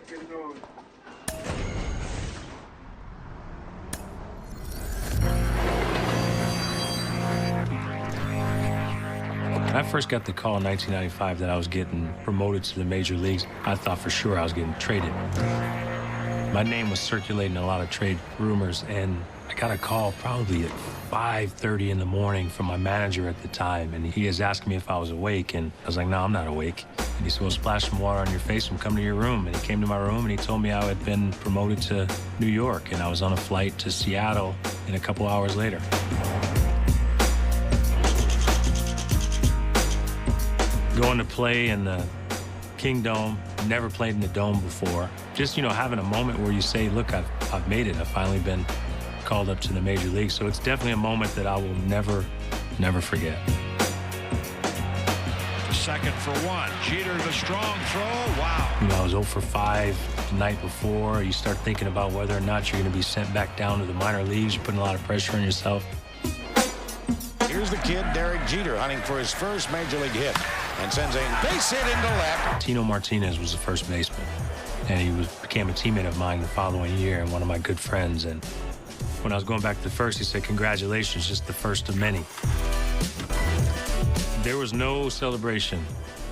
When I first got the call in 1995 that I was getting promoted to the major leagues, I thought for sure I was getting traded. My name was circulating a lot of trade rumors, and I got a call probably at 5:30 in the morning from my manager at the time, and he was asking me if I was awake, and I was like, no, I'm not awake. And he said, well, splash some water on your face and come to your room. And he came to my room, and he told me I had been promoted to New York, and I was on a flight to Seattle in a couple hours later. Going to play in the Kingdome, never played in the Dome before. Just, having a moment where you say, look, I've made it. I've finally been called up to the major league. So it's definitely a moment that I will never forget. The second for one. Jeter, the strong throw. Wow. I was 0 for 5 the night before. You start thinking about whether or not you're going to be sent back down to the minor leagues. You're putting a lot of pressure on yourself. Here's the kid, Derek Jeter, hunting for his first major league hit, and sends a base hit into left. Tino Martinez was the first baseman, and he became a teammate of mine the following year and one of my good friends. And when I was going back to first, he said, congratulations, just the first of many. There was no celebration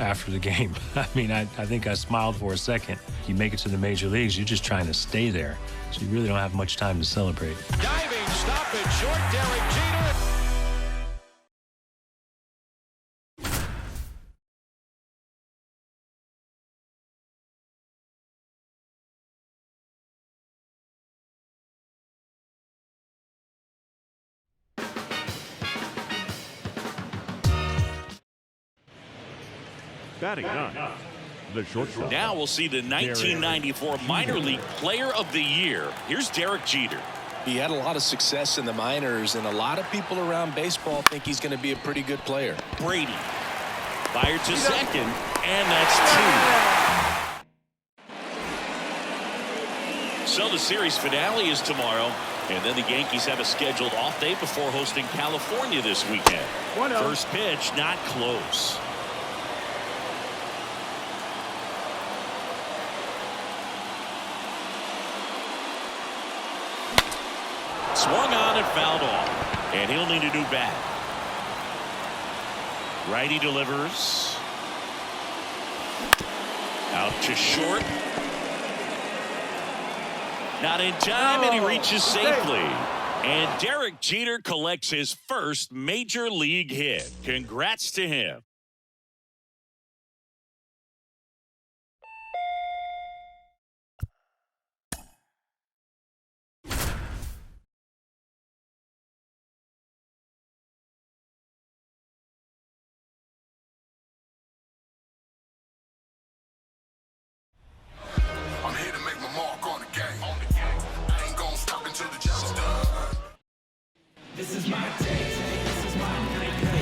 after the game. I think I smiled for a second. You make it to the major leagues, you're just trying to stay there, so you really don't have much time to celebrate. Diving, stop it, short, Derek Jeter. Batting ninth, the shortstop. Now we'll see the 1994 Minor League Player of the Year. Here's Derek Jeter. He had a lot of success in the minors, and a lot of people around baseball think he's going to be a pretty good player. Brady fired to second, and that's 2. So the series finale is tomorrow, and then the Yankees have a scheduled off day before hosting California this weekend. First pitch, not close. Swung on and fouled off, and he'll need a new bat. Righty delivers. Out to short. Not in time, and he reaches safely. And Derek Jeter collects his first major league hit. Congrats to him.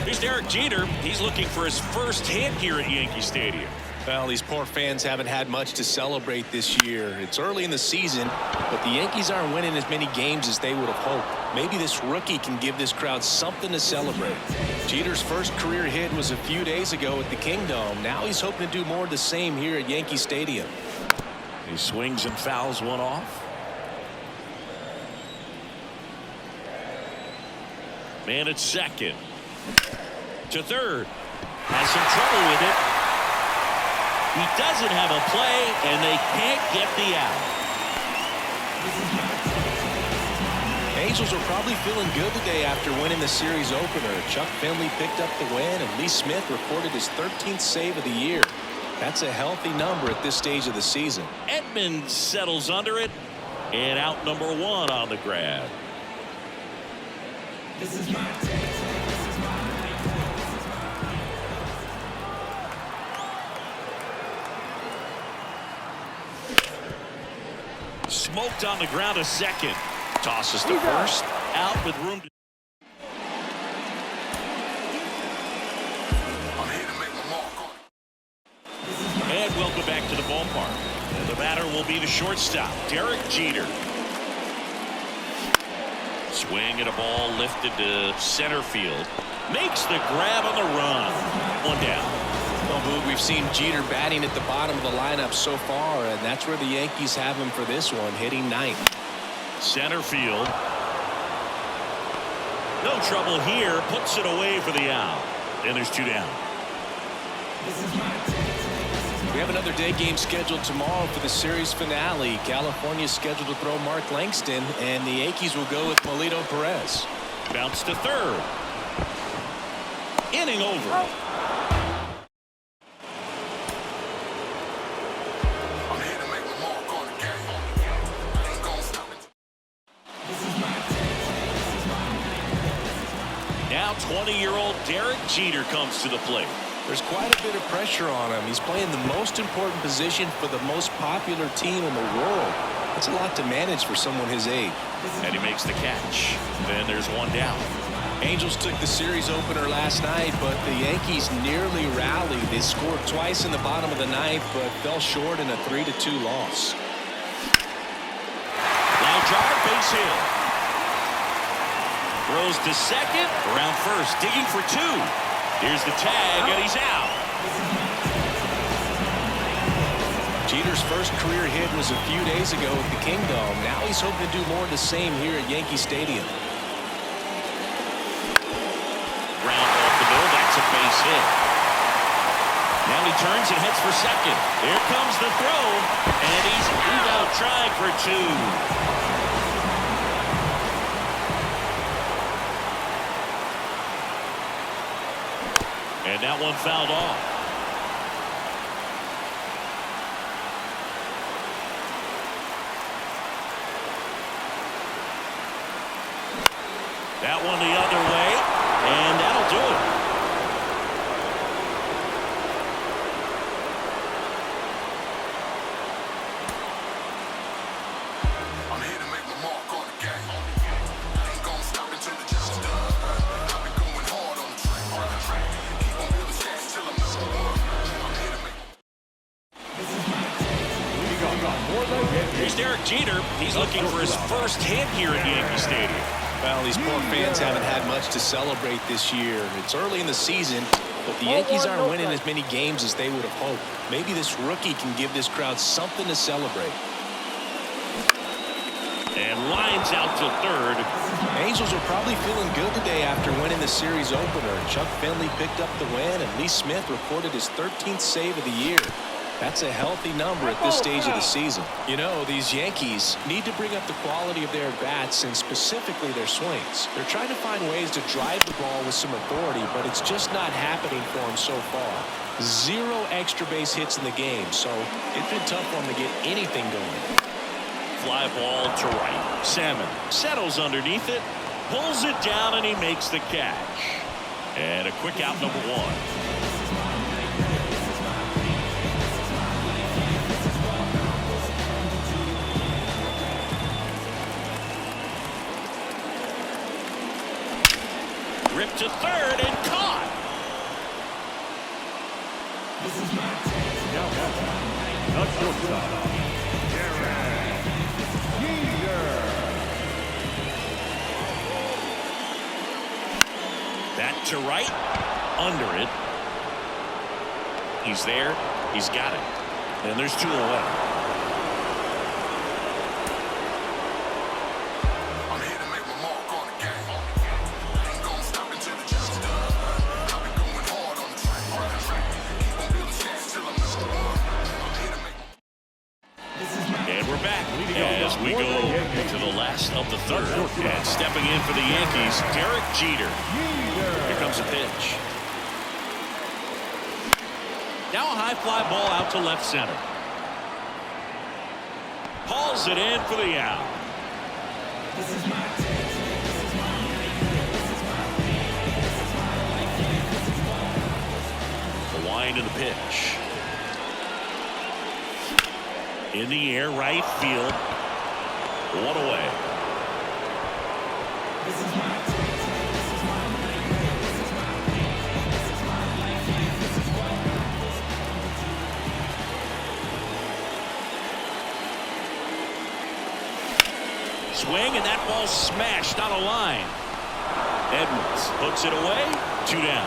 Here's Derek Jeter. He's looking for his first hit here at Yankee Stadium. Well, these poor fans haven't had much to celebrate this year. It's early in the season, but the Yankees aren't winning as many games as they would have hoped. Maybe this rookie can give this crowd something to celebrate. Jeter's first career hit was a few days ago at the Kingdome. Now he's hoping to do more of the same here at Yankee Stadium. He swings and fouls one off. Man at second. To third. Has some trouble with it. He doesn't have a play, and they can't get the out. Angels are probably feeling good today after winning the series opener. Chuck Finley picked up the win, and Lee Smith recorded his 13th save of the year. That's a healthy number at this stage of the season. Edmonds settles under it, and out number 1 on the grab. This is my take. Smoked on the ground a second. Tosses to first. Out with room to... And welcome back to the ballpark. And the batter will be the shortstop, Derek Jeter. Swing at a ball lifted to center field. Makes the grab on the run. One down. Well, Boog. We've seen Jeter batting at the bottom of the lineup so far, and that's where the Yankees have him for this one, hitting ninth. Center field. No trouble here. Puts it away for the out. And there's 2 down. We have another day game scheduled tomorrow for the series finale. California is scheduled to throw Mark Langston, and the Yankees will go with Melito Perez. Bounce to third. Inning over. Now 20-year-old Derek Jeter comes to the plate. There's quite a bit of pressure on him. He's playing the most important position for the most popular team in the world. That's a lot to manage for someone his age. And he makes the catch. Then there's 1 down. Angels took the series opener last night, but the Yankees nearly rallied. They scored twice in the bottom of the ninth, but fell short in a 3-2 loss. Line drive, base hit. Throws to second, around first, digging for 2. Here's the tag, and he's out. Jeter's first career hit was a few days ago at the Kingdom. Now he's hoping to do more of the same here at Yankee Stadium. Ground off the middle, that's a base hit. Now he turns and heads for second. Here comes the throw, and he's out trying for 2. And that one fouled off. That one the other way, and that'll do it. I'm here to make my mark on the game. Ain't gonna stop until the job is done. I've been going hard on the track. Keep on building stats till I'm number 1. I'm here to make. Here's Derek Jeter. He's looking for his first hit here at Yankee Stadium. Well, these poor fans haven't had much to celebrate this year. It's early in the season, but the Yankees aren't winning as many games as they would have hoped. Maybe this rookie can give this crowd something to celebrate. And lines out to third. Angels are probably feeling good today after winning the series opener. Chuck Finley picked up the win, and Lee Smith recorded his 13th save of the year. That's a healthy number at this stage of the season. You know, these Yankees need to bring up the quality of their bats and specifically their swings. They're trying to find ways to drive the ball with some authority, but it's just not happening for them so far. 0 extra base hits in the game, so it's been tough for them to get anything going. Fly ball to right. Salmon settles underneath it, pulls it down, and he makes the catch. And a quick out, number 1. Ripped to third and caught. The shortstop, Derek Jeter. That to right, under it. He's there. He's got it. And there's 2 away. I'm here to make my mark on the game. Ain't gonna stop until the job is done. I've been going hard on the track. Keep on building stats till I'm number 1. I'm here to make. And we're back as we go to the last of the third. And stepping in for the Yankees, Derek Jeter. Here comes a pitch. Now a high fly ball out to left center. Hauls it in for the out. The wind of the pitch. In the air, right field. 1 away. Swing, and that ball smashed on a line. Edmonds hooks it away. 2 down.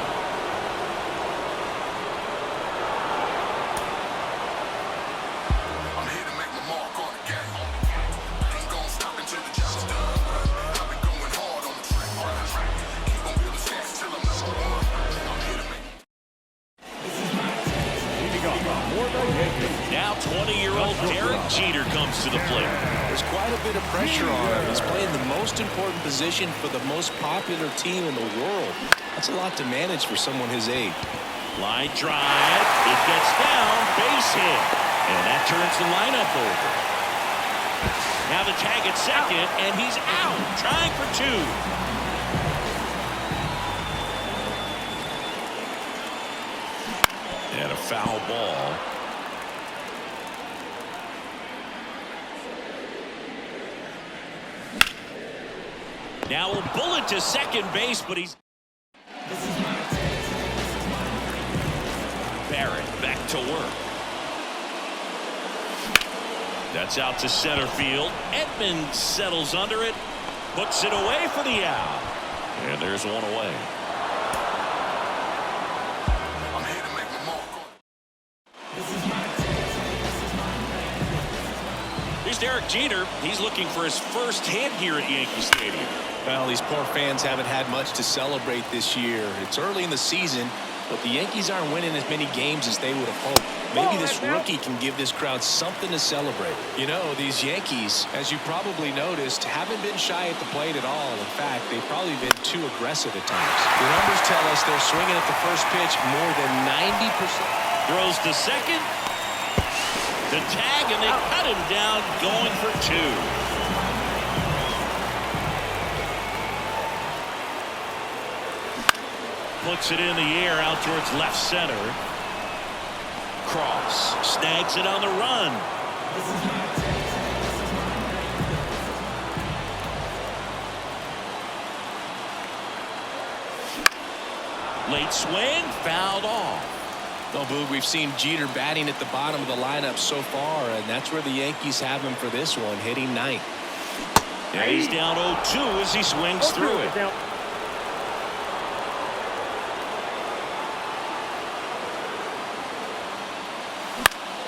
for the Yankees. Now 20-year-old Derek Jeter comes to the plate. There's quite a bit of pressure on him. He's playing the most important position for the most popular team in the world. That's a lot to manage for someone his age. Line drive. It gets down. Base hit. And that turns the lineup over. Now the tag at second, and he's out. Trying for two. And a foul ball. Now a bullet to second base, but he's... Barrett back to work. That's out to center field. Edmonds settles under it. Puts it away for the out. And there's one away. I'm here to make my mark on Here's Derek Jeter. He's looking for his first hit here at Yankee Stadium. Well, these poor fans haven't had much to celebrate this year. It's early in the season, but the Yankees aren't winning as many games as they would have hoped. Maybe this rookie can give this crowd something to celebrate. You know, these Yankees, as you probably noticed, haven't been shy at the plate at all. In fact, they've probably been too aggressive at times. The numbers tell us they're swinging at the first pitch more than 90%. Throws to second. The tag, and they cut him down, going for two. Puts it in the air out towards left center. Cross snags it on the run. Late swing, fouled off. Well, Boog, we've seen Jeter batting at the bottom of the lineup so far, and that's where the Yankees have him for this one, hitting ninth. And he's down 0-2 as he swings through it.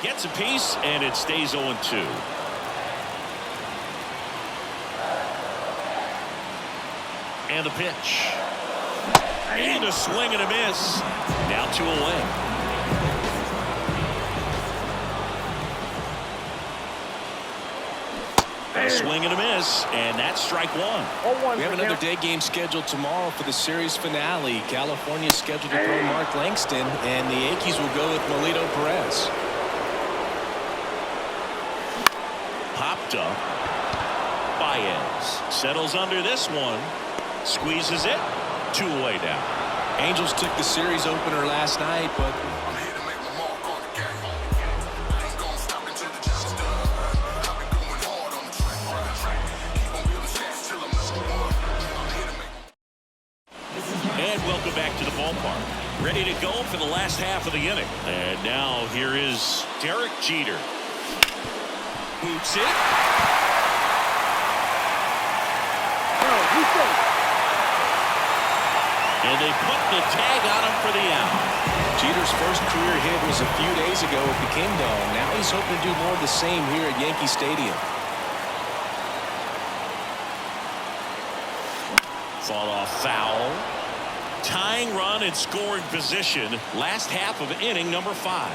Gets a piece, and it stays 0-2. And the pitch. And a swing and a miss. Now 2 away. A swing and a miss, and that's strike one. We have another day game scheduled tomorrow for the series finale. California is scheduled to throw Mark Langston, and the Yankees will go with Melito Perez. Popped up. Baez settles under this one. Squeezes it. 2 away now. Angels took the series opener last night, but I'm here to make my mark on the game. Ain't gonna stop until the job's done. I've been going hard on the track. Keep on building stats till I'm number one. I'm here to make. And welcome back to the ballpark. Ready to go for the last half of the inning. And now here is Derek Jeter. Boots it. And they put the tag on him for the out. Jeter's first career hit was a few days ago at the Kingdome. Now he's hoping to do more of the same here at Yankee Stadium. Fought off foul. Tying run in scoring position. Last half of inning number 5.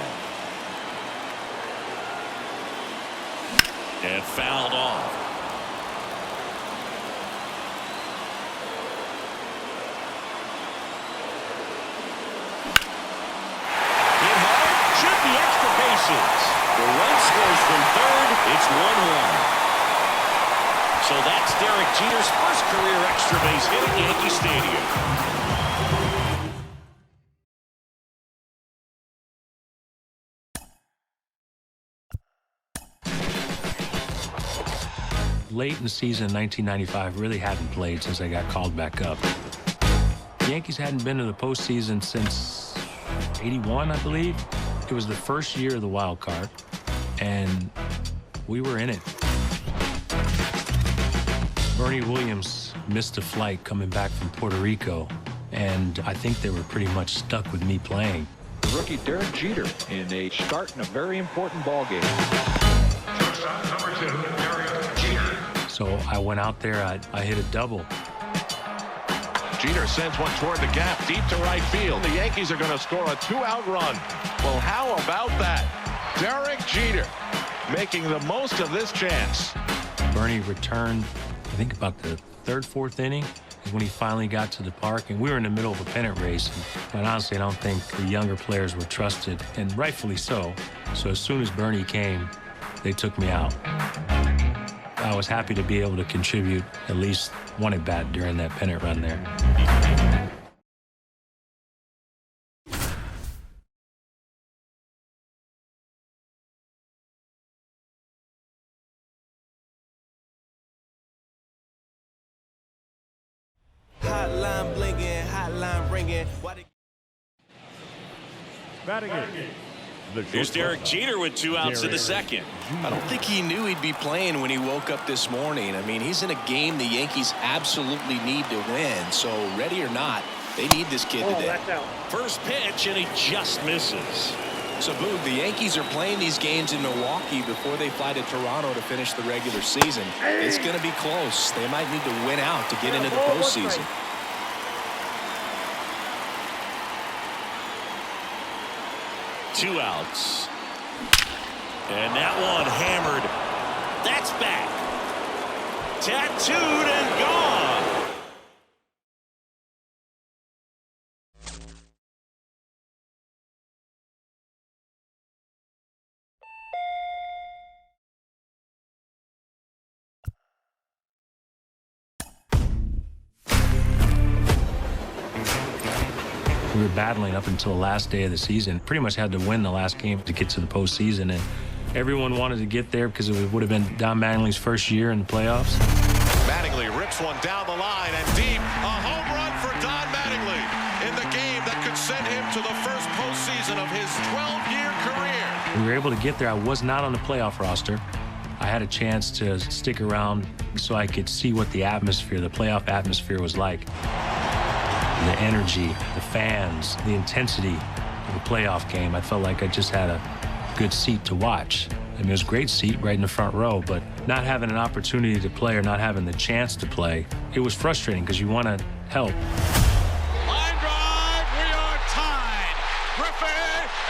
And fouled off. Hit hard. Should be extra bases. The run scores from third. It's 1-1. So that's Derek Jeter's first career extra base hit at Yankee Stadium. Late in the season, 1995, really hadn't played since I got called back up. The Yankees hadn't been to the postseason since '81, I believe. It was the first year of the wild card, and we were in it. Bernie Williams missed a flight coming back from Puerto Rico, and I think they were pretty much stuck with me playing. The rookie Derek Jeter in a start in a very important ball game. Shortstop number 2, Derek Jeter. So I went out there, I hit a double. Jeter sends one toward the gap, deep to right field. The Yankees are going to score a 2-out run. Well, how about that? Derek Jeter making the most of this chance. Bernie returned, I think, about the third, fourth inning is when he finally got to the park, and we were in the middle of a pennant race. And honestly, I don't think the younger players were trusted, and rightfully so. So as soon as Bernie came, they took me out. I was happy to be able to contribute at least one at bat during that pennant run there. Hotline blinging, hotline ringing. Batting it. The Here's shortstop, Derek Jeter with 2 outs in the second. I don't think he knew he'd be playing when he woke up this morning. I mean, he's in a game the Yankees absolutely need to win. So ready or not, they need this kid today. First pitch, and he just misses. So, Boog, the Yankees are playing these games in Milwaukee before they fly to Toronto to finish the regular season. It's going to be close. They might need to win out to get into the postseason. Two outs. And that one hammered. That's back. Tattooed and gone. We were battling up until the last day of the season. Pretty much had to win the last game to get to the postseason, and everyone wanted to get there because it would have been Don Mattingly's first year in the playoffs. Mattingly rips one down the line and deep. A home run for Don Mattingly in the game that could send him to the first postseason of his 12-year career. We were able to get there. I was not on the playoff roster. I had a chance to stick around so I could see what the atmosphere, the playoff atmosphere was like. The energy, the fans, the intensity of a playoff game. I felt like I just had a good seat to watch. I mean, it was a great seat right in the front row, but not having an opportunity to play or not having the chance to play, it was frustrating because you want to help. Line drive, we are tied. Griffey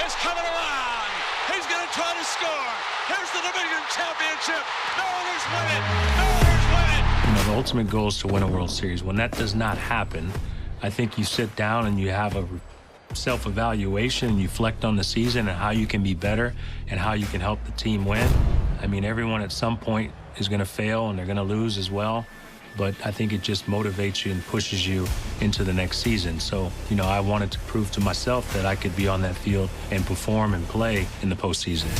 is coming around. He's going to try to score. Here's the division championship. No others win it. No others win it. You know, the ultimate goal is to win a World Series. When that does not happen, I think you sit down and you have a self-evaluation and you reflect on the season and how you can be better and how you can help the team win. I mean, everyone at some point is going to fail and they're going to lose as well, but I think it just motivates you and pushes you into the next season. So, you know, I wanted to prove to myself that I could be on that field and perform and play in the postseason.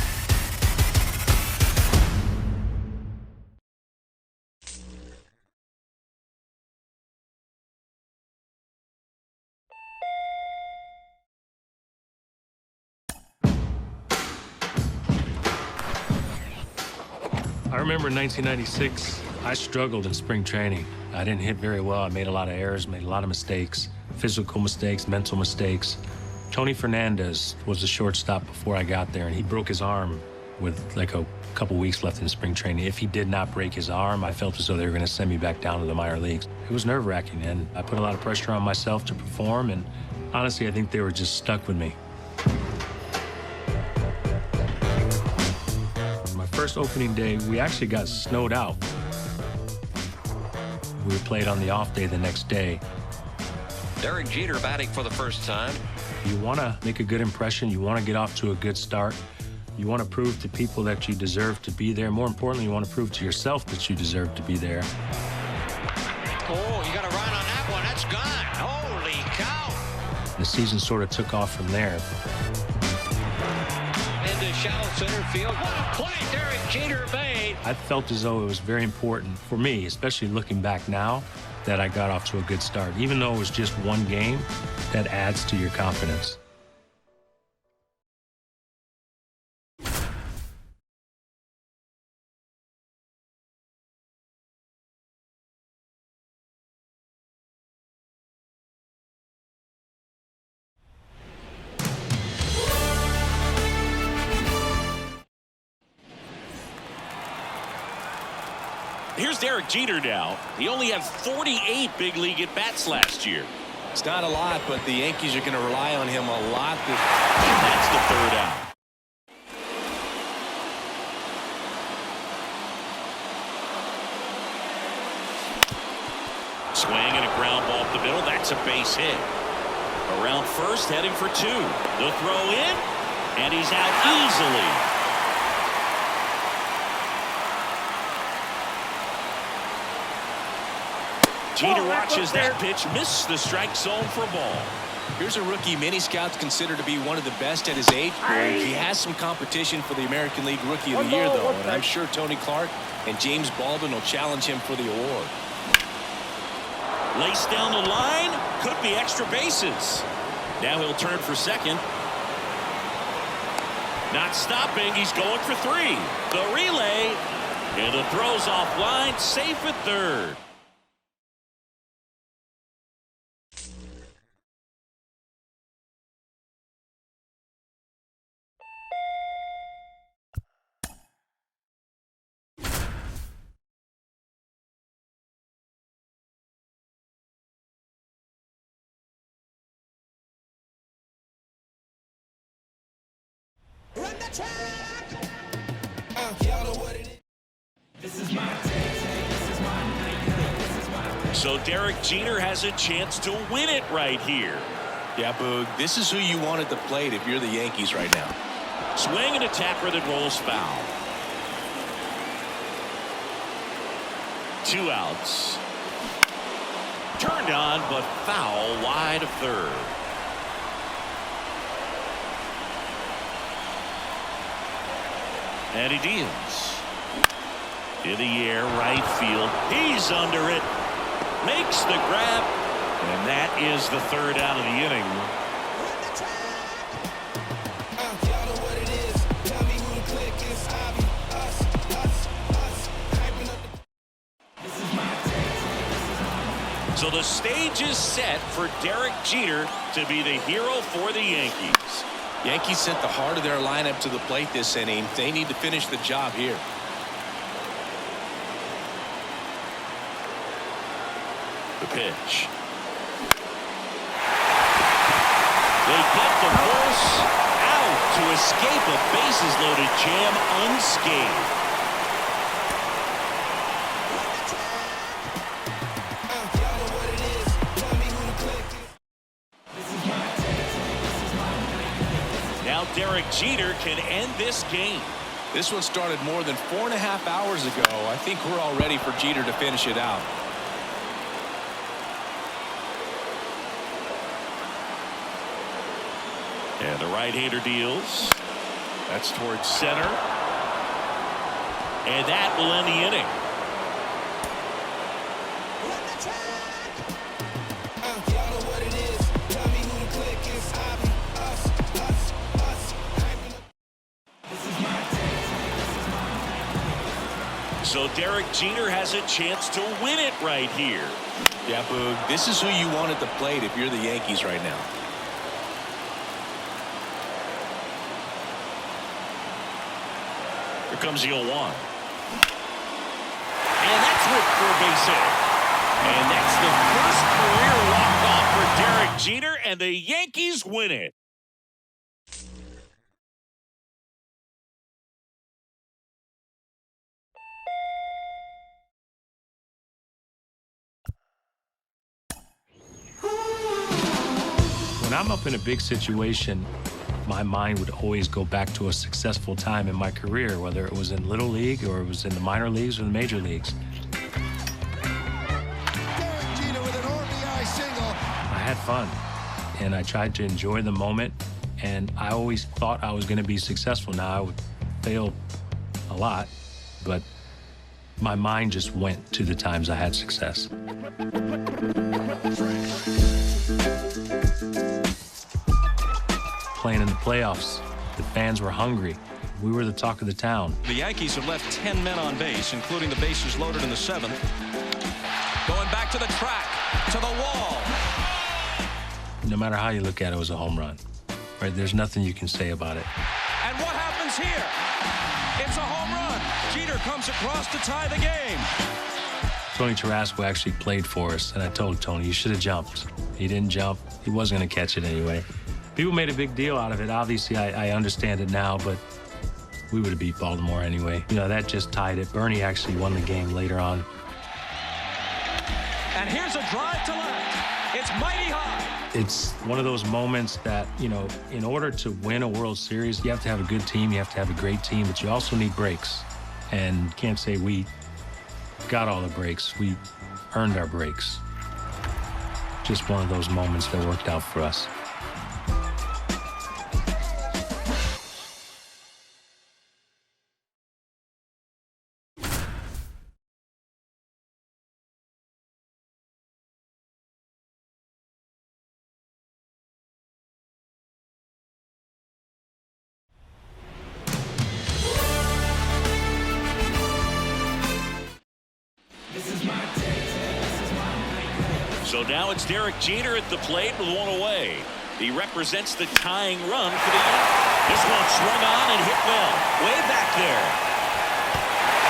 I remember in 1996, I struggled in spring training. I didn't hit very well. I made a lot of errors, made a lot of mistakes, physical mistakes, mental mistakes. Tony Fernandez was the shortstop before I got there, and he broke his arm with like a couple weeks left in spring training. If he did not break his arm, I felt as though they were going to send me back down to the minor leagues. It was nerve-wracking, and I put a lot of pressure on myself to perform, and honestly, I think they were just stuck with me. First opening day, we actually got snowed out. We played on the off day the next day. Derek Jeter batting for the first time. You want to make a good impression. You want to get off to a good start. You want to prove to people that you deserve to be there. More importantly, you want to prove to yourself that you deserve to be there. Oh, you got a run on that one. That's gone. Holy cow. The season sort of took off from there. Into shallow center field. What a play Derek Jeter made. I felt as though it was very important for me, especially looking back now, that I got off to a good start. Even though it was just one game, that adds to your confidence. Here's Derek Jeter now. He only had 48 big league at-bats last year. It's not a lot, but the Yankees are going to rely on him a lot. And that's the third out. That's a base hit. Around first, heading for 2. The throw in, and he's out easily. Jeter watches that pitch, miss the strike zone for a ball. Here's a rookie many scouts consider to be one of the best at his age. He has some competition for the American League Rookie of the Year, though, and I'm sure Tony Clark and James Baldwin will challenge him for the award. Laced down the line, could be extra bases. Now he'll turn for second. Not stopping, he's going for 3. The relay, and the throw's offline, safe at third. So Derek Jeter has a chance to win it right here. Yeah, Boog, this is who you want at the plate if you're the Yankees right now. Swing and a tapper that rolls foul. 2 outs. Turned on, but foul wide of third. And he deals. In the air, right field. He's under it. Makes the grab. And that is the 3rd out of the inning. So the stage is set for Derek Jeter to be the hero for the Yankees. Yankees sent the heart of their lineup to the plate this inning. They need to finish the job here. The pitch. They get the horse out to escape a bases-loaded jam unscathed. Now Derek Jeter can end this game. This one started more than 4.5 hours ago. I think we're all ready for Jeter to finish it out. And the right-hander deals. That's towards center. And that will end the inning. So Derek Jeter has a chance to win it right here. Yeah, Boog, this is who you want at the plate if you're the Yankees right now. Here comes the 0-1. And that's ripped for a base hit. And that's the first career walk-off for Derek Jeter, and the Yankees win it. When I'm up in a big situation, my mind would always go back to a successful time in my career, whether it was in Little League or it was in the minor leagues or the major leagues. Derek Jeter with an RBI single. I had fun, and I tried to enjoy the moment, and I always thought I was going to be successful. Now, I would fail a lot, but my mind just went to the times I had success. Playing in the playoffs, the fans were hungry. We were the talk of the town. The Yankees have left 10 men on base, including the bases loaded in the 7th. Going back to the track, to the wall. No matter how you look at it, it was a home run. Right? There's nothing you can say about it. And what happens here? It's a home run. Jeter comes across to tie the game. Tony Tarasco actually played for us, and I told Tony, you should have jumped. He didn't jump. He wasn't going to catch it anyway. People made a big deal out of it. Obviously, I understand it now, but we would have beat Baltimore anyway. You know, that just tied it. Bernie actually won the game later on. And here's a drive to left. It's mighty high. It's one of those moments that, you know, in order to win a World Series, you have to have a good team, you have to have a great team, but you also need breaks. And can't say we got all the breaks. We earned our breaks. Just one of those moments that worked out for us. So now it's Derek Jeter at the plate with one away. He represents the tying run for the Yankees. This one swung on and hit well, way back there.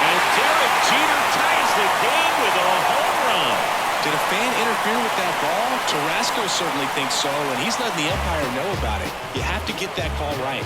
And Derek Jeter ties the game with a home run. Did a fan interfere with that ball? Tarasco certainly thinks so, and he's letting the umpire know about it. You have to get that call right.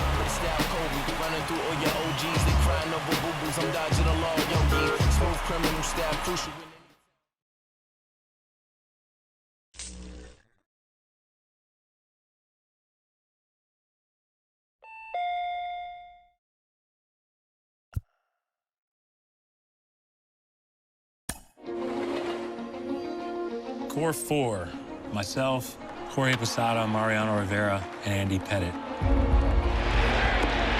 Core four, myself, Jorge Posada, Mariano Rivera, and Andy Pettit.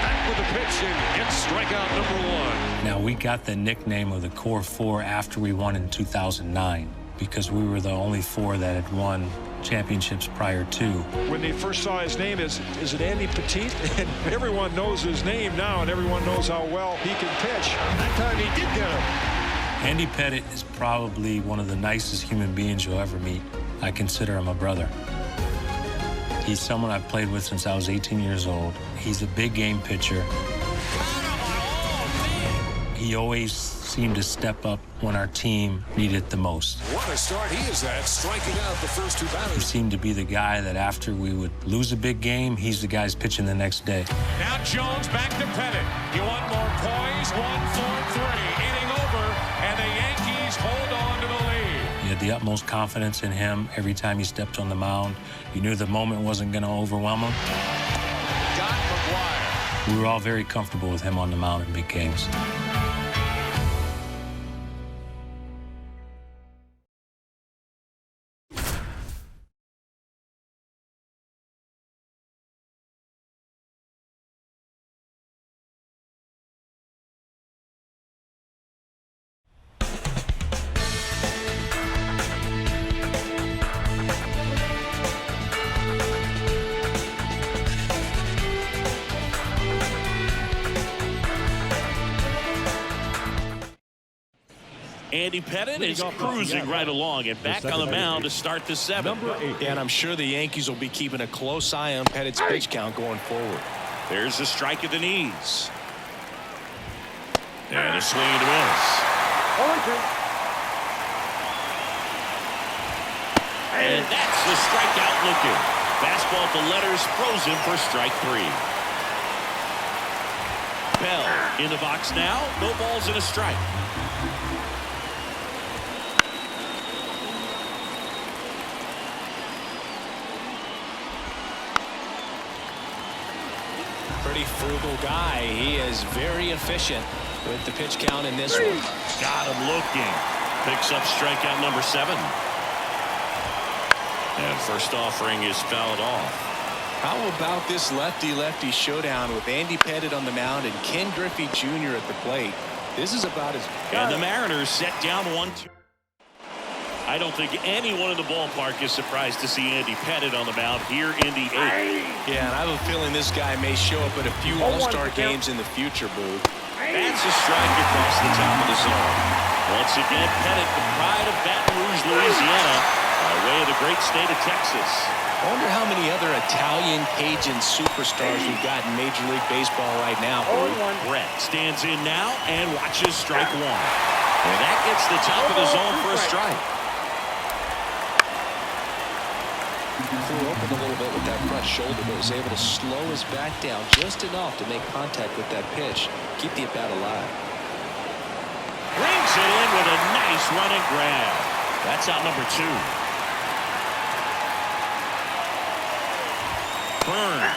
Back with the pitch and gets strikeout number 1. Now, we got the nickname of the Core Four after we won in 2009 because we were the only four that had won championships prior to. When they first saw his name, is it Andy Petit? And everyone knows his name now, and everyone knows how well he can pitch. That time he did get him. Andy Pettit is probably one of the nicest human beings you'll ever meet. I consider him a brother. He's someone I've played with since I was 18 years old. He's a big game pitcher. He always seemed to step up when our team needed it the most. What a start he is at, striking out the first 2 batters. He seemed to be the guy that after we would lose a big game, he's the guy's pitching the next day. Now Jones back to Pettit. You want more poise? 1-4-3. Inning over, and the Yankees hold on to the lead. You had the utmost confidence in him every time he stepped on the mound. You knew the moment wasn't going to overwhelm him. Got McGuire. We were all very comfortable with him on the mound in big games. Andy Pettit is cruising right along and back on the mound to start the 7th. And I'm sure the Yankees will be keeping a close eye on Pettit's pitch count going forward. There's a strike at the knees. And a swing and a miss. And that's the strikeout looking. Fastball at the letters, frozen for strike 3. Bell in the box now. No balls and a strike. Pretty frugal guy. He is very efficient with the pitch count in this one. Got him looking. Picks up strikeout number 7. And first offering is fouled off. How about this lefty-lefty showdown with Andy Pettit on the mound and Ken Griffey Jr. at the plate? This is about as... And the Mariners set down 1-2. I don't think anyone in the ballpark is surprised to see Andy Pettit on the mound here in the 8th. Yeah, and I have a feeling this guy may show up at a few All-Star games in the future, Boo. That's a strike across the top of the zone. Once again, Pettit, the pride of Baton Rouge, Louisiana, by way of the great state of Texas. I wonder how many other Italian Cajun superstars we've got in Major League Baseball right now, Boo. Brett stands in now and watches strike 1. And that gets the top of the zone for a strike. Threw open a little bit with that front shoulder, but was able to slow his back down just enough to make contact with that pitch. Keep the at-bat alive. Brings it in with a nice running grab. That's out number 2.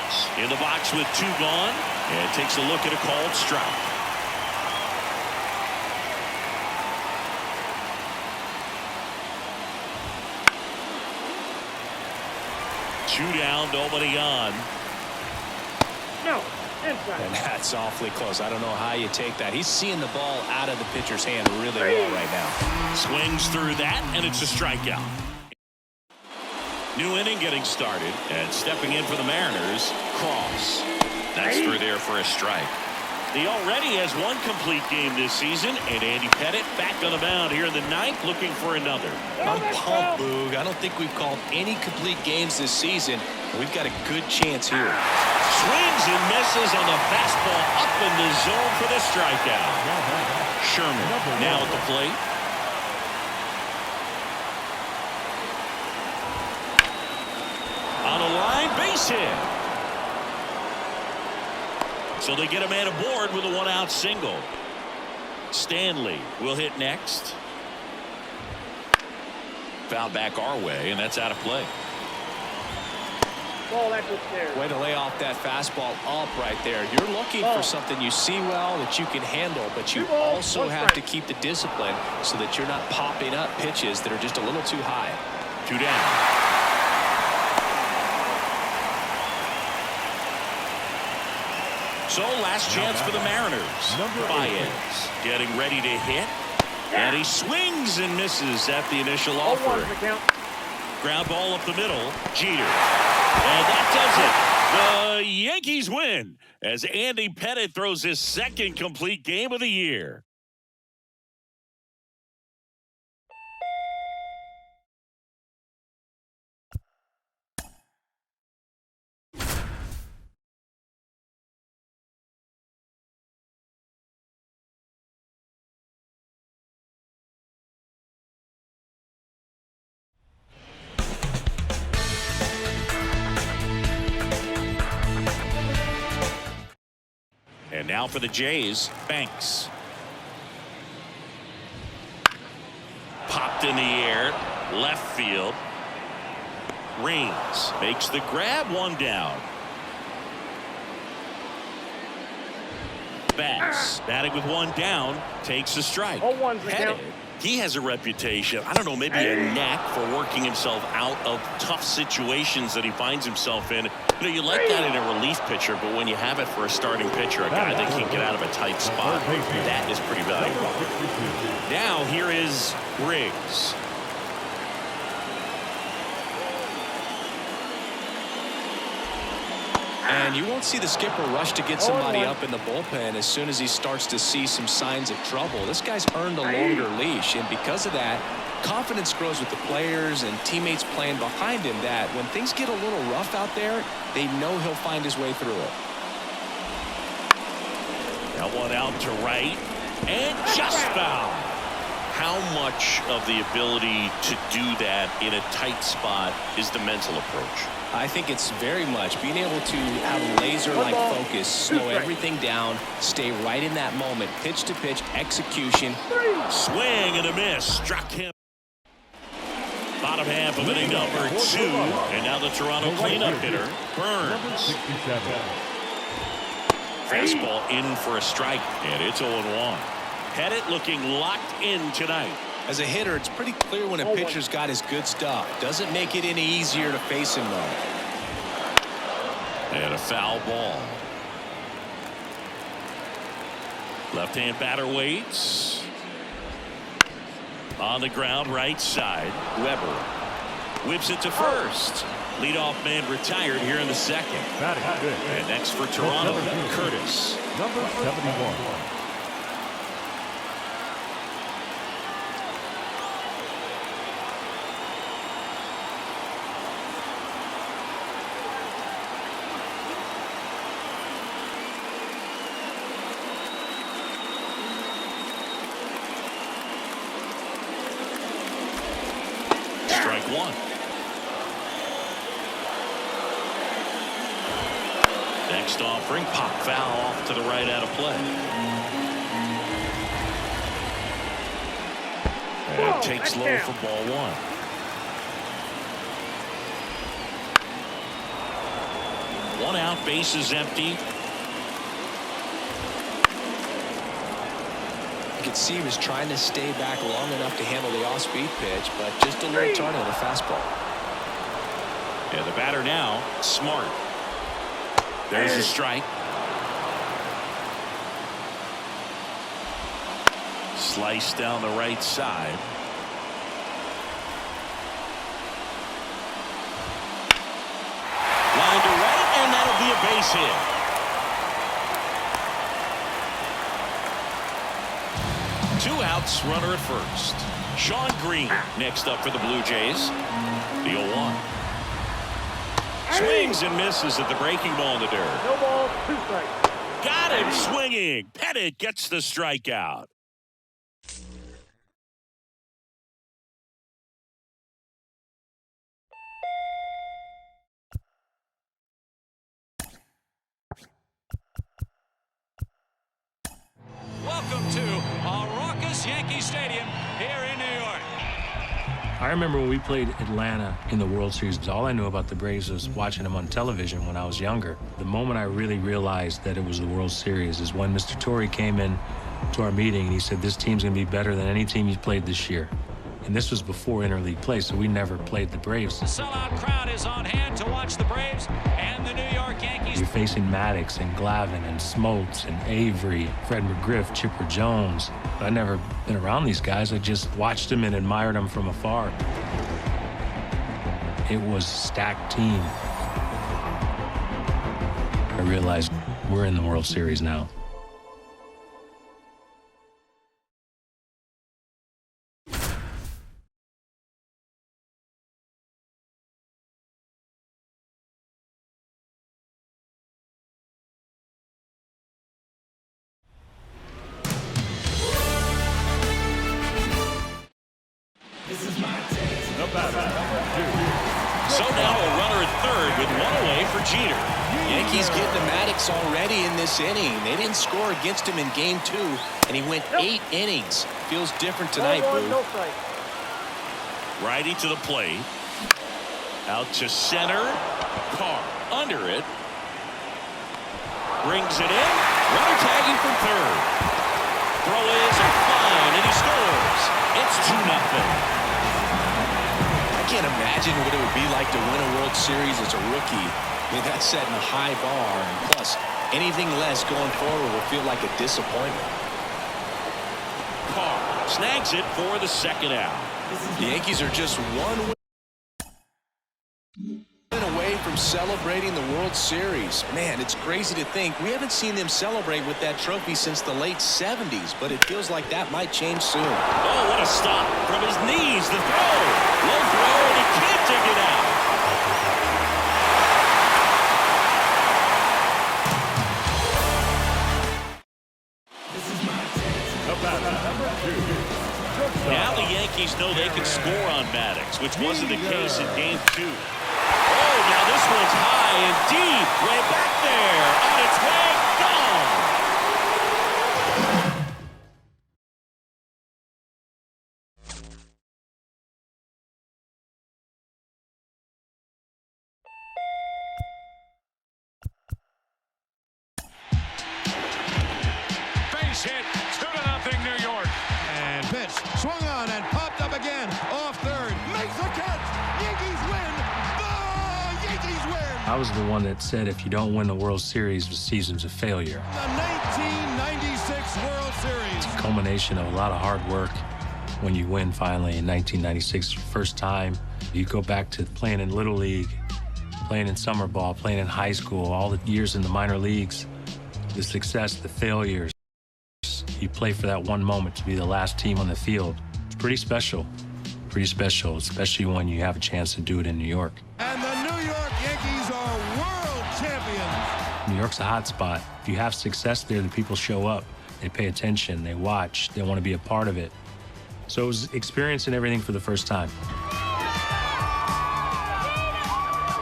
pitches. In the box with 2 gone, and takes a look at a called strike. Two down, nobody on. No. And that's awfully close. I don't know how you take that. He's seeing the ball out of the pitcher's hand really well right now. Swings through that, and it's a strikeout. New inning getting started, and stepping in for the Mariners, Cross. That's through there for a strike. He already has 1 complete game this season, and Andy Pettitte back on the mound here in the 9th, looking for another. I'm pumped, Boog. I don't think we've called any complete games this season. We've got a good chance here. Swings and misses on the fastball up in the zone for the strikeout. Sherman now at the plate. On a line, base hit. So they get a man aboard with a 1-out single. Stanley will hit next. Foul back our way, and that's out of play. Way to lay off that fastball up right there. You're looking for something you see well that you can handle, but you also have to keep the discipline so that you're not popping up pitches that are just a little too high. 2 down. So last chance for the Mariners. Baez getting ready to hit. And he swings and misses at the initial offering. Ground ball up the middle. Jeter. And that does it. The Yankees win as Andy Pettitte throws his 2nd complete game of the year. And now for the Jays, Banks. Popped in the air, left field. Raines makes the grab, 1 down. Bass batting with 1 down, takes a strike. Pettitte, he has a reputation, I don't know, maybe a knack for working himself out of tough situations that he finds himself in. You know, you like that in a relief pitcher, but when you have it for a starting pitcher, a guy that can get out of a tight spot, that is pretty valuable. Now here is Riggs. And you won't see the skipper rush to get somebody up in the bullpen as soon as he starts to see some signs of trouble. This guy's earned a longer leash, and because of that, confidence grows with the players and teammates playing behind him that when things get a little rough out there, they know he'll find his way through it. That one out to right, and just foul. How much of the ability to do that in a tight spot is the mental approach? I think it's very much being able to have laser-like focus, slow everything down, stay right in that moment, pitch to pitch, execution. Swing and a miss, struck him. Bottom half of inning number 2, and now the Toronto cleanup hitter, Burns. Fastball in for a strike, and it's 0-1. Pettitte looking locked in tonight. As a hitter, it's pretty clear when a pitcher's got his good stuff. Doesn't make it any easier to face him, though. And a foul ball. Left-hand batter waits. On the ground, right side. Weber whips it to first. Leadoff man retired here in the 2nd. And next for Toronto, Curtis. Number 71. Strike 1. Next offering, pop foul off to the right out of play. And takes low for ball 1. 1 out, bases empty. You could see he was trying to stay back long enough to handle the off-speed pitch, but just a little tardy on the fastball. Yeah, the batter now, Smart. There's a strike. Slice down the right side. Line to right, and that'll be a base hit. Two outs, runner at first. Sean Green next up for the Blue Jays. The 0-1. Swings and misses at the breaking ball in the dirt. No ball, 2 strikes. Got him swinging. Pettit gets the strikeout. Welcome to a raucous Yankee Stadium here in New York. I remember when we played Atlanta in the World Series, all I knew about the Braves was watching them on television when I was younger. The moment I really realized that it was the World Series is when Mr. Torrey came in to our meeting and he said, this team's going to be better than any team you've played this year. And this was before interleague play, so we never played the Braves. The sellout crowd is on hand to watch the Braves and the New York Yankees. You're facing Maddox and Glavine and Smoltz and Avery, Fred McGriff, Chipper Jones. I'd never been around these guys. I just watched them and admired them from afar. It was a stacked team. I realized we're in the World Series now. So now a runner at third with 1 away for Jeter. Yankees get the Maddox already in this inning. They didn't score against him in game 2, and he went 8 innings. Feels different tonight, Boo. No strike. Righty to the plate. Out to center. Carr under it. Brings it in. Runner tagging from third. Throw is a fine, and he scores. It's 2-0. I can't imagine what it would be like to win a World Series as a rookie. I mean, that's setting a high bar, and plus, anything less going forward will feel like a disappointment. Carr snags it for the second out. The Yankees are just 1 win away from celebrating the World Series. Man, it's crazy to think we haven't seen them celebrate with that trophy since the late 70s, but it feels like that might change soon. Oh, what a stop from his knees. The throw. Low throw, and he can't take it out. Now the Yankees know they can score on Maddox, which wasn't the case in game 2. Oh, now this one's high and deep. Way back there. On its way. Gone. Base hit, 2-0 New York. And pitch swung on and popped up again off third. Makes the catch. Yankees win. The Yankees win. I was the one that said if you don't win the World Series, the season's a failure. The 1996 World Series. It's a culmination of a lot of hard work. When you win finally in 1996, first time, you go back to playing in Little League, playing in summer ball, playing in high school, all the years in the minor leagues, the success, the failures. You play for that one moment to be the last team on the field. It's pretty special, especially when you have a chance to do it in New York. And the New York Yankees are world champions. New York's a hot spot. If you have success there, the people show up. They pay attention, they watch, they want to be a part of it. So it was experiencing everything for the first time.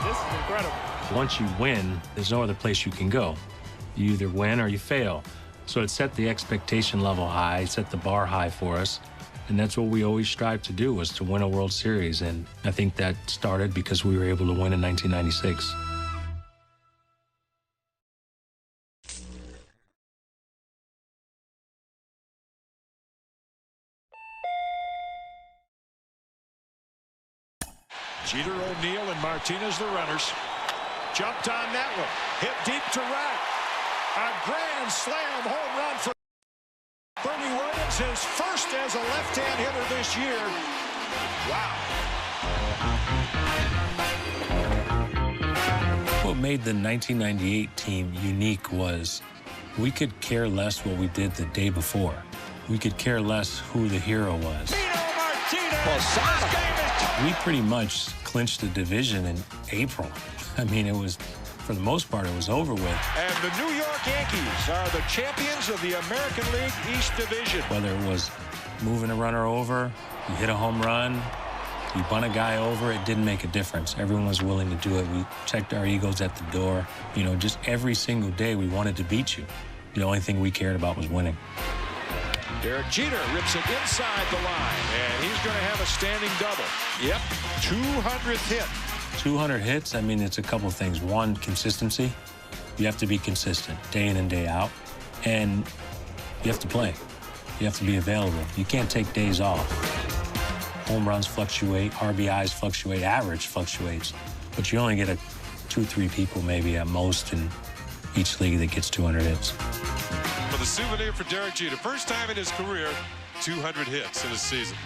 This is incredible. Once you win, there's no other place you can go. You either win or you fail. So it set the expectation level high, set the bar high for us. And that's what we always strive to do, was to win a World Series. And I think that started because we were able to win in 1996. Jeter, O'Neill, and Martinez, the runners. Jumped on that one. Hit deep to right. A grand slam home run for Bernie Williams, his first as a left-hand hitter this year. Wow. What made the 1998 team unique was we could care less what we did the day before. We could care less who the hero was. We pretty much clinched the division in April. I mean, it was, for the most part, it was over with. And the New York Yankees are the champions of the American League East Division. Whether it was moving a runner over, you hit a home run, you bunt a guy over, it didn't make a difference. Everyone was willing to do it. We checked our egos at the door. You know, just every single day we wanted to beat you. The only thing we cared about was winning. Derek Jeter rips it inside the line, and he's going to have a standing double. Yep, 200th hit. 200 hits, I mean, it's a couple things. One, consistency. You have to be consistent day in and day out. And you have to play. You have to be available. You can't take days off. Home runs fluctuate, RBIs fluctuate, average fluctuates. But you only get 2-3 people maybe at most in each league that gets 200 hits. For the souvenir for Derek Jeter, first time in his career, 200 hits in a season.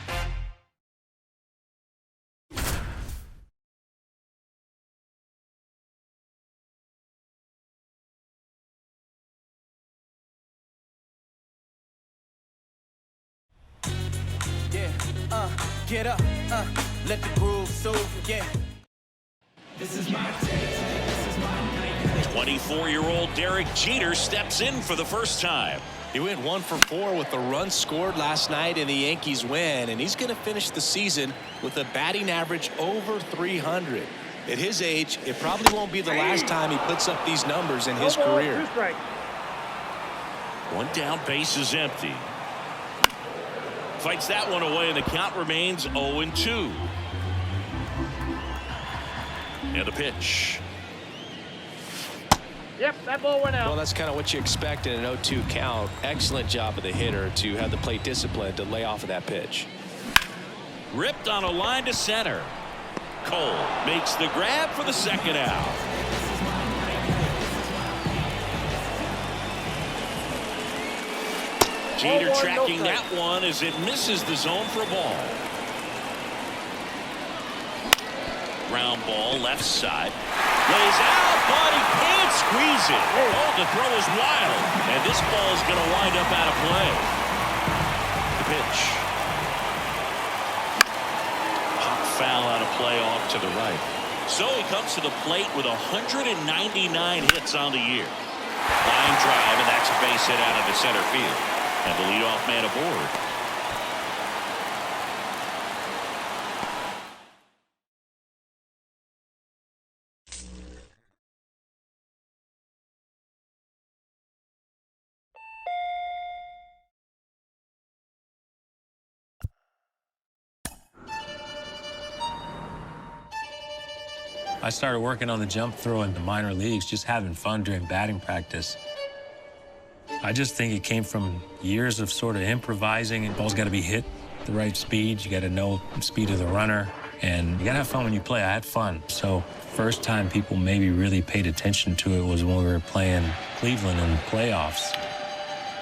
Get up, let the groove soothe, yeah. This is my day. 24-year-old Derek Jeter steps in for the first time. He went 1 for 4 with the run scored last night in the Yankees win, and he's going to finish the season with a batting average over 300. At his age, it probably won't be the last time he puts up these numbers in his career. One down, base is empty. Fights that one away, and the count remains 0-2. And a pitch. Yep, that ball went out. Well, that's kind of what you expect in an 0-2 count. Excellent job of the hitter to have the plate discipline to lay off of that pitch. Ripped on a line to center. Cole makes the grab for the second out. Jeter tracking that one as it misses the zone for a ball. Ground ball left side. Lays out, but he can't squeeze it. Oh, the throw is wild, and this ball is going to wind up out of play. The pitch. Pop foul out of play off to the right. So he comes to the plate with 199 hits on the year. Line drive, and that's a base hit out into center field. And the leadoff man aboard. I started working on the jump throw in the minor leagues, just having fun during batting practice. I just think it came from years of sort of improvising, and ball's got to be hit the right speed. You got to know the speed of the runner, and you got to have fun when you play. I had fun. So first time people maybe really paid attention to it was when we were playing Cleveland in the playoffs.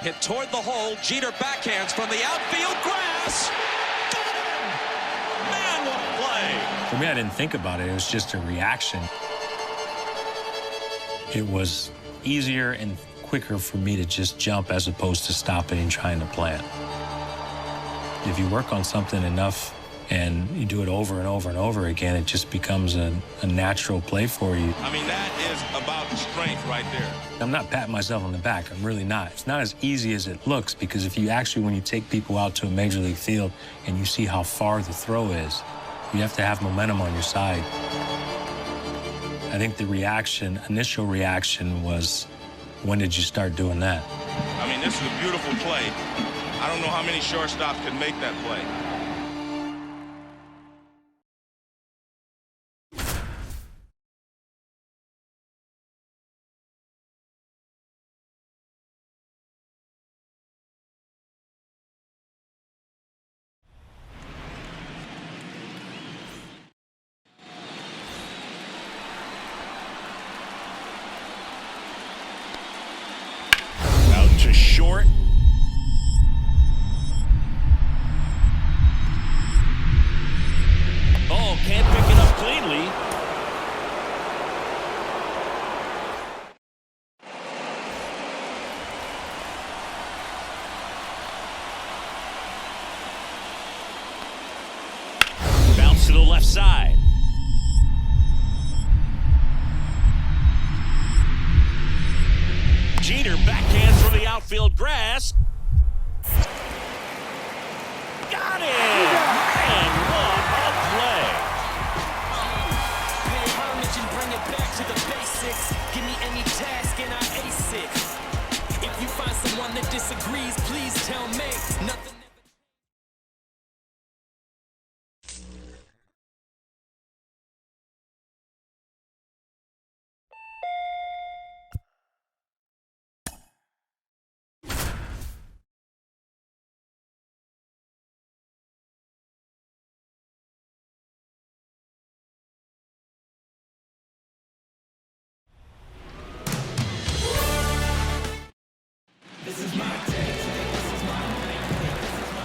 Hit toward the hole. Jeter backhands from the outfield grass. Got him! Man, what a play! For me, I didn't think about it. It was just a reaction. It was easier and quicker for me to just jump as opposed to stopping and trying to plan. If you work on something enough and you do it over and over and over again, it just becomes a natural play for you. I mean, that is about the strength right there. I'm not patting myself on the back. I'm really not. It's not as easy as it looks, because if you actually, when you take people out to a major league field and you see how far the throw is, you have to have momentum on your side. I think the reaction, initial reaction was, when did you start doing that? I mean, this is a beautiful play. I don't know how many shortstops can make that play. for it. Oh, can't pick it up cleanly. Bounce to the left side. Jeter backhand from the outfield grass. Got it! And what a play. Pay homage and bring it back to the basics. Give me any task and I ace it. If you find someone that disagrees, please tell me. Nothing.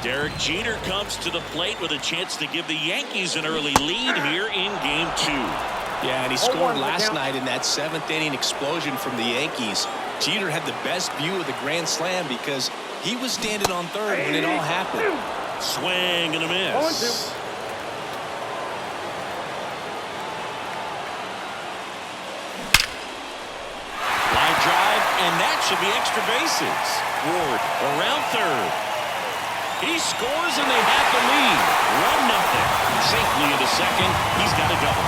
Derek Jeter comes to the plate with a chance to give the Yankees an early lead here in Game 2. Yeah, and he scored last night in that 7th inning explosion from the Yankees. Jeter had the best view of the grand slam because he was standing on third when it all happened. Swing and a miss. Line drive, and that should be extra bases. Ward around third. He scores and they have the lead. 1-0. Safely into second. He's got a double.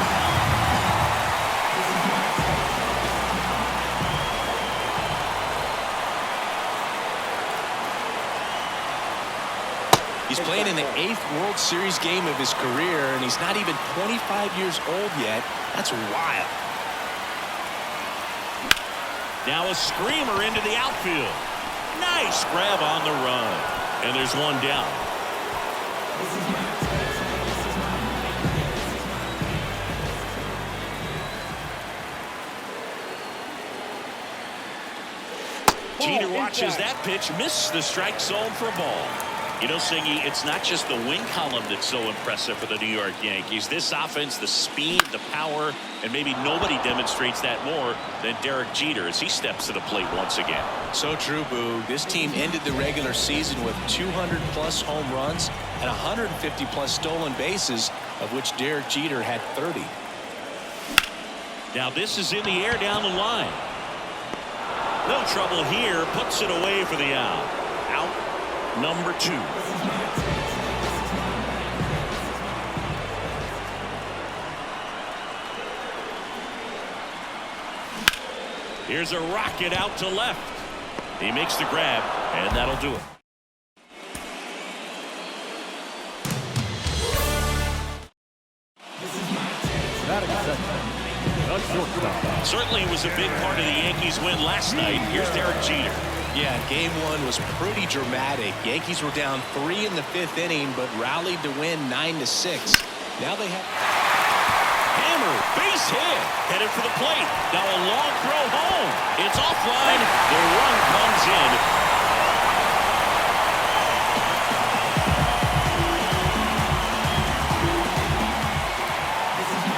He's playing in the 8th World Series game of his career, and he's not even 25 years old yet. That's wild. Now a screamer into the outfield. Nice grab on the run. And there's one down. Jeter watches that pitch, miss the strike zone for a ball. You know, Siggy, it's not just the win column that's so impressive for the New York Yankees. This offense, the speed, the power, and maybe nobody demonstrates that more than Derek Jeter as he steps to the plate once again. So true, Boog. This team ended the regular season with 200-plus home runs and 150-plus stolen bases, of which Derek Jeter had 30. Now this is in the air down the line. No trouble here. Puts it away for the out. Out number 2. Here's a rocket out to left. He makes the grab, and that'll do it. Certainly was a big part of the Yankees win last night. Here's Derek Jeter. Yeah, game 1 was pretty dramatic. Yankees were down 3 in the 5th inning, but rallied to win 9-6. Now they have hammer, base hit, headed for the plate. Now a long throw home. It's offline. The run comes in.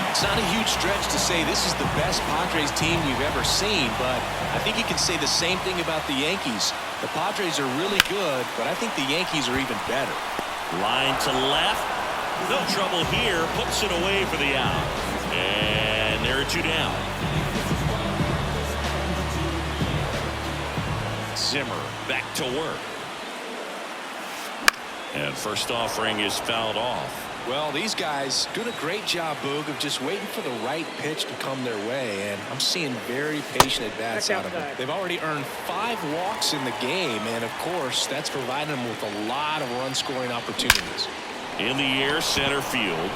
It's not a huge stretch to say this is the best Padres team you've ever seen, but I think you can say the same thing about the Yankees. The Padres are really good, but I think the Yankees are even better. Line to left. No trouble here. Puts it away for the out. And there are 2 down. Zimmer back to work. And first offering is fouled off. Well, these guys doing a great job, Boog, of just waiting for the right pitch to come their way, and I'm seeing very patient at-bats out of them. They've already earned 5 walks in the game, and of course, that's providing them with a lot of run-scoring opportunities. In the air, center field.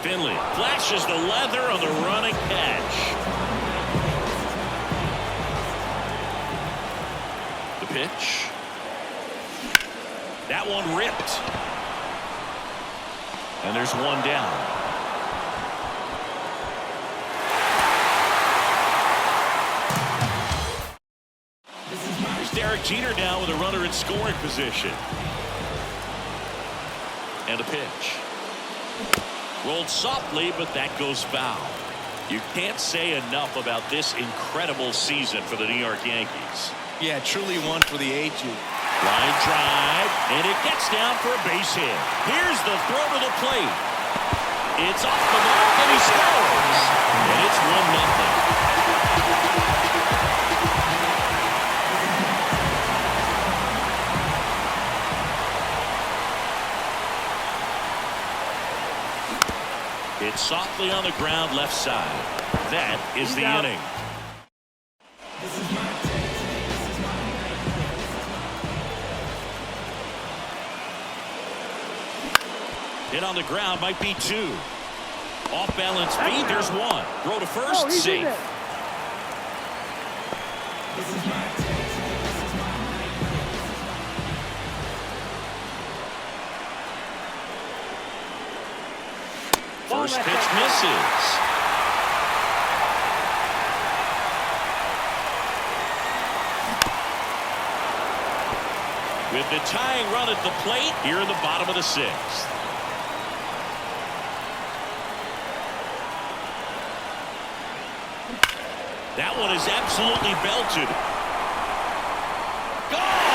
Finley flashes the leather on the running catch. The pitch. That one ripped. And there's 1 down. Here's Derek Jeter now with a runner in scoring position. And a pitch. Rolled softly, but that goes foul. You can't say enough about this incredible season for the New York Yankees. Yeah, truly one for the ages. Line drive, and it gets down for a base hit. Here's the throw to the plate. It's off the mark, and he scores. And it's 1-0. It's softly on the ground left side. That is the inning. Hit on the ground might be 2. Off balance speed, there's 1. Throw to first, safe. First pitch misses. With the tying run at the plate here in the bottom of the 6th. That one is absolutely belted. Gone!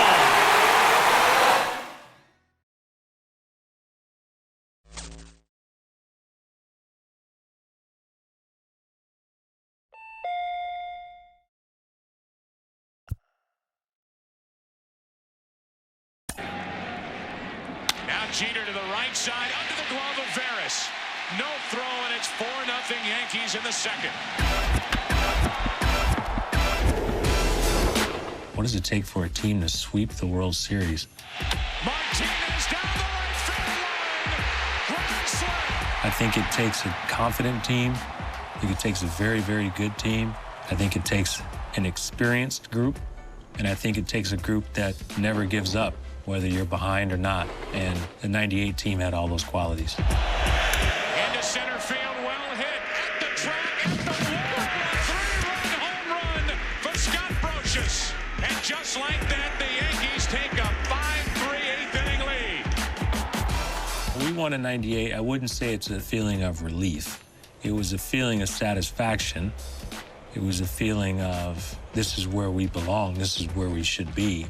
Now Jeter to the right side, under the glove of Veras. No throw, and it's 4-0 Yankees in the 2nd. What does it take for a team to sweep the World Series? Martinez down the right field line. Grand slam. I think it takes a confident team. I think it takes a very, very good team. I think it takes an experienced group. And I think it takes a group that never gives up, whether you're behind or not. And the 98 team had all those qualities. Into center field, well hit. At the track, at the wall. A 3-run home run for Scott Brocious. And just like that, the Yankees take a 5-3 eighth-inning lead. We won in 98. I wouldn't say it's a feeling of relief. It was a feeling of satisfaction. It was a feeling of this is where we belong. This is where we should be.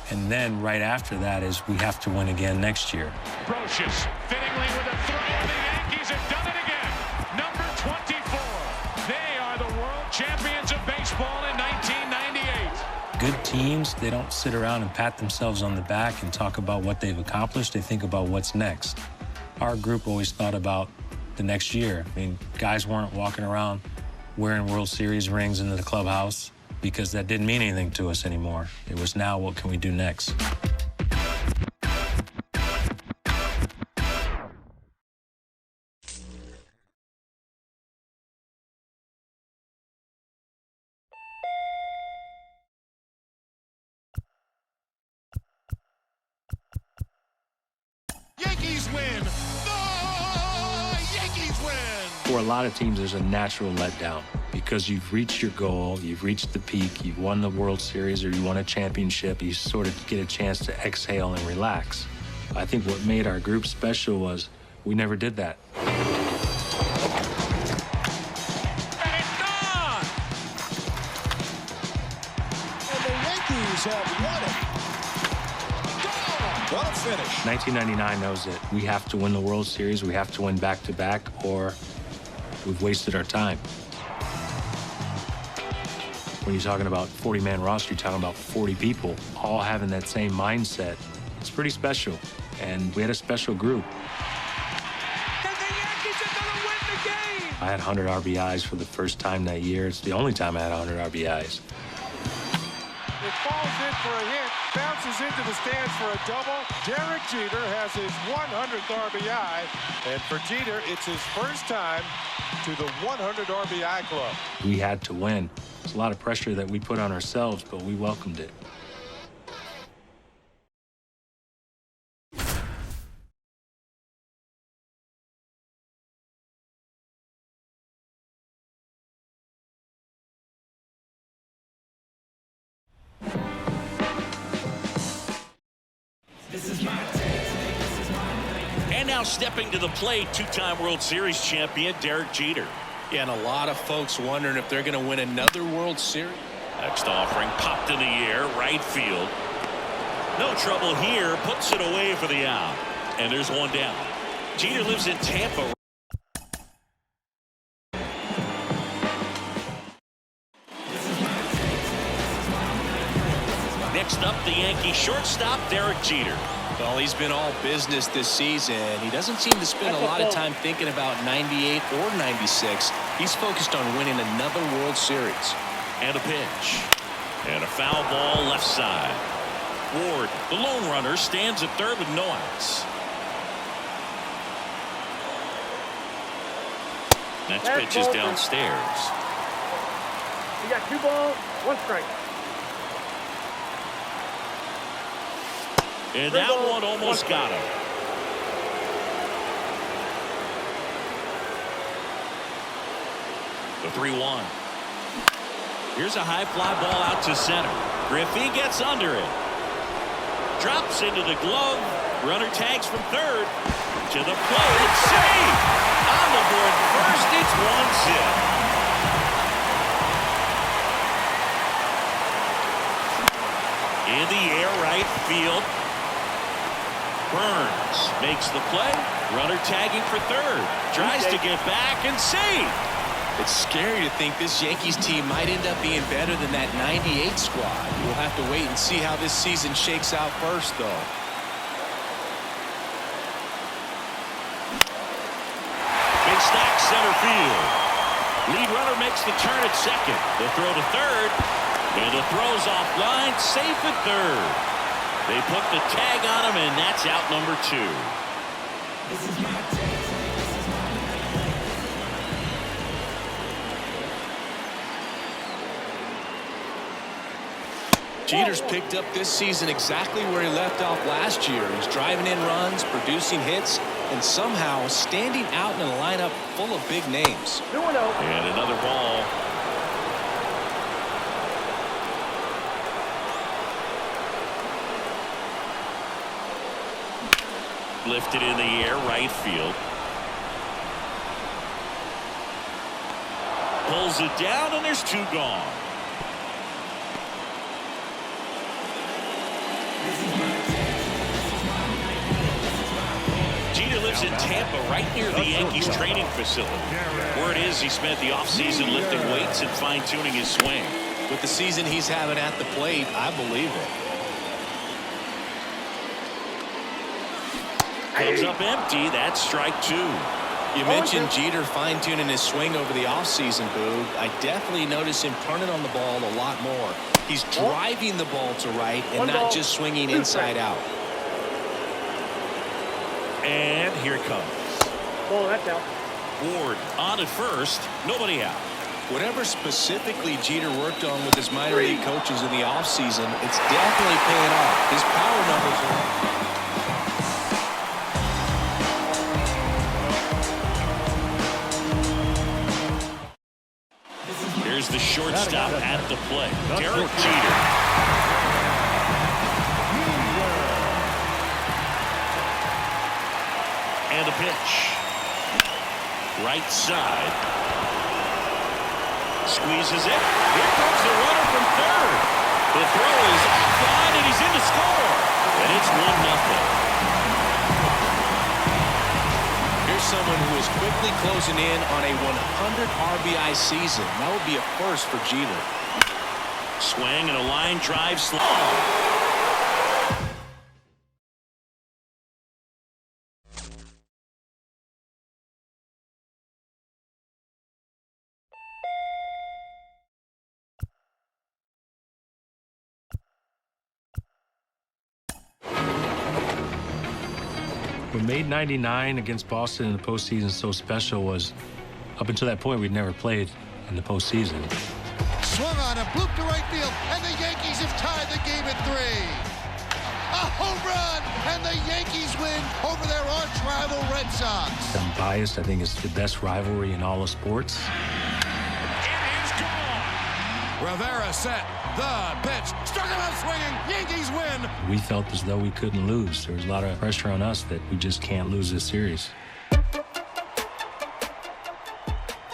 And then right after that is we have to win again next year. Brocious fittingly with a throw, and the Yankees have done it again. Number 24. They are the world champions of baseball in 1998. Good teams, they don't sit around and pat themselves on the back and talk about what they've accomplished. They think about what's next. Our group always thought about the next year. I mean, guys weren't walking around wearing World Series rings into the clubhouse because that didn't mean anything to us anymore. It was now, what can we do next? Yankees win. The Yankees win. For a lot of teams, there's a natural letdown because you've reached your goal, you've reached the peak, you've won the World Series or you won a championship, you sort of get a chance to exhale and relax. I think what made our group special was we never did that. And it's gone. And the Yankees have won it. Gone. What a finish. 1999 knows that we have to win the World Series, we have to win back-to-back, or we've wasted our time. When you're talking about 40-man roster, you're talking about 40 people all having that same mindset. It's pretty special, and we had a special group. And the Yankees are going to win the game. I had 100 RBIs for the first time that year. It's the only time I had 100 RBIs. It falls in for a hit, bounces into the stands for a double. Derek Jeter has his 100th RBI, and for Jeter, it's his first time to the 100 RBI club. We had to win. It's a lot of pressure that we put on ourselves, but we welcomed it. now stepping to the plate, two-time World Series champion Derek Jeter. Yeah, and a lot of folks wondering if they're going to win another World Series. Next offering popped in the air, right field. No trouble here, puts it away for the out. And there's one down. Jeter lives in Tampa. Next up, the Yankee shortstop, Derek Jeter. Well, he's been all business this season. He doesn't seem to spend a lot of time thinking about 98 or 96. He's focused on winning another World Series. And a pitch. And a foul ball left side. Ward, the lone runner, stands at third with no outs. Next pitch is downstairs. You got 2 balls, 1 strike. And that one almost got him. The 3-1. Here's a high fly ball out to center. Griffey gets under it. Drops into the glove. Runner tags from third. To the plate. Save! On the board first, it's 1-0. In the air, right field. Burns makes the play. Runner tagging for third. Tries to get back and save. It's scary to think this Yankees team might end up being better than that 98 squad. We'll have to wait and see how this season shakes out first, though. Big stack center field. Lead runner makes the turn at second. The throw to third. And the throw's offline. Safe at third. They put the tag on him, and that's out number 2. Jeter's picked up this season exactly where he left off last year. He's driving in runs, producing hits, and somehow standing out in a lineup full of big names. And another ball. Lifted in the air, right field. Pulls it down, and there's 2 gone. Jeter lives in Tampa, right near the Yankees training facility. Word is he spent the offseason lifting weights and fine-tuning his swing. With the season he's having at the plate, I believe it. Comes up empty. That's strike 2. You mentioned Jeter fine-tuning his swing over the offseason, Boog. I definitely notice him turning on the ball a lot more. He's driving the ball to right and not just swinging inside out. And here it comes. Oh, that's out. Ward on at first. Nobody out. Whatever specifically Jeter worked on with his minor league coaches in the offseason, it's definitely paying off. His power numbers are... Here's the shortstop at the plate, Derek Jeter. And a pitch. Right side. Squeezes it. Here comes the runner from third. The throw is offline, and he's in to score. And it's 1-0. Someone who is quickly closing in on a 100 RBI season. That would be a first for Jeter. Swing and a line drive slow. What made '99 against Boston in the postseason so special was, up until that point, we'd never played in the postseason. Swung on and blooped to right field, and the Yankees have tied the game at 3. A home run, and the Yankees win over their arch-rival Red Sox. I'm biased. I think it's the best rivalry in all of sports. It is gone. Rivera set. The pitch. Struck him out swinging. Yankees win. We felt as though we couldn't lose. There was a lot of pressure on us that we just can't lose this series.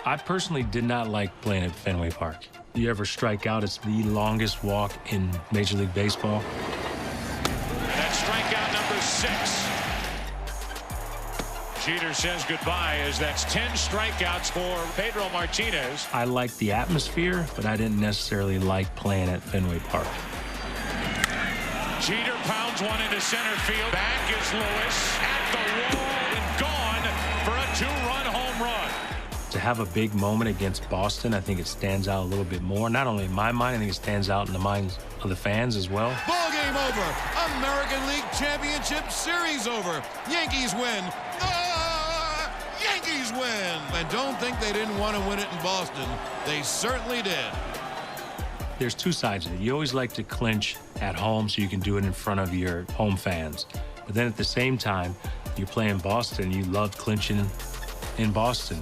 I personally did not like playing at Fenway Park. You ever strike out, it's the longest walk in Major League Baseball. That's strikeout number 6. Jeter says goodbye as that's 10 strikeouts for Pedro Martinez. I liked the atmosphere, but I didn't necessarily like playing at Fenway Park. Jeter pounds one into center field. Back is Lewis at the wall and gone for a 2-run home run. To have a big moment against Boston, I think it stands out a little bit more. Not only in my mind, I think it stands out in the minds of the fans as well. Ball game over. American League Championship Series over. Yankees win. Yankees win. And don't think they didn't want to win it in Boston. They certainly did. There's two sides of it. You always like to clinch at home so you can do it in front of your home fans. But then at the same time, you're playing Boston. You love clinching in Boston.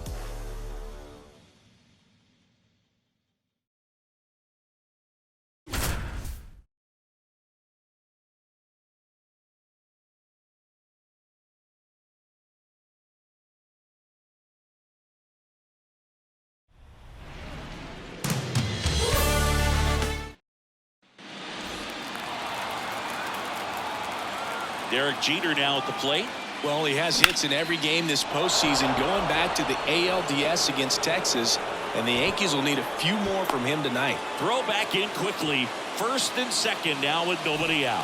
Derek Jeter now at the plate. Well, he has hits in every game this postseason, going back to the ALDS against Texas, and the Yankees will need a few more from him tonight. Throw back in quickly. First and second now with nobody out.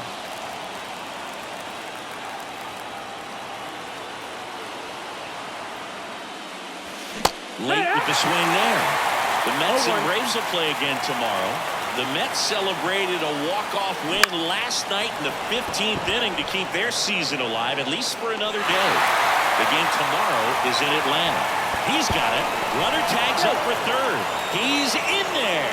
Late with the swing there. The Mets and Braves will play again tomorrow. The Mets celebrated a walk-off win last night in the 15th inning to keep their season alive, at least for another day. The game tomorrow is in Atlanta. He's got it. Runner tags up for third. He's in there.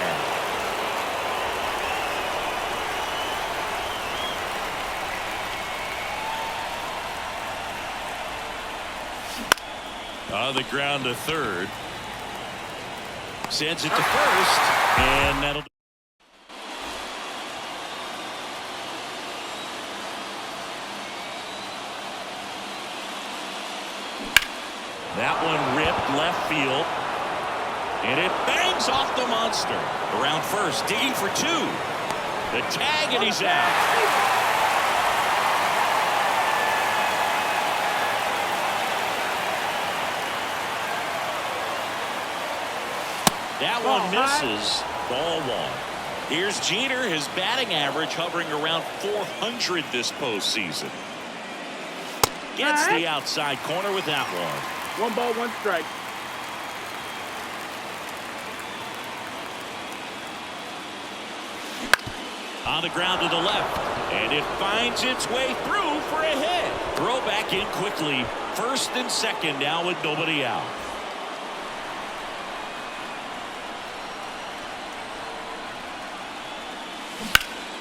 On the ground to third. Sends it to first, and that'll. That one ripped left field, and it bangs off the monster. Around first, digging for 2. The tag, and he's out. That one misses. Ball 1. Here's Jeter. His batting average hovering around 400 this postseason. Gets the outside corner with that one. 1 ball, 1 strike. On the ground to the left, and it finds its way through for a hit. Throw back in quickly. First and second now with nobody out.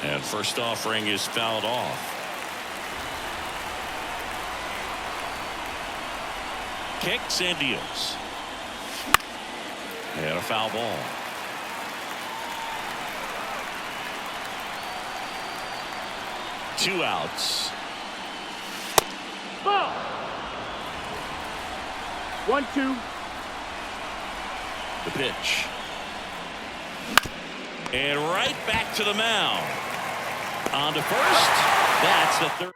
And first offering is fouled off. Kicks and deals. And a foul ball. Two outs. Ball. 1-2. The pitch. And right back to the mound. On to first. That's the third.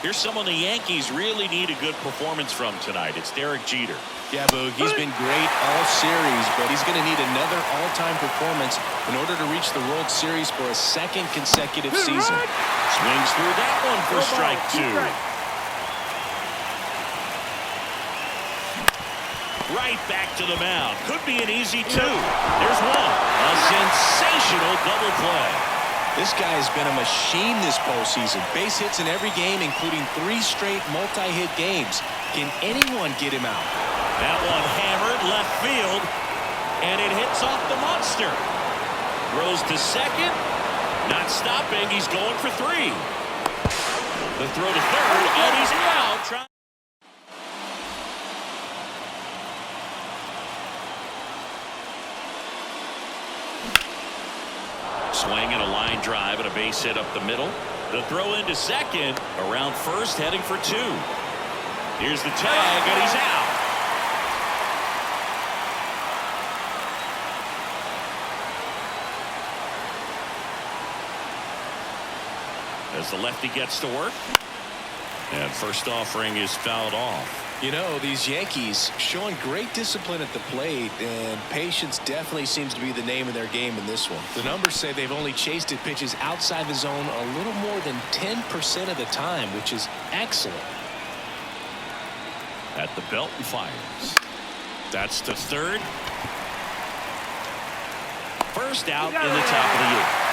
Here's someone the Yankees really need a good performance from tonight. It's Derek Jeter. Yeah, Boog, he's been great all series, but he's going to need another all-time performance in order to reach the World Series for a second consecutive season. Swings through that one for strike 2. Right back to the mound. Could be an easy 2. There's one. A sensational double play. This guy has been a machine this postseason. Base hits in every game, including 3 straight multi-hit games. Can anyone get him out? That one hammered left field, and it hits off the monster. Throws to second. Not stopping. He's going for 3. The throw to third, and he's out. Swing and a line drive and a base hit up the middle. The throw into second, around first, heading for 2. Here's the tag, and he's out. As the lefty gets to work. And first offering is fouled off. You know, these Yankees showing great discipline at the plate, and patience definitely seems to be the name of their game in this one. The numbers say they've only chased at pitches outside the zone a little more than 10% of the time, which is excellent. At the belt and fires. That's to third. First out in the top of the 8th.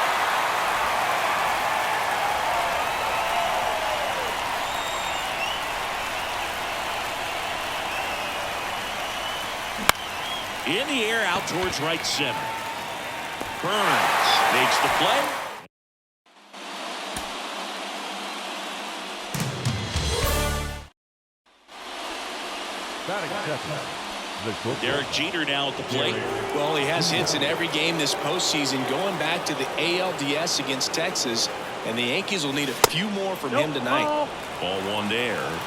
In the air out towards right center. Burns makes the play. Derek Jeter now at the plate. Well, he has hits in every game this postseason, going back to the ALDS against Texas, and the Yankees will need a few more from him tonight. Ball 1 there.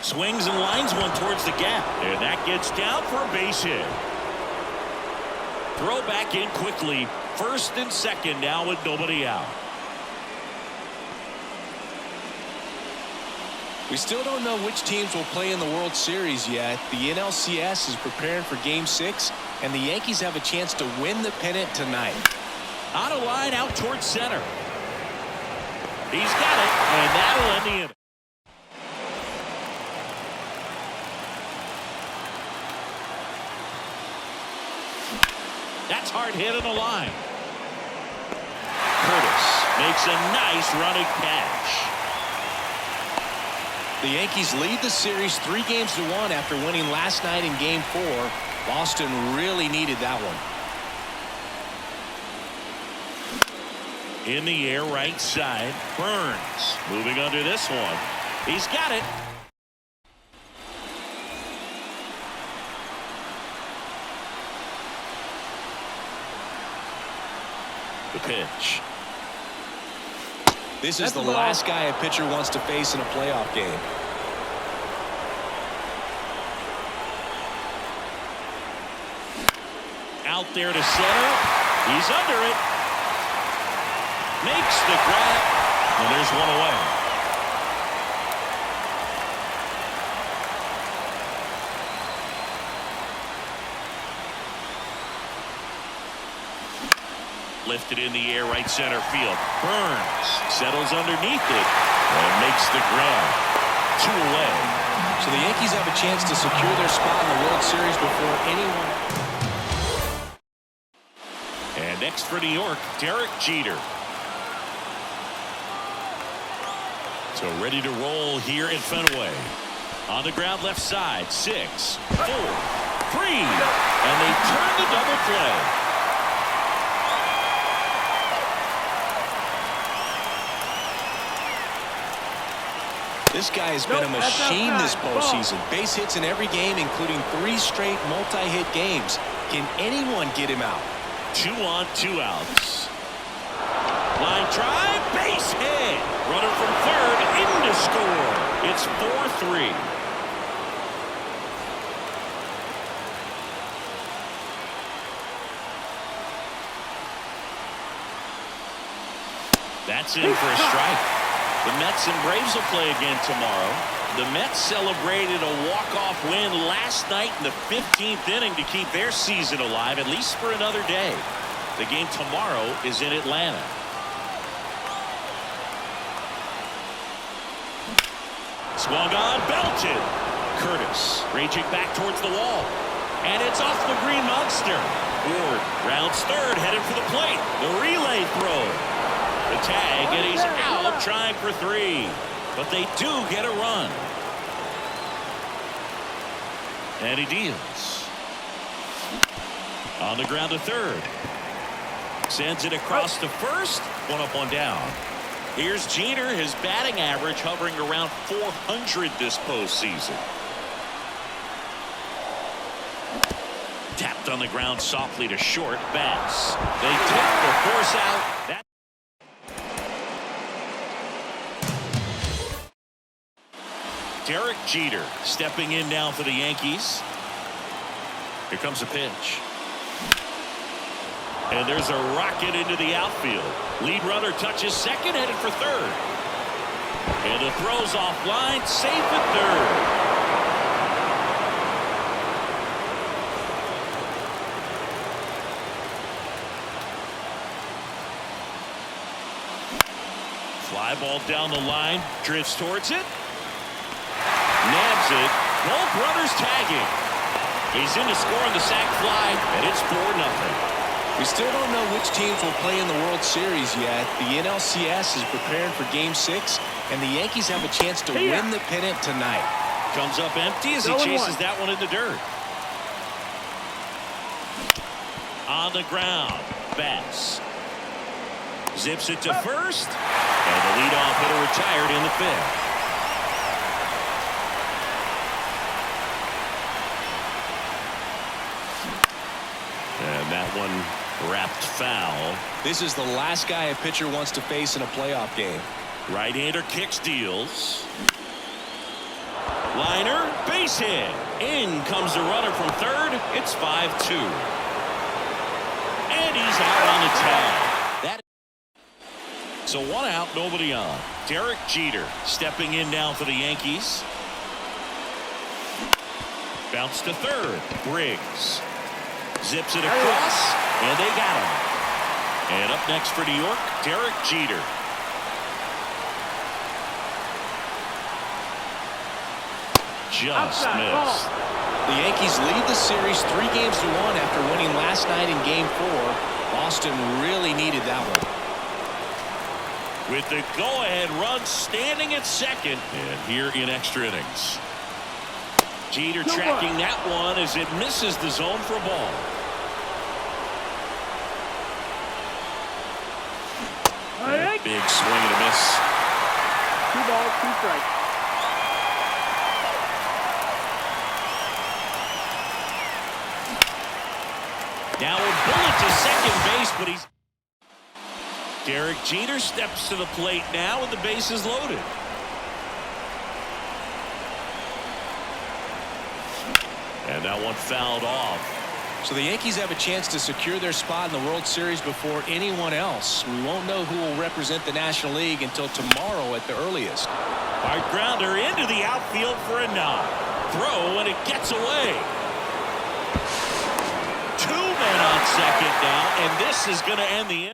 Swings and lines one towards the gap, and that gets down for a base hit. Throw back in quickly. First and second now with nobody out. We still don't know which teams will play in the World Series yet. The NLCS is preparing for Game 6, and the Yankees have a chance to win the pennant tonight. On a line out towards center. He's got it, and that'll end the inning. That's hard hit in the line. Curtis makes a nice running catch. The Yankees lead the series 3-1 after winning last night in Game 4. Boston really needed that one. In the air right side. Burns moving under this one. He's got it. The pitch. This is the last guy a pitcher wants to face in a playoff game. Out there to center. He's under it. Makes the grab. And there's one away. Lifted in the air right center field. Burns settles underneath it and makes the grab. 2 away. So the Yankees have a chance to secure their spot in the World Series before anyone. And next for New York, Derek Jeter. So ready to roll here in Fenway. On the ground left side. 6, 4, 3. And they turn the double play. This guy has been a machine this postseason. Base hits in every game, including 3 straight multi-hit games. Can anyone get him out? 2 on, 2 outs. Line drive, base hit. Runner from third in to score. It's 4-3. That's in for a strike. The Mets and Braves will play again tomorrow. The Mets celebrated a walk-off win last night in the 15th inning to keep their season alive, at least for another day. The game tomorrow is in Atlanta. Swung on, belted. Curtis raging back towards the wall. And it's off the Green Monster. Ward rounds third, headed for the plate. The relay throw. The tag, and he's out trying for 3. But they do get a run. And he deals. On the ground to third. Sends it across to first. 1 up, 1 down. Here's Jeter, his batting average hovering around 400 this postseason. on the ground softly to short. Bass. They tip the force out. That Derek Jeter stepping in now for the Yankees. Here comes a pitch. And there's a rocket into the outfield. Lead runner touches second, headed for third. And the throw's offline, safe at third. Fly ball down the line, drifts towards it. Nabs it. Both runners tagging. He's in to score on the sac fly, and it's 4-0. We still don't know which teams will play in the World Series yet. The NLCS is preparing for Game 6, and the Yankees have a chance to win the pennant tonight. Comes up empty as he chases that one in the dirt. On the ground, Bass. Zips it to first, and the leadoff hitter retired in the fifth. And that one wrapped foul. This is the last guy a pitcher wants to face in a playoff game. Right-hander kicks, deals. Liner, base hit. In comes the runner from third. It's 5-2. And he's out on the tag. So 1 out, nobody on. Derek Jeter stepping in now for the Yankees. Bounce to third. Briggs. Zips it across, and they got him. And up next for New York, Derek Jeter. Just missed. The Yankees lead the series 3-1 after winning last night in Game 4. Boston really needed that one. With the go-ahead run standing at second, and here in extra innings. Jeter tracking that one as it misses the zone for a ball. Big swing and a miss. 2 balls, 2 strikes. Now a bullet to second base, but he's... Derek Jeter steps to the plate now with the bases loaded. And that one fouled off. So the Yankees have a chance to secure their spot in the World Series before anyone else. We won't know who will represent the National League until tomorrow at the earliest. Hard grounder into the outfield for a nod. Throw, and it gets away. 2 men on second now, and this is going to end the inning.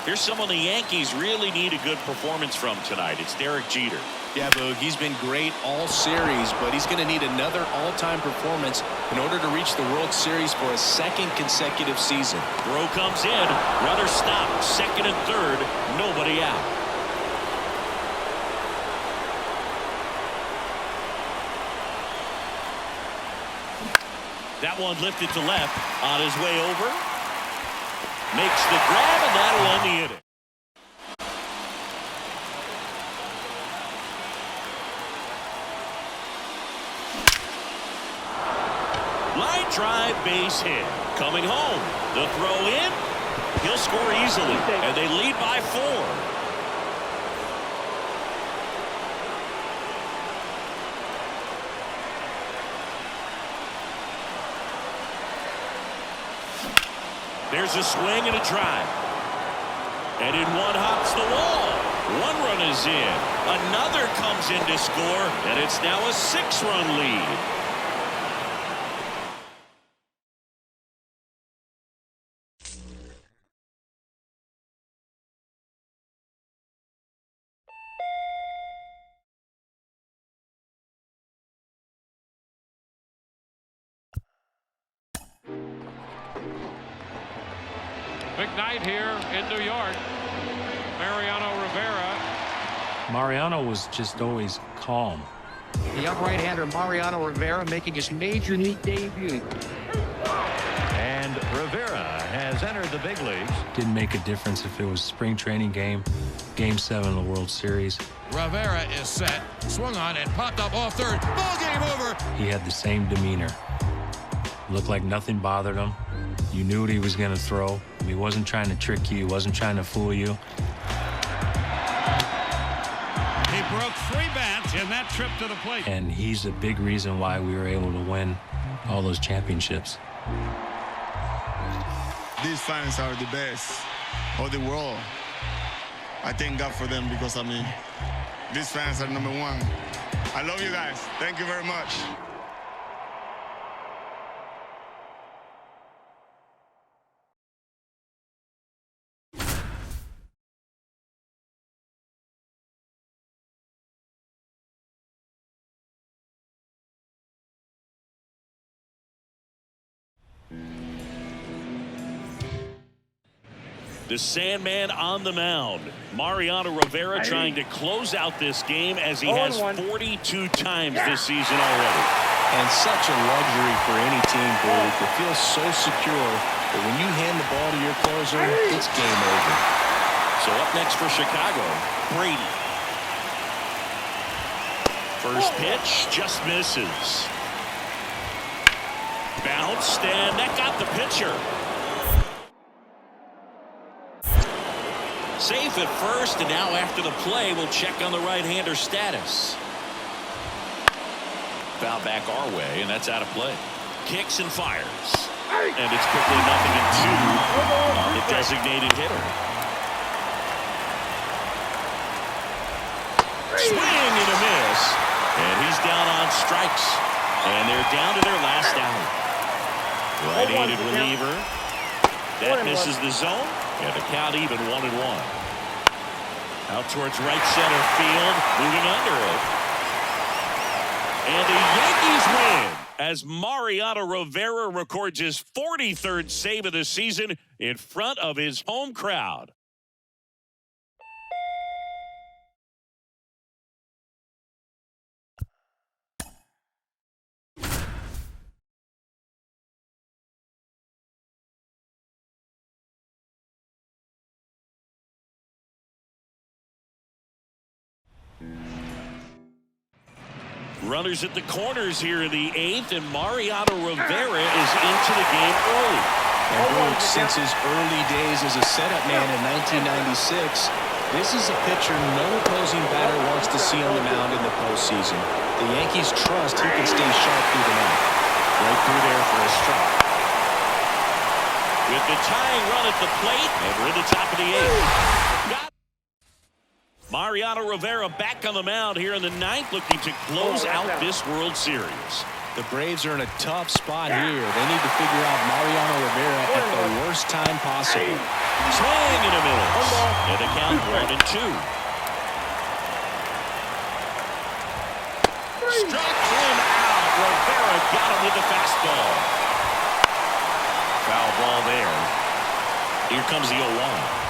Here's someone the Yankees really need a good performance from tonight. It's Derek Jeter. Yeah, Boog, he's been great all series, but he's going to need another all-time performance in order to reach the World Series for a second consecutive season. Throw comes in. Runner stopped. Second and third. Nobody out. That one lifted to left. On his way over. Makes the grab, and that'll end the inning. Line drive, base hit. Coming home. The throw in. He'll score easily, and they lead by 4. There's a swing and a drive. And in one hops the wall. 1 run is in. Another comes in to score, and it's now a 6-run lead. Big night here in New York. Mariano Rivera. Mariano was just always calm. The young right-hander Mariano Rivera making his major league debut. And Rivera has entered the big leagues. Didn't make a difference if it was spring training game Game 7 of the World Series. Rivera is set, swung on and popped up off third. Ball game over. He had the same demeanor. Looked like nothing bothered him. You knew what he was going to throw. He wasn't trying to trick you. He wasn't trying to fool you. He broke 3 bats in that trip to the plate. And he's a big reason why we were able to win all those championships. These fans are the best of the world. I thank God for them because, I mean, these fans are number one. I love you guys. Thank you very much. The Sandman on the mound. Mariano Rivera trying to close out this game as he has 42 times this season already. And such a luxury for any team, Boog, to feel so secure that when you hand the ball to your closer, it's game over. So up next for Chicago, Brady. First pitch just misses. Bounced, and that got the pitcher. Safe at first, and now after the play, we'll check on the right-hander status. Foul back our way, and that's out of play. Kicks and fires. And it's quickly 0-2 on the designated hitter. Swing and a miss. And he's down on strikes. And they're down to their last out. Right-handed reliever. That misses the zone. And the count even 1-1. Out towards right center field. Moving under it. And the Yankees win as Mariano Rivera records his 43rd save of the season in front of his home crowd. Runners at the corners here in the 8th, and Mariano Rivera is into the game early. And Boog, since his early days as a setup man in 1996, this is a pitcher no opposing batter wants to see on the mound in the postseason. The Yankees trust he can stay sharp through the night. Right through there for a strike. With the tying run at the plate, and we're in the top of the 8th. Mariano Rivera back on the mound here in the 9th, looking to close out this World Series. The Braves are in a tough spot here. They need to figure out Mariano Rivera at the worst time possible. Swing and a miss. And the count 1-2. Struck him out. Rivera got him with the fastball. Foul ball there. Here comes the 0-1.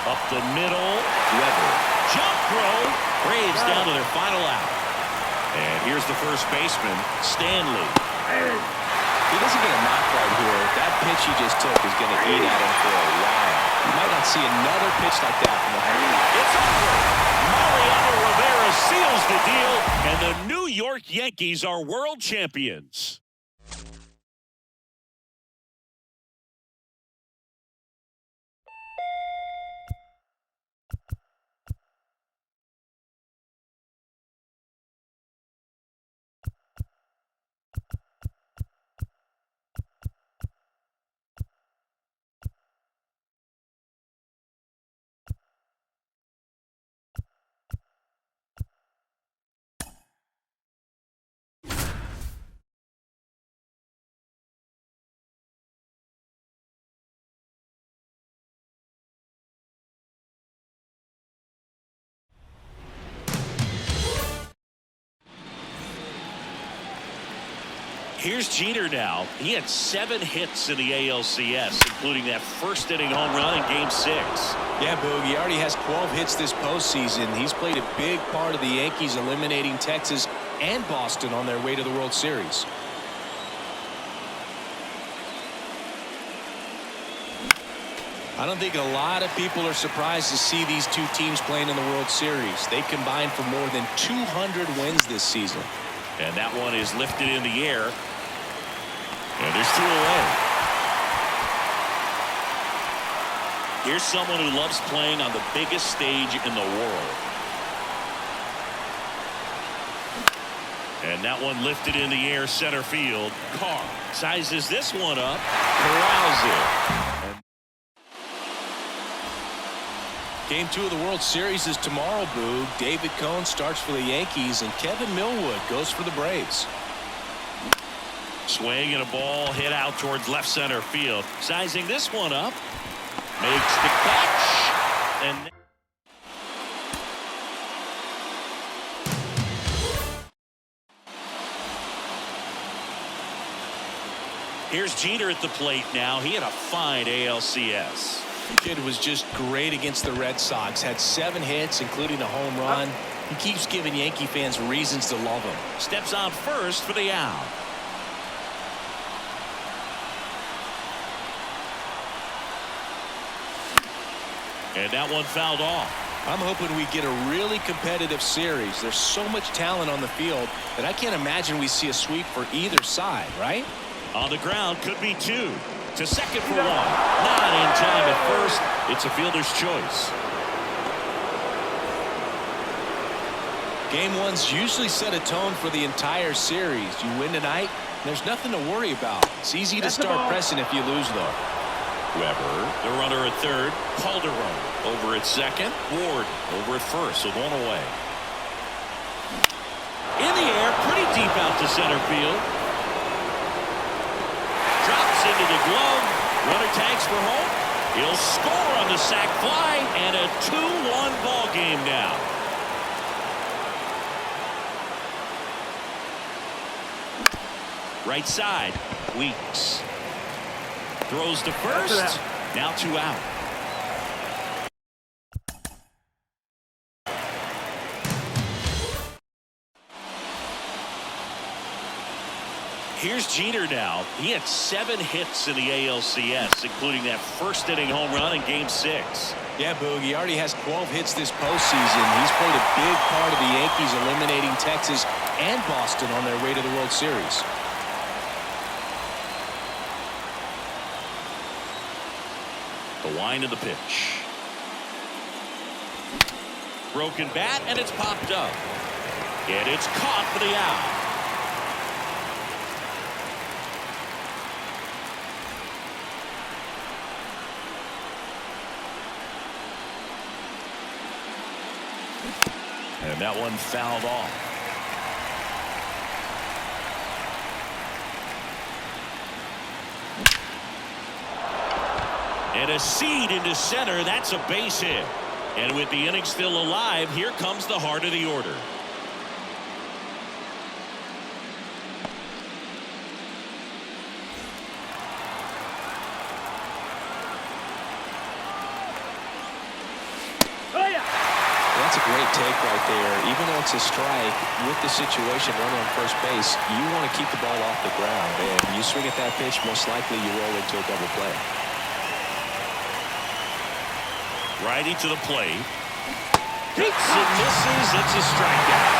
Up the middle, Weber. Jump throw. Braves down to their final out. And here's the first baseman, Stanley. He doesn't get a knock right here. That pitch he just took is going to eat at him for a while. You might not see another pitch like that from the It's over. Mariano Rivera seals the deal, and the New York Yankees are world champions. Here's Jeter now. He had 7 hits in the ALCS, including that first inning home run in Game 6. Yeah, Boog, he already has 12 hits this postseason. He's played a big part of the Yankees eliminating Texas and Boston on their way to the World Series. I don't think a lot of people are surprised to see these two teams playing in the World Series. They combined for more than 200 wins this season. And that one is lifted in the air. And there's 2 away. Here's someone who loves playing on the biggest stage in the world. And that one lifted in the air, center field. Carr sizes this one up, corrals it. Game 2 of the World Series is tomorrow, Boog. David Cone starts for the Yankees, and Kevin Millwood goes for the Braves. Swing and a ball hit out towards left center field. Sizing this one up. Makes the catch. And here's Jeter at the plate now. He had a fine ALCS. The kid was just great against the Red Sox. Had 7 hits, including a home run. He keeps giving Yankee fans reasons to love him. Steps on first for the out. And that one fouled off. I'm hoping we get a really competitive series. There's so much talent on the field that I can't imagine we see a sweep for either side, right? On the ground, could be 2. To second for 1. Not in time at first. It's a fielder's choice. Game 1's usually set a tone for the entire series. You win tonight, there's nothing to worry about. It's easy to start pressing if you lose, though. Weber, the runner at third. Calderon over at second. Ward over at first, with 1 away. In the air, pretty deep out to center field. Drops into the glove. Runner tags for home. He'll score on the sac fly, and a 2-1 ball game now. Right side, Weeks. Throws to first. Now 2 out. Here's Jeter now. He had 7 hits in the ALCS, including that first inning home run in Game 6. Yeah, Boog, he already has 12 hits this postseason. He's played a big part of the Yankees eliminating Texas and Boston on their way to the World Series. The wind of the pitch. Broken bat, and it's popped up. And it's caught for the out. And that one fouled off. And a seed into center. That's a base hit. And with the inning still alive, here comes the heart of the order. That's a great take right there. Even though it's a strike, with the situation running on first base, you want to keep the ball off the ground. And you swing at that pitch, most likely you roll into a double play. Righty to the plate. Hits and misses. It's a strikeout.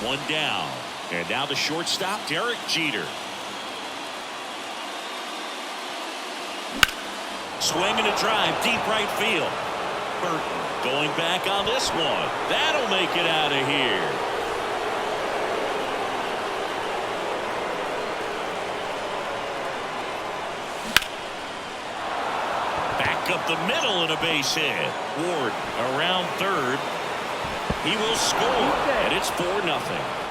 One down. And now the shortstop, Derek Jeter. Swing and a drive, deep right field. Burton going back on this one. That'll make it out of here. Back up the middle and a base hit. Ward around third. He will score, and it's 4-0.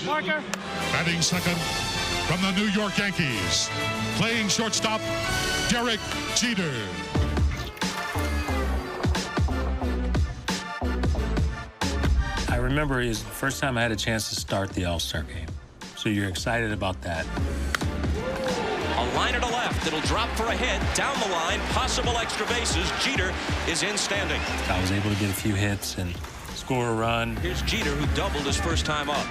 Parker. Batting second from the New York Yankees, playing shortstop, Derek Jeter. I remember is the first time I had a chance to start the All-Star game. So you're excited about that. A liner to left. It'll drop for a hit. Down the line. Possible extra bases. Jeter is in standing. I was able to get a few hits and score a run. Here's Jeter, who doubled his first time up.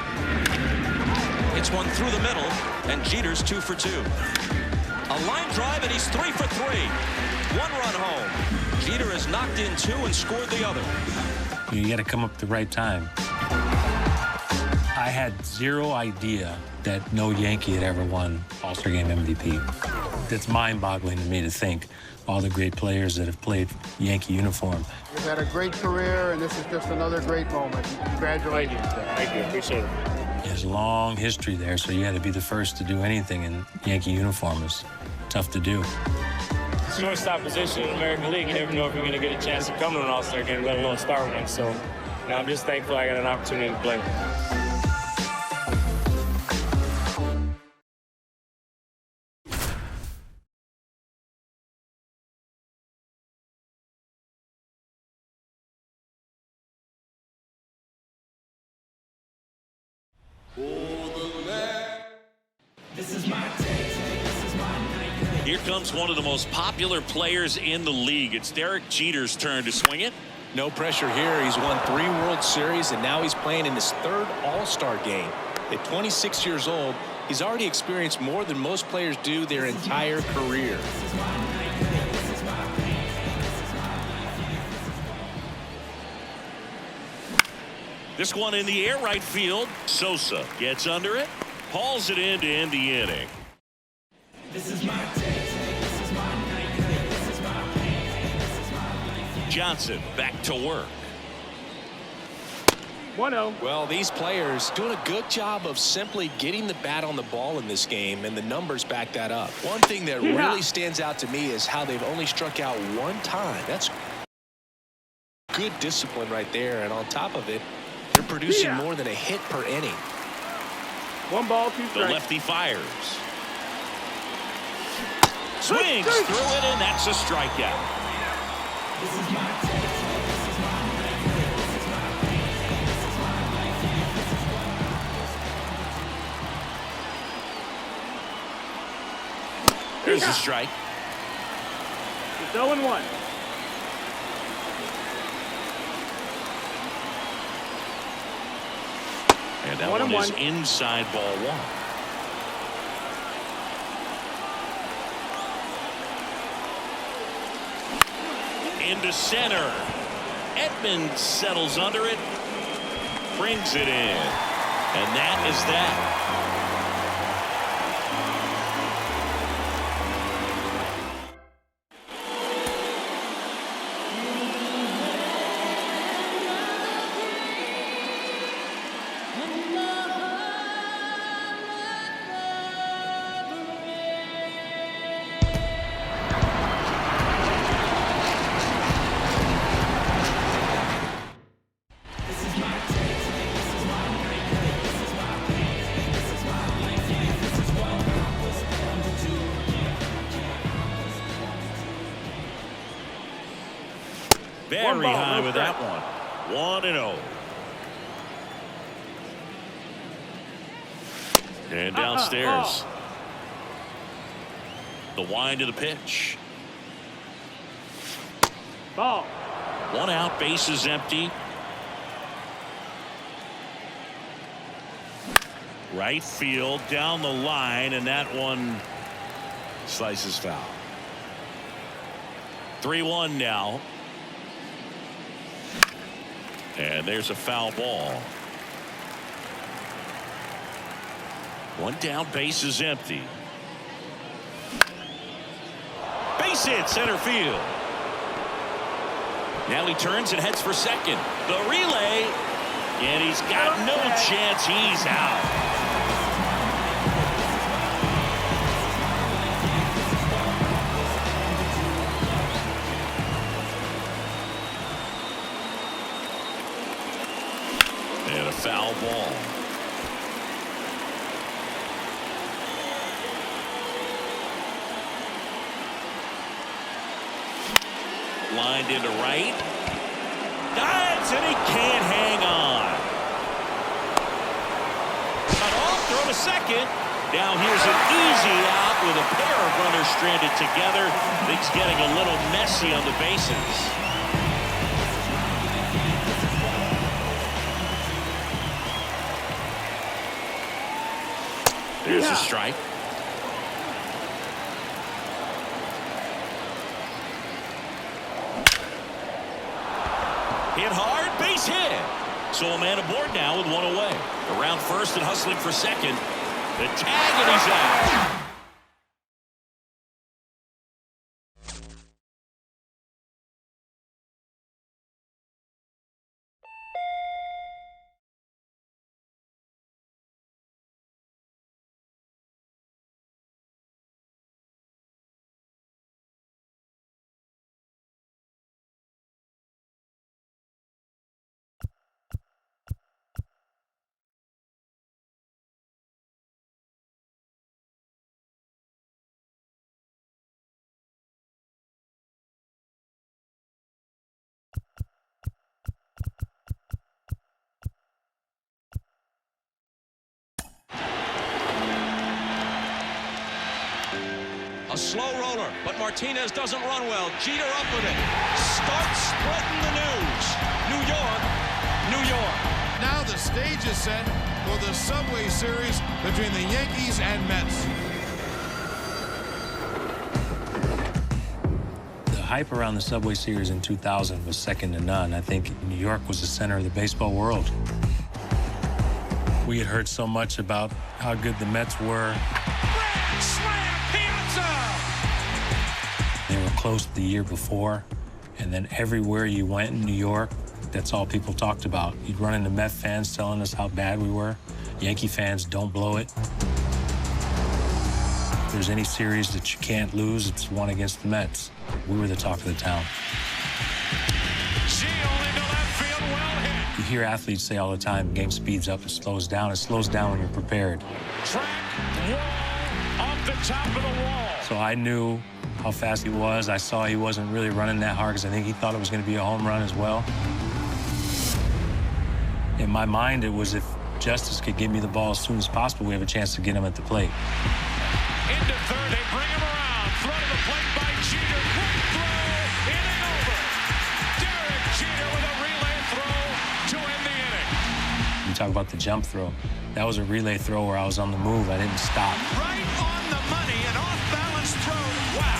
It's one through the middle, and Jeter's 2 for 2. A line drive, and he's 3 for 3. 1 run home. Jeter has knocked in 2 and scored the other. You got to come up at the right time. I had zero idea that no Yankee had ever won All-Star Game MVP. That's mind-boggling to me to think all the great players that have played Yankee uniform. You've had a great career, and this is just another great moment. Congratulations. Thank you. Appreciate it. There's a long history there, so you had to be the first to do anything in Yankee uniform. Is tough to do. Shortstop position in the American League, you never know if you're going to get a chance to come to an All-Star game, let alone start one. So I'm just thankful I got an opportunity to play. Here comes one of the most popular players in the league. It's Derek Jeter's turn to swing it. No pressure here. He's won 3 World Series, and now he's playing in his 3rd All-Star game. At 26 years old, he's already experienced more than most players do their entire career. This one in the air, right field. Sosa gets under it, hauls it in to end the inning. Johnson back to work. 1-0. Well, these players doing a good job of simply getting the bat on the ball in this game, and the numbers back that up. One thing that really stands out to me is how they've only struck out 1 time. That's good discipline right there, and on top of it, they're producing more than a hit per inning. 1 ball, 2 strikes. The lefty fires. Swings through it, and that's a strikeout. There's a strike. It's 0-1. And that one is inside ball 1. Into center. Edmonds settles under it, brings it in, and that is that. Very high with that one. 1-0. And downstairs. The wind of the pitch. Ball. 1 out, bases empty. Right field, down the line, and that one slices foul. 3-1 now. And there's a foul ball. 1 down, bases empty. Base hit, center field. Now he turns and heads for second. The relay, and he's got no chance. He's out. And a foul ball. Lined into right. Dives, and he can't hang on. to second. Now here's an easy out with a pair of runners stranded together. Things getting a little messy on the bases. There's a strike. Hit hard, base hit. So a man aboard now with one away. Around first and hustling for second. The tag, and he's out. A slow roller, but Martinez doesn't run well. Jeter up with it. Starts spreading the news. New York, New York. Now the stage is set for the Subway Series between the Yankees and Mets. The hype around the Subway Series in 2000 was second to none. I think New York was the center of the baseball world. We had heard so much about how good the Mets were. Grand slam, Piazza! They were close the year before, and then everywhere you went in New York, that's all people talked about. You'd run into Met fans telling us how bad we were. Yankee fans, don't blow it. If there's any series that you can't lose, it's one against the Mets. We were the talk of the town. You hear athletes say all the time, game speeds up, it slows down. It slows down when you're prepared. Track wall off the top of the wall. So I knew how fast he was. I saw he wasn't really running that hard because I think he thought it was going to be a home run as well. In my mind, it was if Justice could give me the ball as soon as possible, we have a chance to get him at the plate. Into third, they bring him around. Throw to the plate by Jeter. Quick throw, inning over. Derek Jeter with a relay throw to end the inning. You talk about the jump throw. That was a relay throw where I was on the move. I didn't stop. Right on the money, an off-balance throw. Wow.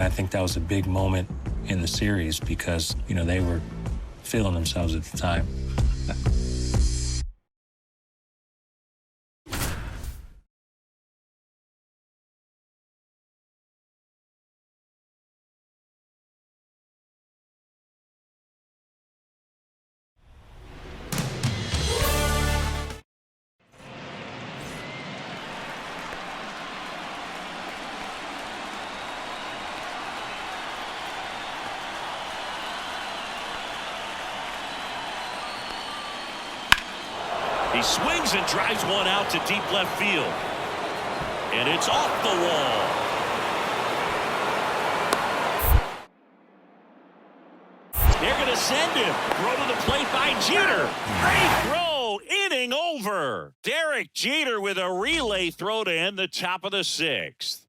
I think that was a big moment in the series because, you know, they were feeling themselves at the time. He swings and drives one out to deep left field. And it's off the wall. They're going to send him. Throw to the plate by Jeter. Great throw. Inning over. Derek Jeter with a relay throw to end the top of the sixth.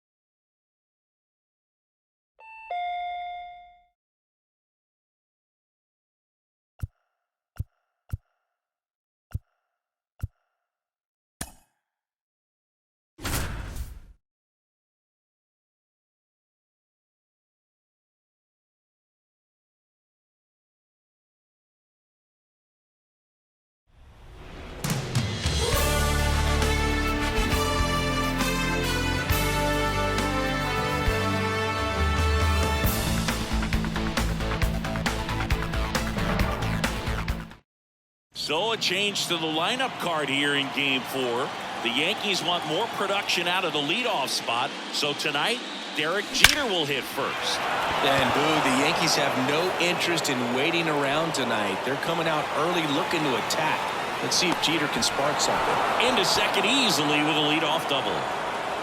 So a change to the lineup card here in Game 4. The Yankees want more production out of the leadoff spot. So tonight, Derek Jeter will hit first. And Boo, the Yankees have no interest in waiting around tonight. They're coming out early looking to attack. Let's see if Jeter can spark something. Into second easily with a leadoff double.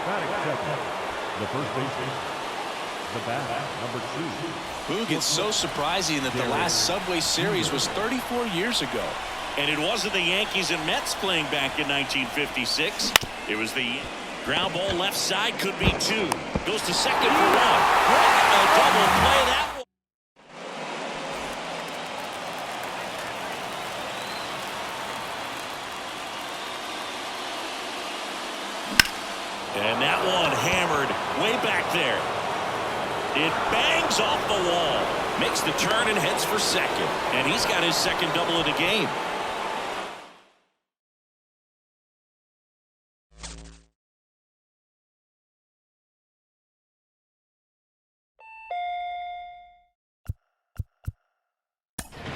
Batting second, the first baseman, the bat, number 2. Boog, it's so surprising that the last Subway Series was 34 years ago. And it wasn't the Yankees and Mets playing back in 1956. It was the ground ball left side, could be 2. Goes to second for 1. What a double play that was. And that one hammered way back there. It bangs off the wall. Makes the turn and heads for second. And he's got his second double of the game.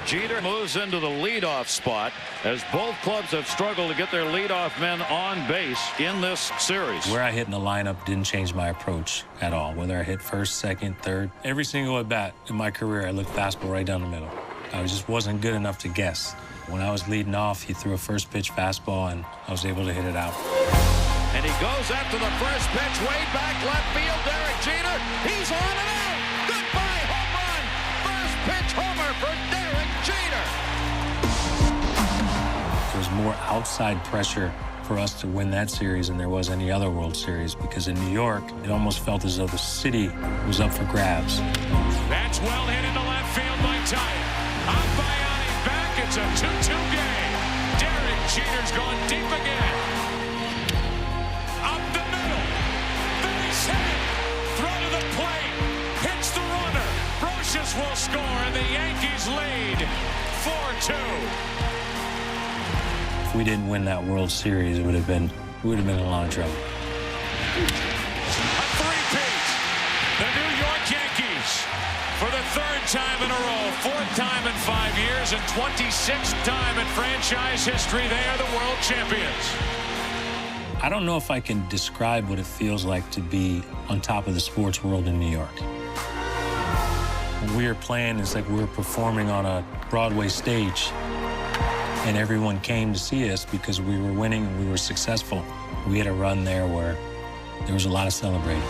Jeter moves into the leadoff spot as both clubs have struggled to get their leadoff men on base in this series. Where I hit in the lineup didn't change my approach at all. Whether I hit first, second, third, every single at bat in my career, I looked fastball right down the middle. I just wasn't good enough to guess. When I was leading off, he threw a first pitch fastball, and I was able to hit it out. And he goes after the first pitch, way back left field. Derek Jeter, he's on and out. Goodbye, home run. First pitch homer for Derek Jeter. There was more outside pressure for us to win that series than there was any other World Series, because in New York, it almost felt as though the city was up for grabs. That's well hit into left field by Tyatt. Up by Yanni, back. It's a 2-2 game. Derek Jeter's gone deep again. Up the middle. Base hit. Throw to the plate. Hits the runner. Brocious will score, and the Yankees lead 4-2. If we didn't win that World Series, we would have been in a lot of trouble. A three-peat. The New York Yankees, for the 3rd time in a row, 4th time in 5 years, and 26th time in franchise history, they are the world champions. I don't know if I can describe what it feels like to be on top of the sports world in New York. When we were playing, it's like we were performing on a Broadway stage. And everyone came to see us because we were winning and we were successful. We had a run there where there was a lot of celebrating.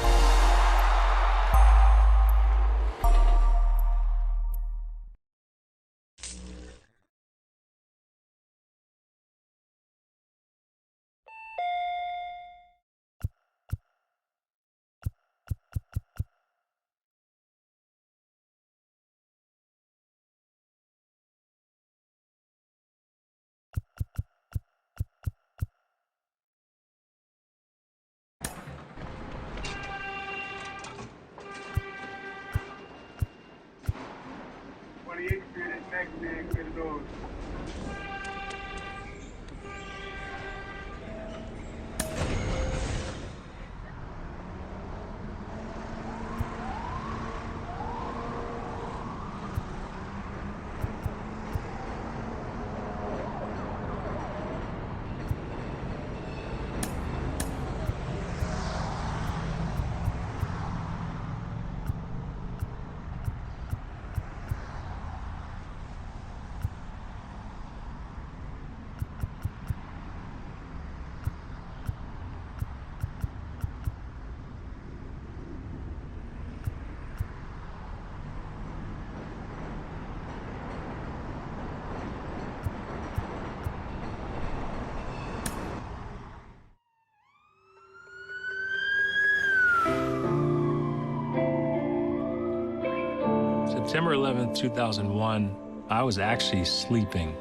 September 11th, 2001, I was actually sleeping.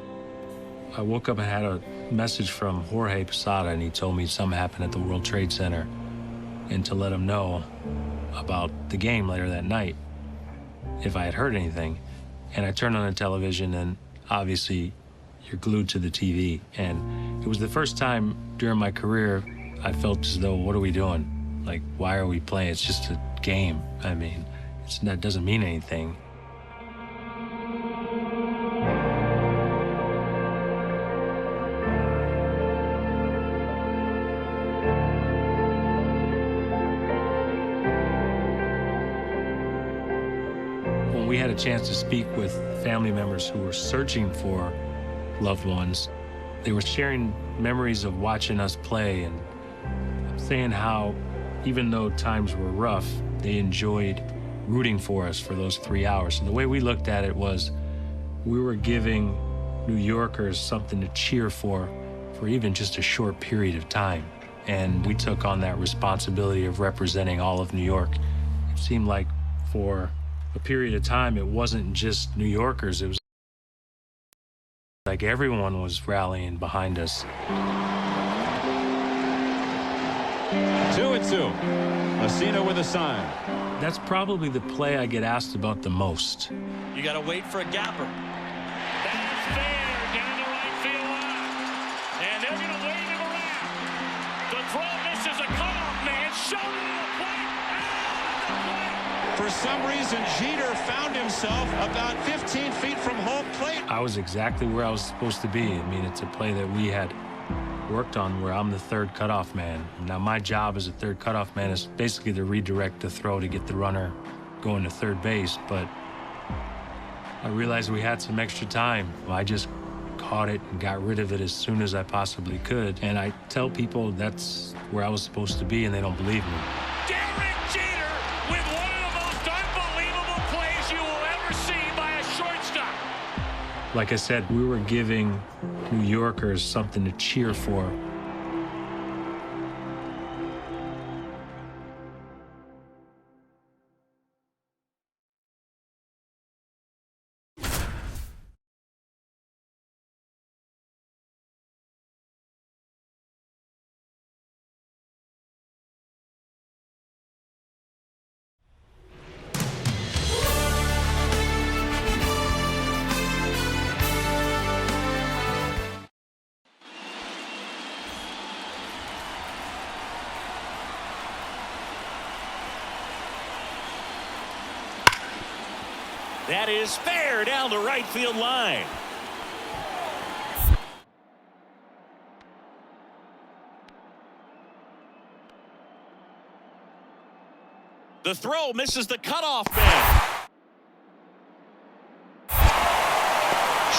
I woke up and had a message from Jorge Posada, and he told me something happened at the World Trade Center and to let him know about the game later that night if I had heard anything. And I turned on the television, and obviously you're glued to the TV. And it was the first time during my career I felt as though, what are we doing? Like, why are we playing? It's just a game. I mean, that doesn't mean anything. When we had a chance to speak with family members who were searching for loved ones, they were sharing memories of watching us play and saying how, even though times were rough, they enjoyed rooting for us for those 3 hours. And the way we looked at it was we were giving New Yorkers something to cheer for even just a short period of time. And we took on that responsibility of representing all of New York. It seemed like for a period of time, it wasn't just New Yorkers. It was like everyone was rallying behind us. 2-2. Messina with a sign. That's probably the play I get asked about the most. You got to wait for a gapper. That's fair down the right field line. And they're going to wave him around. The throw misses a cutoff man. Shoulder to the plate. For some reason, Jeter found himself about 15 feet from home plate. I was exactly where I was supposed to be. I mean, it's a play that we had worked on where I'm the third cutoff man. Now, my job as a third cutoff man is basically to redirect the throw to get the runner going to third base, but I realized we had some extra time. I just caught it and got rid of it as soon as I possibly could. And I tell people that's where I was supposed to be, and they don't believe me. Derek Jeter with one of the most unbelievable plays you will ever see by a shortstop. Like I said, we were giving New Yorkers something to cheer for. That is fair down the right field line. The throw misses the cutoff man.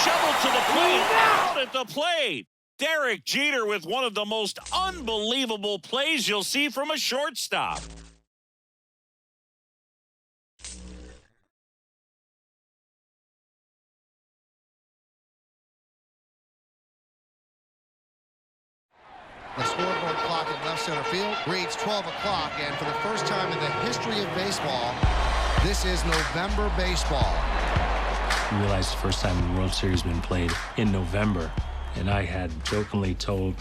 Shovel to the plate, out at the plate. Derek Jeter with one of the most unbelievable plays you'll see from a shortstop. The scoreboard clock at left center field reads 12 o'clock, and for the first time in the history of baseball, this is November baseball. I realized the first time the World Series had been played in November, and I had jokingly told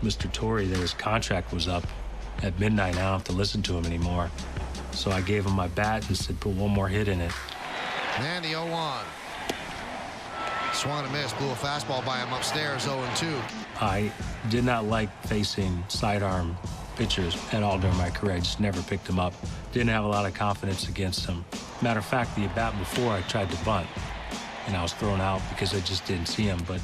Mr. Torrey that his contract was up at midnight and I don't have to listen to him anymore. So I gave him my bat and said, put one more hit in it. And the 0-1. Swung and a miss, blew a fastball by him upstairs, 0-2. I did not like facing sidearm pitchers at all during my career. I just never picked them up. Didn't have a lot of confidence against them. Matter of fact, the at-bat before I tried to bunt, and I was thrown out because I just didn't see him. But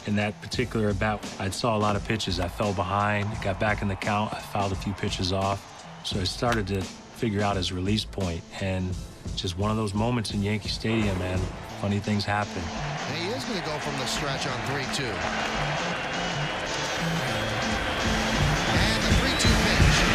in that particular at-bat, I saw a lot of pitches. I fell behind, got back in the count, I fouled a few pitches off. So I started to figure out his release point, and just one of those moments in Yankee Stadium, man. Funny things happen. And he is going to go from the stretch on 3-2. And the 3-2 pitch.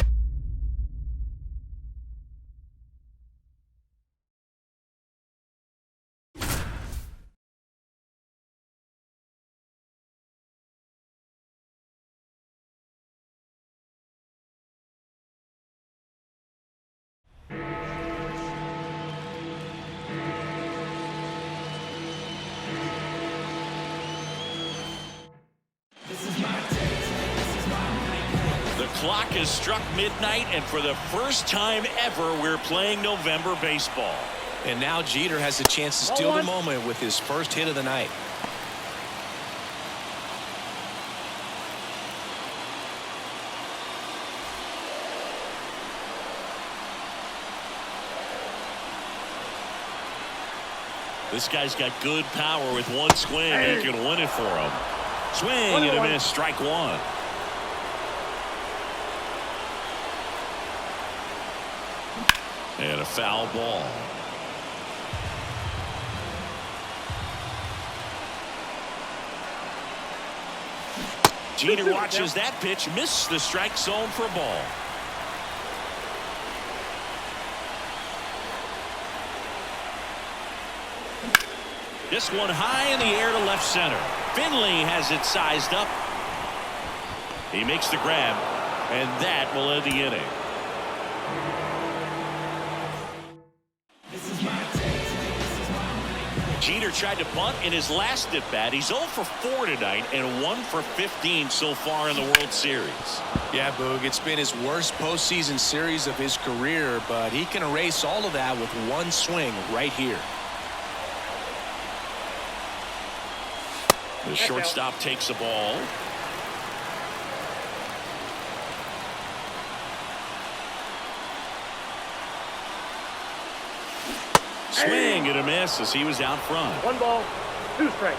The clock has struck midnight, and for the first time ever, we're playing November baseball. And now Jeter has a chance to steal the moment with his first hit of the night. This guy's got good power. With one swing, he can win it for him. Swing and a miss, strike one. And a foul ball. Jeter watches that pitch, miss the strike zone for a ball. This one high in the air to left center. Finley has it sized up. He makes the grab, and that will end the inning. Jeter tried to bunt in his last at-bat. He's 0 for 4 tonight and 1 for 15 so far in the World Series. Yeah, Boog, it's been his worst postseason series of his career, but he can erase all of that with one swing right here. The shortstop takes a ball. Swing and a miss as he was out front. 1 ball, 2 strikes.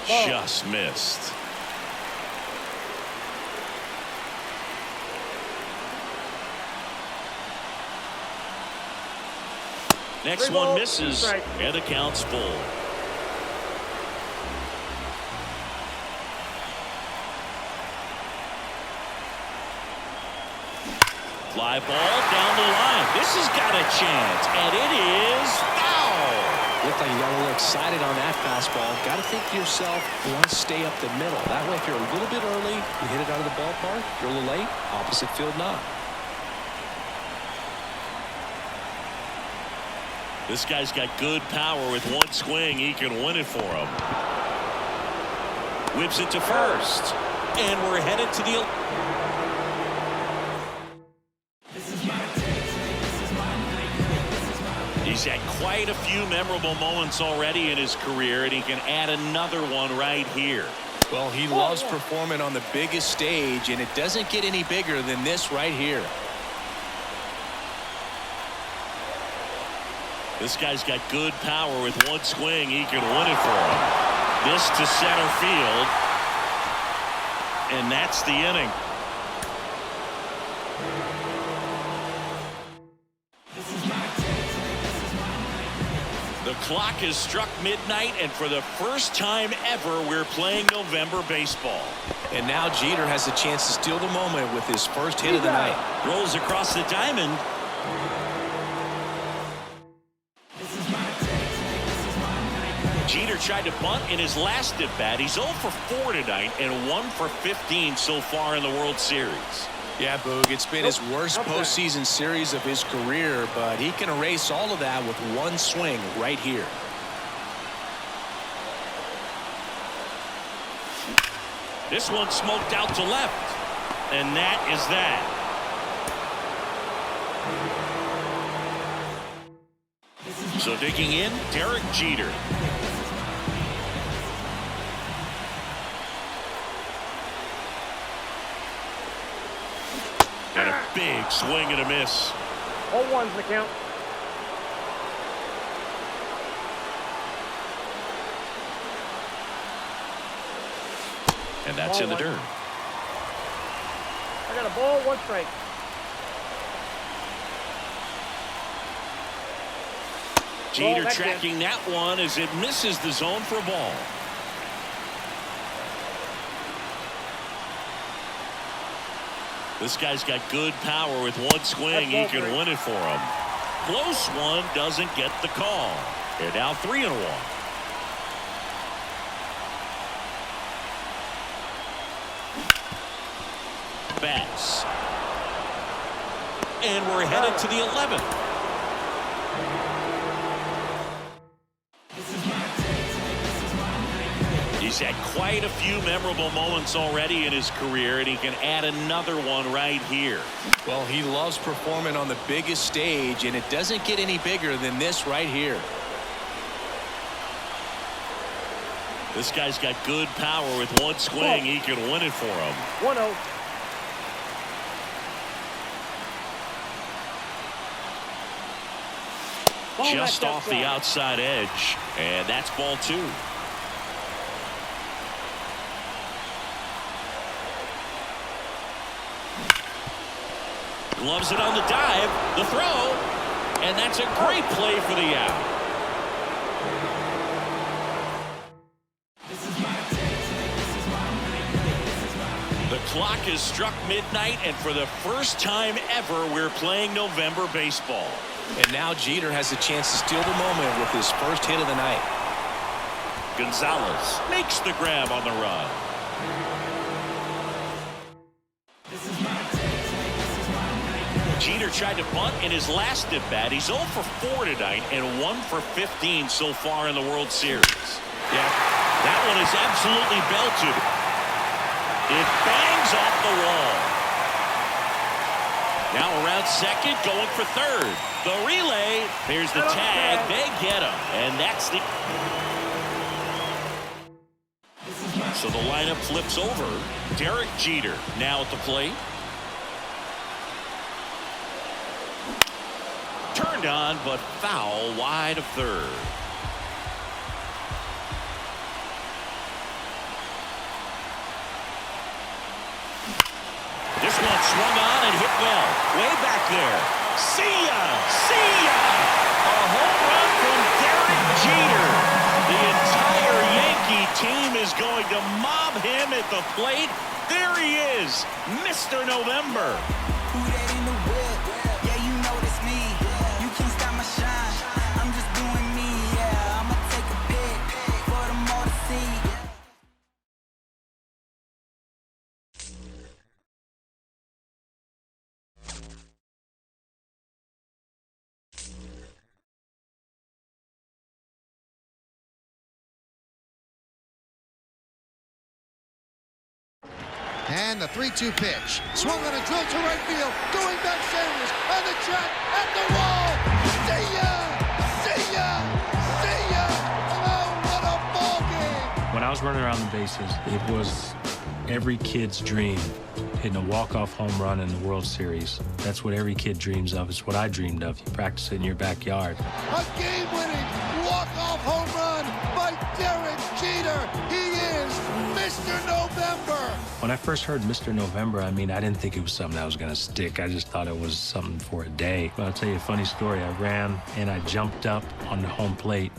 Just missed. Next one misses, and the count's full. Fly ball down the line. This has got a chance, and it is foul. Looked like you got a little excited on that fastball. Got to think to yourself, you want to stay up the middle. That way, if you're a little bit early, you hit it out of the ballpark. If you're a little late, opposite field not. This guy's got good power. With one swing, he can win it for him. Whips it to first, and we're headed to the... He's had quite a few memorable moments already in his career, and he can add another one right here. Well, he loves performing on the biggest stage, and it doesn't get any bigger than this right here. This guy's got good power. With one swing, he can win it for him. This to center field, and that's the inning. The clock has struck midnight, and for the first time ever, we're playing November baseball. And now Jeter has a chance to steal the moment with his first hit of the night. Rolls across the diamond. Jeter tried to bunt in his last at-bat. He's 0 for 4 tonight and 1 for 15 so far in the World Series. Yeah, Boog, it's been his worst postseason series of his career, but he can erase all of that with one swing right here. This one smoked out to left, and that is that. So digging in, Derek Jeter. And a big swing and a miss. All ones the count. And that's in the dirt. I got a ball, 1 strike. Jeter tracking that one as it misses the zone for a ball. This guy's got good power. With one swing, he can win it for him. Close one, doesn't get the call. They're now 3-1. Bats. And we're headed to the 11th. He's had quite a few memorable moments already in his career, and he can add another one right here. Well, he loves performing on the biggest stage, and it doesn't get any bigger than this right here. This guy's got good power. With one swing, he can win it for him. 1-0. Just off the outside edge, and that's ball 2. Loves it on the dive, the throw, and that's a great play for the out. The clock has struck midnight, and for the first time ever, we're playing November baseball. And now Jeter has a chance to steal the moment with his first hit of the night. Gonzalez makes the grab on the run. Jeter tried to bunt in his last at bat. He's 0 for 4 tonight and 1 for 15 so far in the World Series. Yeah, that one is absolutely belted. It bangs off the wall. Now around second, going for third. The relay, here's the tag. They get him, and that's the... So the lineup flips over. Derek Jeter now at the plate. Turned on, but foul wide of third. This one swung on and hit well. Way back there. See ya! See ya! A home run from Derek Jeter. The entire Yankee team is going to mob him at the plate. There he is, Mr. November. Who that in the whip? Yeah, you know it's me. You can't stop my shine. I'm just doing me, yeah. I'ma take a pic for them all to see. And the 3-2 pitch. Swung on a drill to right field. Going back Sanders. On the track. At the wall. See ya! See ya! See ya! Oh, what a ball game! When I was running around the bases, it was every kid's dream, hitting a walk-off home run in the World Series. That's what every kid dreams of. It's what I dreamed of. You practice it in your backyard. A game-winning walk-off home run by Derek Jeter. He is Mr. November. When I first heard Mr. November, I didn't think it was something that was going to stick. I just thought it was something for a day. But I'll tell you a funny story. I ran and I jumped up on the home plate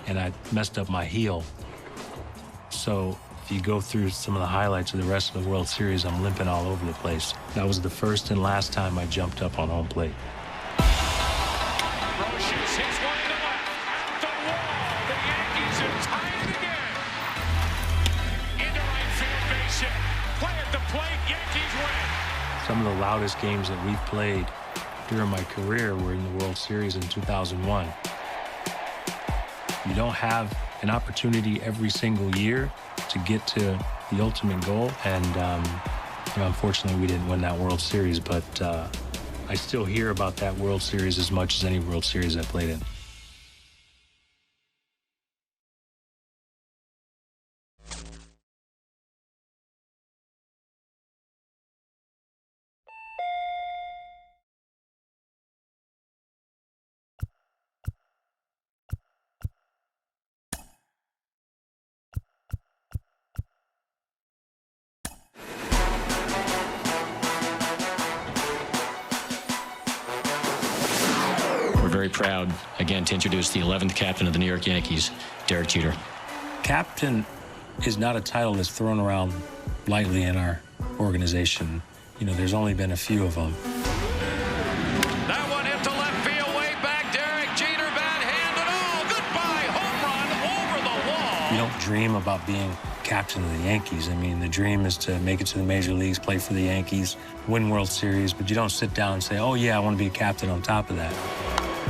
and I messed up my heel. So if you go through some of the highlights of the rest of the World Series, I'm limping all over the place. That was the first and last time I jumped up on home plate. Shoots his one to left. At the wall. The Yankees have tied it again. Into right field base hit. Play at the plate. Yankees win. Some of the loudest games that we've played during my career were in the World Series in 2001. You don't have an opportunity every single year to get to the ultimate goal. And unfortunately, we didn't win that World Series, but I still hear about that World Series as much as any World Series I played in. We're very proud, again, to introduce the 11th captain of the New York Yankees, Derek Jeter. Captain is not a title that's thrown around lightly in our organization. You know, there's only been a few of them. That one hit to left field, way back. Derek Jeter, bad hand and all. Goodbye, home run over the wall. You don't dream about being captain of the Yankees. I mean, the dream is to make it to the major leagues, play for the Yankees, win World Series, but you don't sit down and say, oh yeah, I want to be a captain on top of that.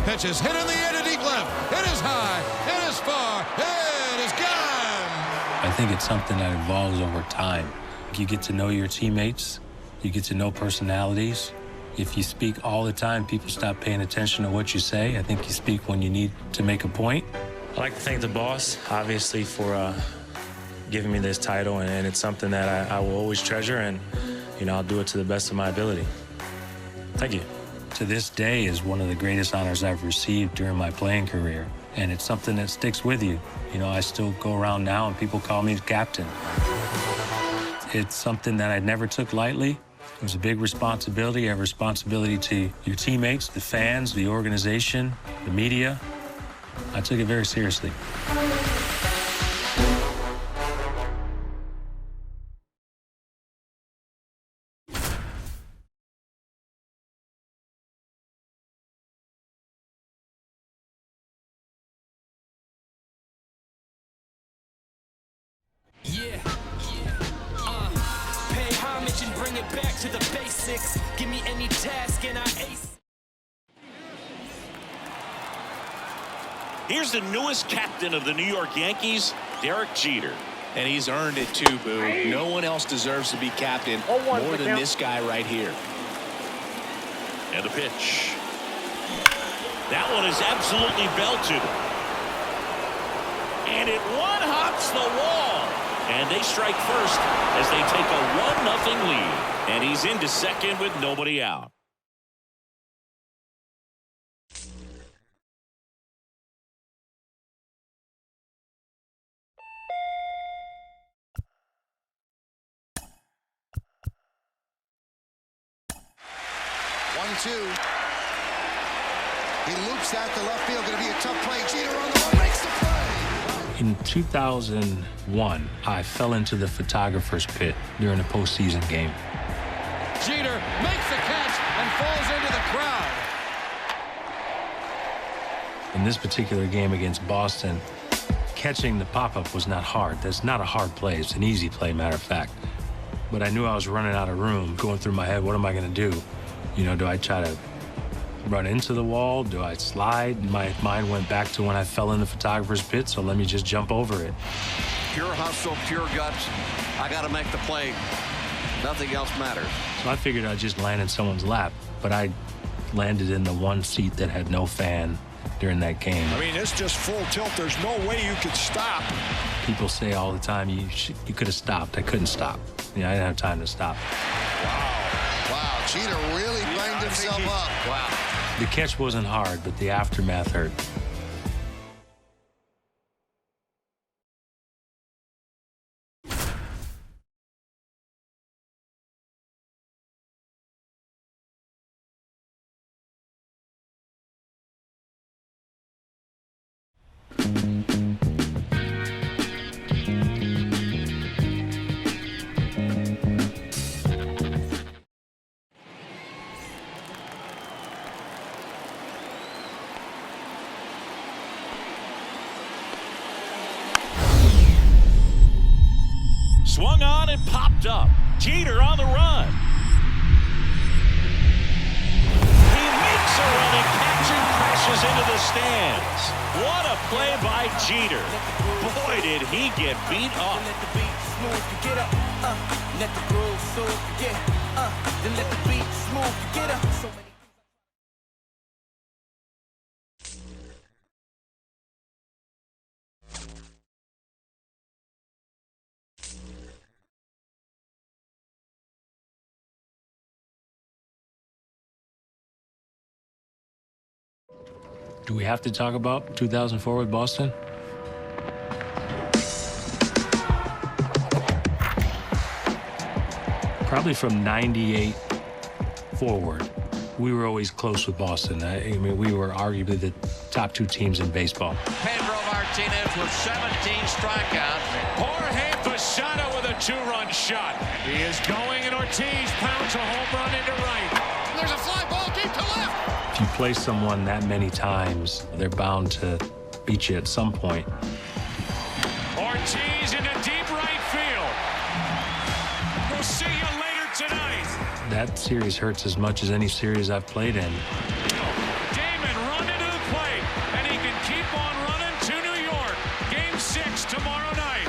Pitches hit in the air to deep left. It is high. It is far. It is gone. I think it's something that evolves over time. You get to know your teammates. You get to know personalities. If you speak all the time, people stop paying attention to what you say. I think you speak when you need to make a point. I'd like to thank the boss, obviously, for giving me this title, and it's something that I will always treasure, and, you know, I'll do it to the best of my ability. Thank you. To this day is one of the greatest honors I've received during my playing career, and it's something that sticks with you. You know, I still go around now and people call me the captain. It's something that I never took lightly. It was a big responsibility. You have a responsibility to your teammates, the fans, the organization, the media. I took it very seriously. question, bring it back to the basics. Give me any task and I ace. Here's the newest captain of the New York Yankees, Derek Jeter. And he's earned it too, Boo. No one else deserves to be captain more than this guy right here. And the pitch. That one is absolutely belted. And it one-hops the wall. And they strike first as they take a 1-0 lead. And he's into second with nobody out. Two. He loops that to left field. Going to be a tough play. Jeter on the run, makes the play. In 2001, I fell into the photographer's pit during a postseason game. Jeter makes the catch and falls into the crowd. In this particular game against Boston, catching the pop-up was not hard. That's not a hard play. It's an easy play, matter of fact. But I knew I was running out of room, going through my head, what am I going to do? You know, do I try to run into the wall? Do I slide? My mind went back to when I fell in the photographer's pit, so let me just jump over it. Pure hustle, pure guts. I got to make the play. Nothing else matters. So I figured I'd just land in someone's lap, but I landed in the one seat that had no fan during that game. I mean, it's just full tilt. There's no way you could stop. People say all the time, you could have stopped. I couldn't stop. You know, I didn't have time to stop. Wow, Jeter really banged himself up. Wow. The catch wasn't hard, but the aftermath hurt. Swung on and popped up. Jeter on the run. He makes a run and catch and crashes into the stands. What a play by Jeter. Boy, did he get beat up. Let the beat smooth to get up. Let the groove soothe to get then let the beat smooth to get up. So many Do we have to talk about 2004 with Boston? Probably from 98 forward, we were always close with Boston. I mean, we were arguably the top two teams in baseball. Pedro Martinez with 17 strikeouts. Jorge Posada with a 2-run shot. He is going, and Ortiz pounds a home run into right. There's a fly ball deep to left. If you play someone that many times, they're bound to beat you at some point. Ortiz into deep right field. We'll see you later tonight. That series hurts as much as any series I've played in. Damon run into the plate, and he can keep on running to New York. Game 6 tomorrow night.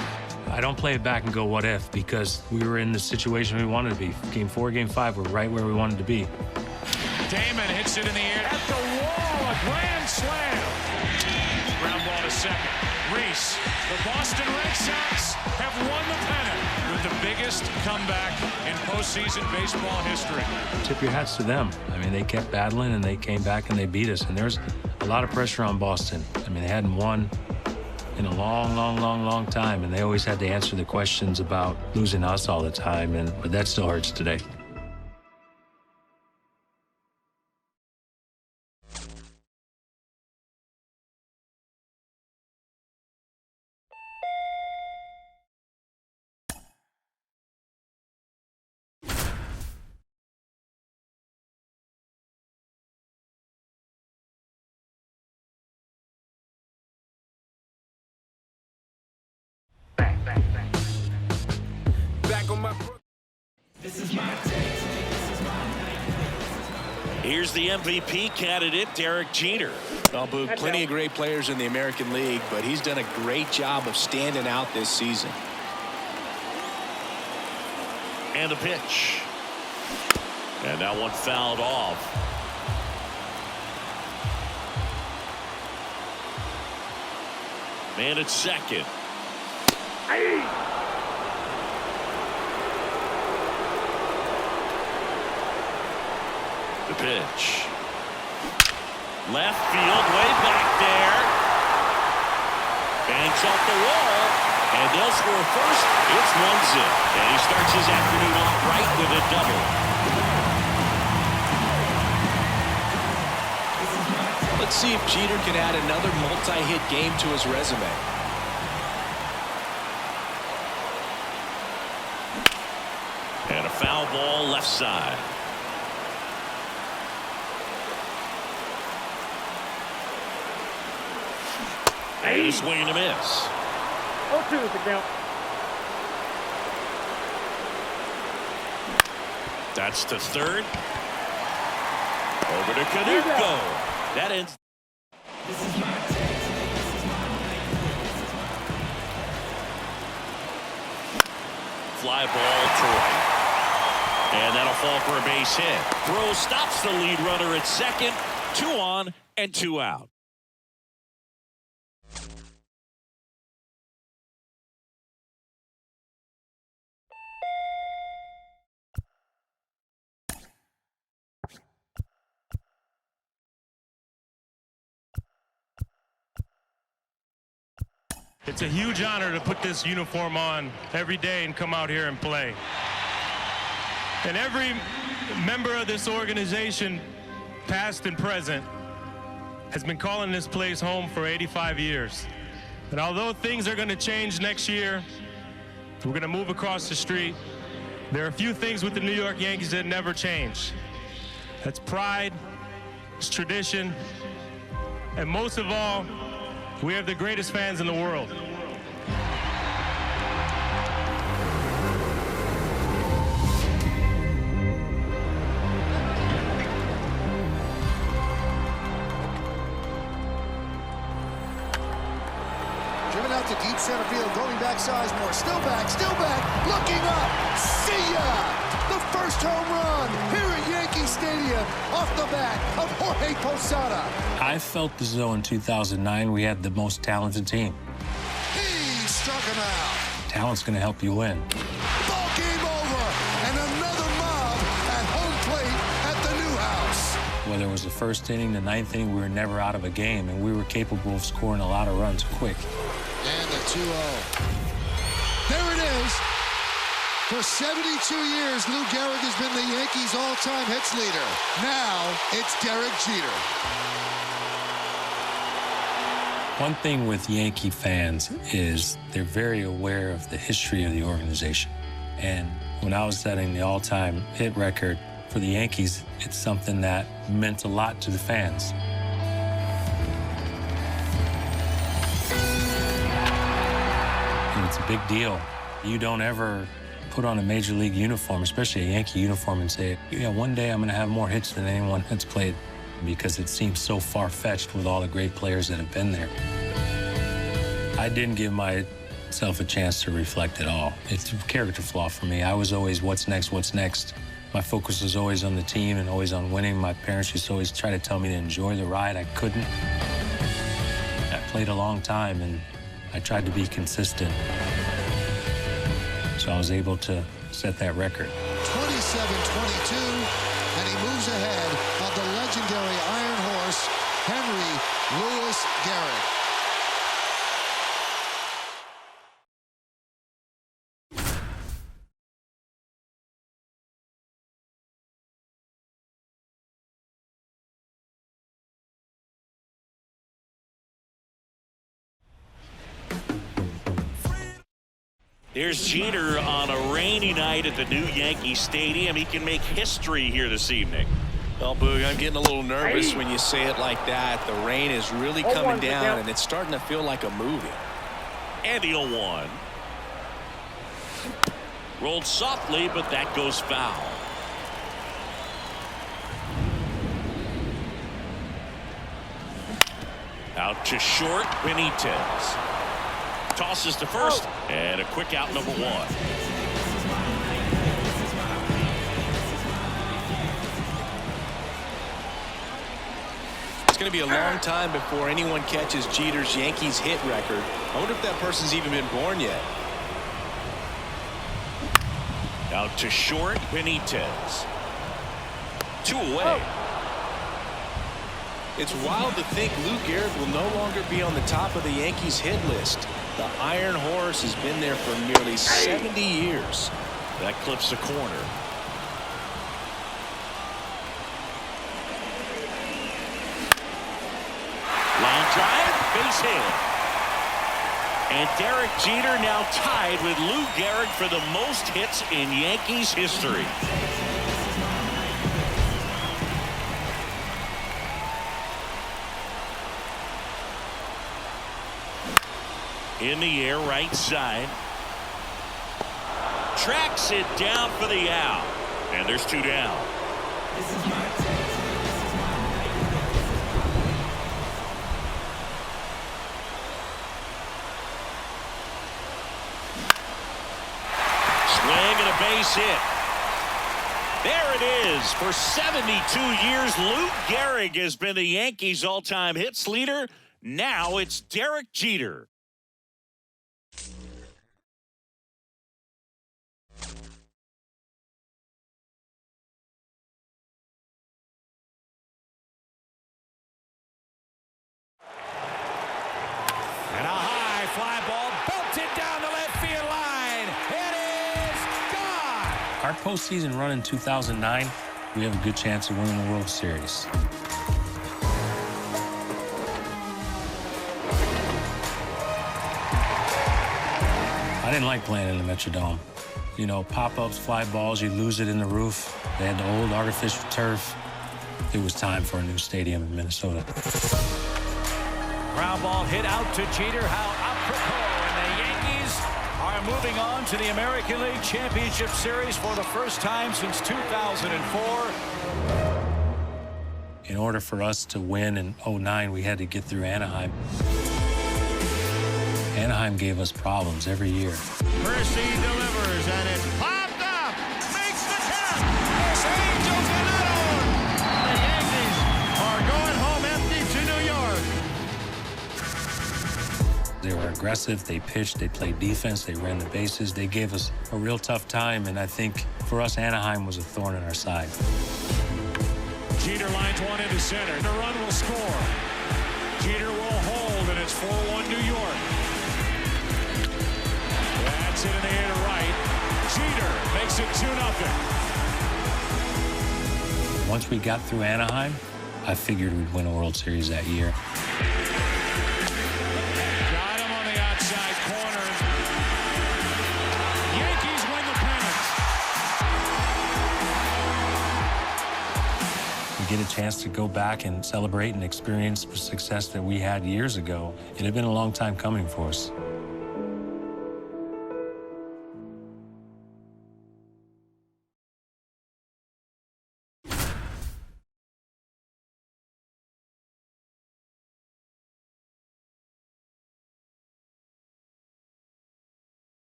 I don't play it back and go, what if? Because we were in the situation we wanted to be. Game 4, Game 5, we're right where we wanted to be. Damon hits it in the air at the wall. A grand slam. Ground ball to second. Reese. The Boston Red Sox have won the pennant with the biggest comeback in postseason baseball history. Tip your hats to them. I mean, they kept battling, and they came back, and they beat us. And there's a lot of pressure on Boston. I mean, they hadn't won in a long time, and they always had to answer the questions about losing us all the time, but that still hurts today. Here's the MVP candidate, Derek Jeter. Well, Boog, plenty of great players in the American League, but he's done a great job of standing out this season. And a pitch. And that one fouled off. Man at second. The pitch. Left field, way back there. Bangs off the wall, and they'll score first. It's 1-0, and he starts his afternoon off right with a double. Let's see if Jeter can add another multi-hit game to his resume. And a foul ball left side. And a swing and a miss. 0-2 is the count. That's to third. Over to Canerco. That ends. Fly ball to right. And that'll fall for a base hit. Throw stops the lead runner at second. 2 on and 2 out. It's a huge honor to put this uniform on every day and come out here and play. And every member of this organization, past and present, has been calling this place home for 85 years. And although things are going to change next year, we're going to move across the street. There are a few things with the New York Yankees that never change. That's pride, it's tradition, and most of all, we have the greatest fans in the world. Driven out to deep center field, going back Sizemore, still back, looking up, see ya! The first home run here at Yankee Stadium off the bat of Jorge Posada. I felt as though in 2009 we had the most talented team. He struck him out. Talent's going to help you win. Ball game over, and another mob at home plate at the new house. Whether it was the first inning, the ninth inning, we were never out of a game, and we were capable of scoring a lot of runs quick. And the 2-0. There it is. For 72 years, Lou Gehrig has been the Yankees' all-time hits leader. Now, it's Derek Jeter. One thing with Yankee fans is they're very aware of the history of the organization. And when I was setting the all-time hit record for the Yankees, it's something that meant a lot to the fans. And it's a big deal. You don't ever put on a major league uniform, especially a Yankee uniform, and say, you know, one day I'm going to have more hits than anyone that's played, because it seems so far-fetched with all the great players that have been there. I didn't give myself a chance to reflect at all. It's a character flaw for me. I was always, what's next, what's next? My focus was always on the team and always on winning. My parents used to always try to tell me to enjoy the ride. I couldn't. I played a long time, and I tried to be consistent. So I was able to set that record. 27-22, and he moves ahead of the legendary Iron Horse, Henry Louis Gehrig. Here's Jeter on a rainy night at the new Yankee Stadium. He can make history here this evening. Well, Boog, I'm getting a little nervous when you say it like that. The rain is really coming down, and it's starting to feel like a movie. And the 0-1. Rolled softly, but that goes foul. Out to short, Benitez. Tosses to first, and a quick out, number 1. It's going to be a long time before anyone catches Jeter's Yankees hit record. I wonder if that person's even been born yet. Out to short, Benitez. 2 away. It's wild to think Lou Gehrig will no longer be on the top of the Yankees hit list. The Iron Horse has been there for nearly 70 years. That clips the corner. Line drive, base hit. And Derek Jeter now tied with Lou Gehrig for the most hits in Yankees history. In the air, right side. Tracks it down for the out. And there's 2 down. Swing and a base hit. There it is. For 72 years, Lou Gehrig has been the Yankees' all-time hits leader. Now it's Derek Jeter. And a high fly ball belted down the left field line. It is gone. Our postseason run in 2009, we have a good chance of winning the World Series. I didn't like playing in the Metrodome. You know, pop-ups, fly balls, you lose it in the roof. They had the old artificial turf. It was time for a new stadium in Minnesota. Ground ball hit out to Jeter. How apropos. And the Yankees are moving on to the American League Championship Series for the first time since 2004. In order for us to win in 2009, we had to get through Anaheim. Anaheim gave us problems every year. Percy delivers, and it popped up. Makes the catch. Los Angeles Ganaron. The Yankees are going home empty to New York. They were aggressive, they pitched, they played defense, they ran the bases. They gave us a real tough time, and I think for us, Anaheim was a thorn in our side. Jeter lines one into center. The run will score. Jeter will hold, and it's 4-1 New York. That's it in the air to right. Jeter makes it 2-0. Once we got through Anaheim, I figured we'd win a World Series that year. Got him on the outside corner. Yankees win the pennant. We get a chance to go back and celebrate and experience the success that we had years ago. It had been a long time coming for us.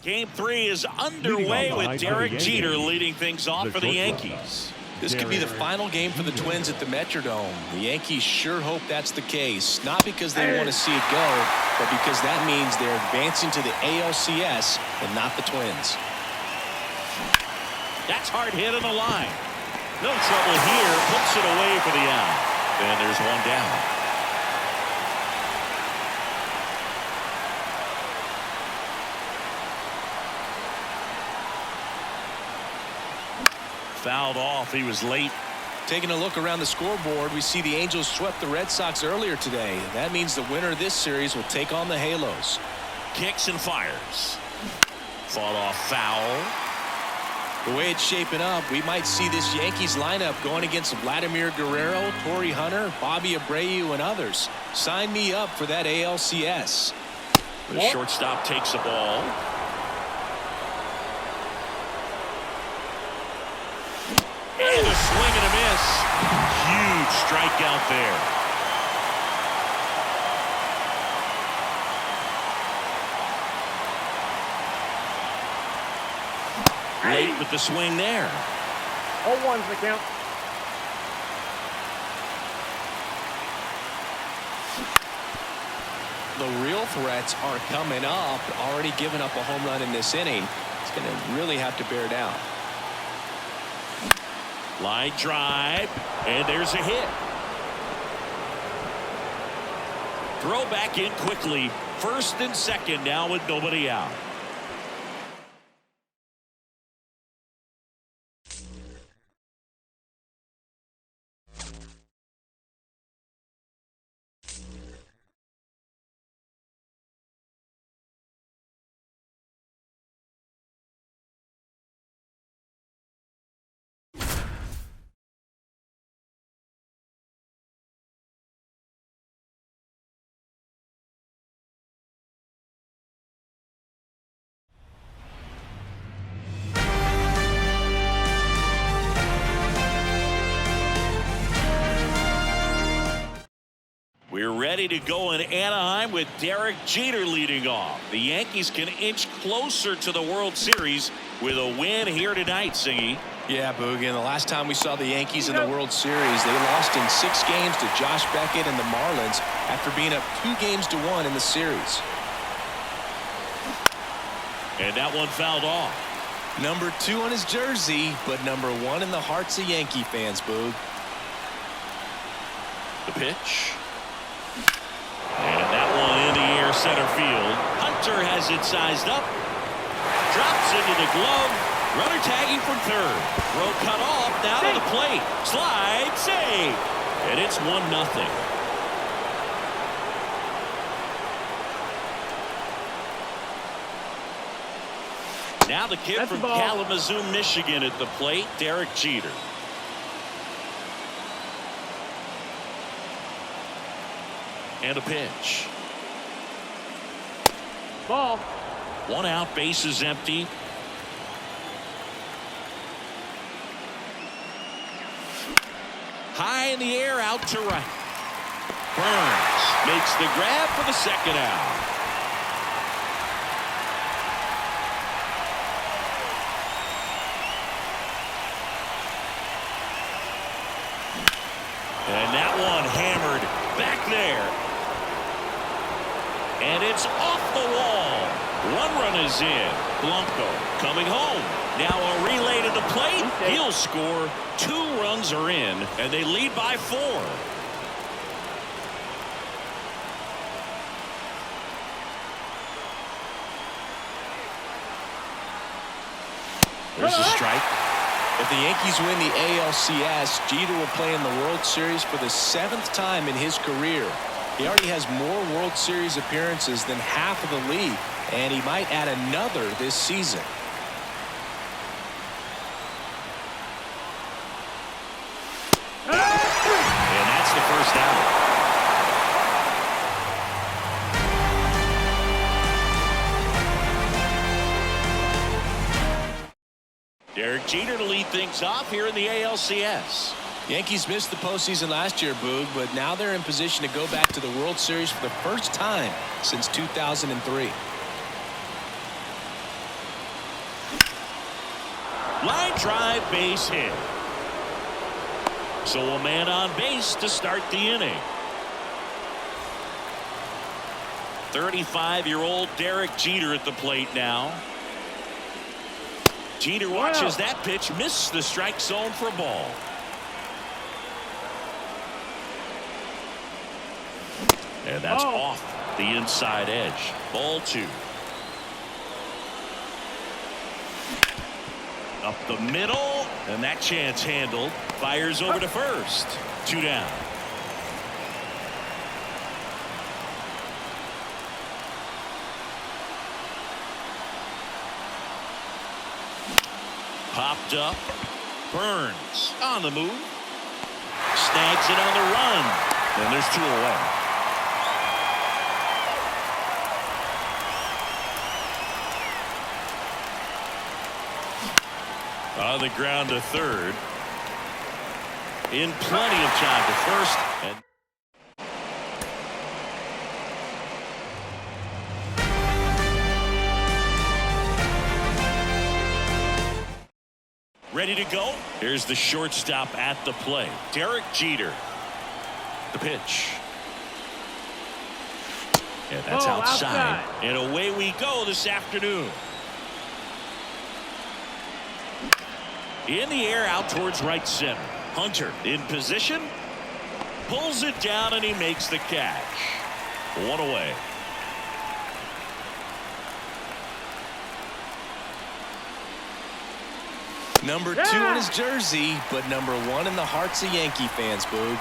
Game 3 is underway with Derek Jeter leading things off for the Yankees. This could be the final game for the Twins at the Metrodome. The Yankees sure hope that's the case, not because they want to see it go, but because that means they're advancing to the ALCS and not the Twins. That's hard hit on the line. No trouble here. Puts it away for the out. And there's 1 down. Fouled off. He was late. Taking a look around the scoreboard, we see the Angels swept the Red Sox earlier today. That means the winner of this series will take on the Halos. Kicks and fires. Fought off foul. The way it's shaping up, we might see this Yankees lineup going against Vladimir Guerrero, Torrey Hunter, Bobby Abreu, and others. Sign me up for that ALCS. The shortstop takes the ball. And a swing and a miss. Huge strikeout there. Late with the swing there. 0-1's the count. The real threats are coming up. Already giving up a home run in this inning. It's going to really have to bear down. Line drive, and there's a hit. Throw back in quickly. First and second now with nobody out. We're ready to go in Anaheim with Derek Jeter leading off. The Yankees can inch closer to the World Series with a win here tonight, Singy. Yeah, Boogan. The last time we saw the Yankees in the World Series, they lost in 6 games to Josh Beckett and the Marlins after being up 2-1 in the series. And that one fouled off. Number 2 on his jersey, but number 1 in the hearts of Yankee fans, Boog. The pitch. And that one in the air center field. Hunter has it sized up. Drops into the glove. Runner tagging from third. Throw cut off. Now to the plate. Slide. Save. And it's 1-0. Now the kid from Kalamazoo, Michigan at the plate, Derek Jeter. And a pitch. Ball. 1 out, bases empty. High in the air, out to right. Burns makes the grab for the second out. And that one hammered back there. And it's off the wall. 1 run is in. Blanco coming home. Now a relay to the plate. He'll score. 2 runs are in, and they lead by 4. There's a strike. If the Yankees win the ALCS, Jeter will play in the World Series for the 7th time in his career. He already has more World Series appearances than half of the league, and he might add another this season. And that's the first out. Derek Jeter to lead things off here in the ALCS. Yankees missed the postseason last year, Boog, but now they're in position to go back to the World Series for the first time since 2003. Line drive, base hit. So a man on base to start the inning. 35-year-old Derek Jeter at the plate now. Jeter watches that pitch, miss the strike zone for a ball. And that's off the inside edge. Ball 2. Up the middle, and that chance handled. Fires over to first. 2 down. Popped up. Burns on the move. Snags it on the run. And there's 2 away. On the ground to third. In plenty of time to first. And ready to go. Here's the shortstop at the plate. Derek Jeter. The pitch. And that's outside. And away we go this afternoon. In the air out towards right center. Hunter in position. Pulls it down and he makes the catch. 1 away. Number 2 on his jersey, but number 1 in the hearts of Yankee fans, Boog.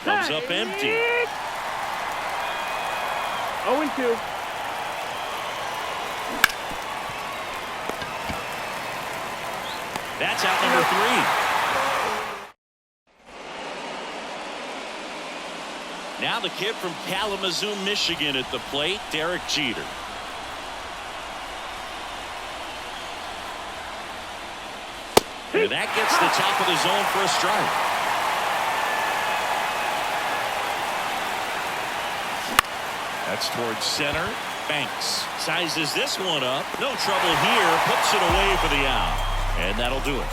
Comes up empty. 0-2. That's out number 3. Now the kid from Kalamazoo, Michigan at the plate, Derek Jeter. And that gets the top of the zone for a strike. That's towards center. Banks sizes this one up. No trouble here. Puts it away for the out. And that'll do it.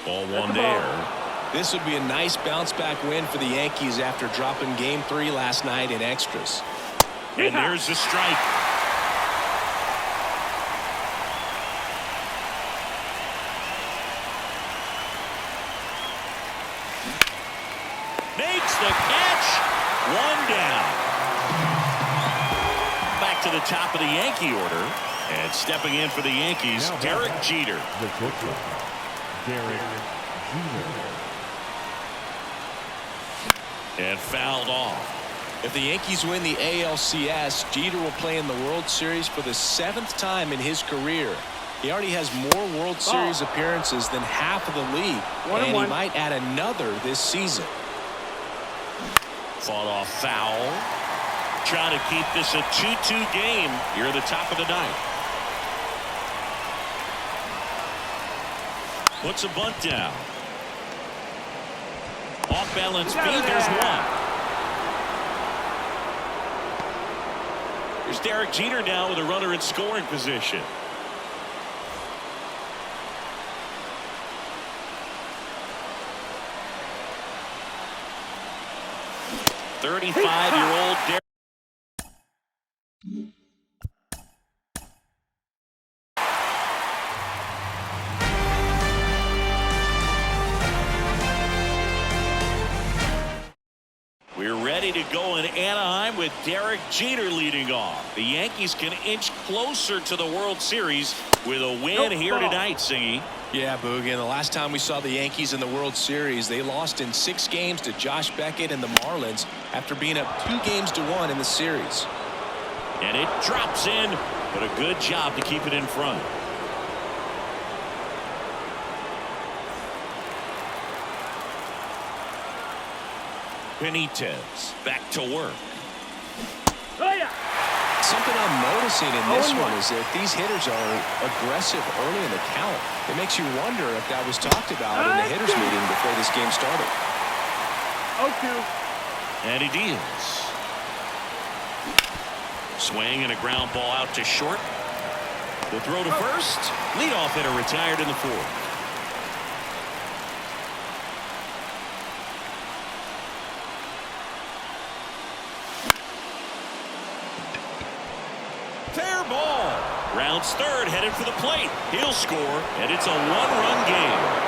Ball 1 there. This would be a nice bounce-back win for the Yankees after dropping Game 3 last night in extras. And there's the strike. Makes the catch. 1 down. Back to the top of the Yankee order. And stepping in for the Yankees, Derek Jeter. Derek Jeter. And fouled off. If the Yankees win the ALCS, Jeter will play in the World Series for the 7th time in his career. He already has more World Series appearances than half of the league, and he might add another this season. Fought off foul. Trying to keep this a 2-2 game here at the top of the 9th. Puts a bunt down. Off balance feed. There's 1. Here's Derek Jeter now with a runner in scoring position. .35-year-old Derek. We're ready to go in Anaheim with Derek Jeter leading off. The Yankees can inch closer to the World Series with a win here tonight, Singy. Yeah, Boogie, and the last time we saw the Yankees in the World Series, they lost in 6 games to Josh Beckett and the Marlins after being up 2-1 in the series. And it drops in, but a good job to keep it in front. Benitez back to work. Something I'm noticing in this one is that these hitters are aggressive early in the count. It makes you wonder if that was talked about in the hitters meeting before this game started. 0-2. And he deals. Swing and a ground ball out to short. The throw to first. Leadoff hitter retired in the 4th. Fair ball. Rounds third, headed for the plate. He'll score, and it's a 1-run game.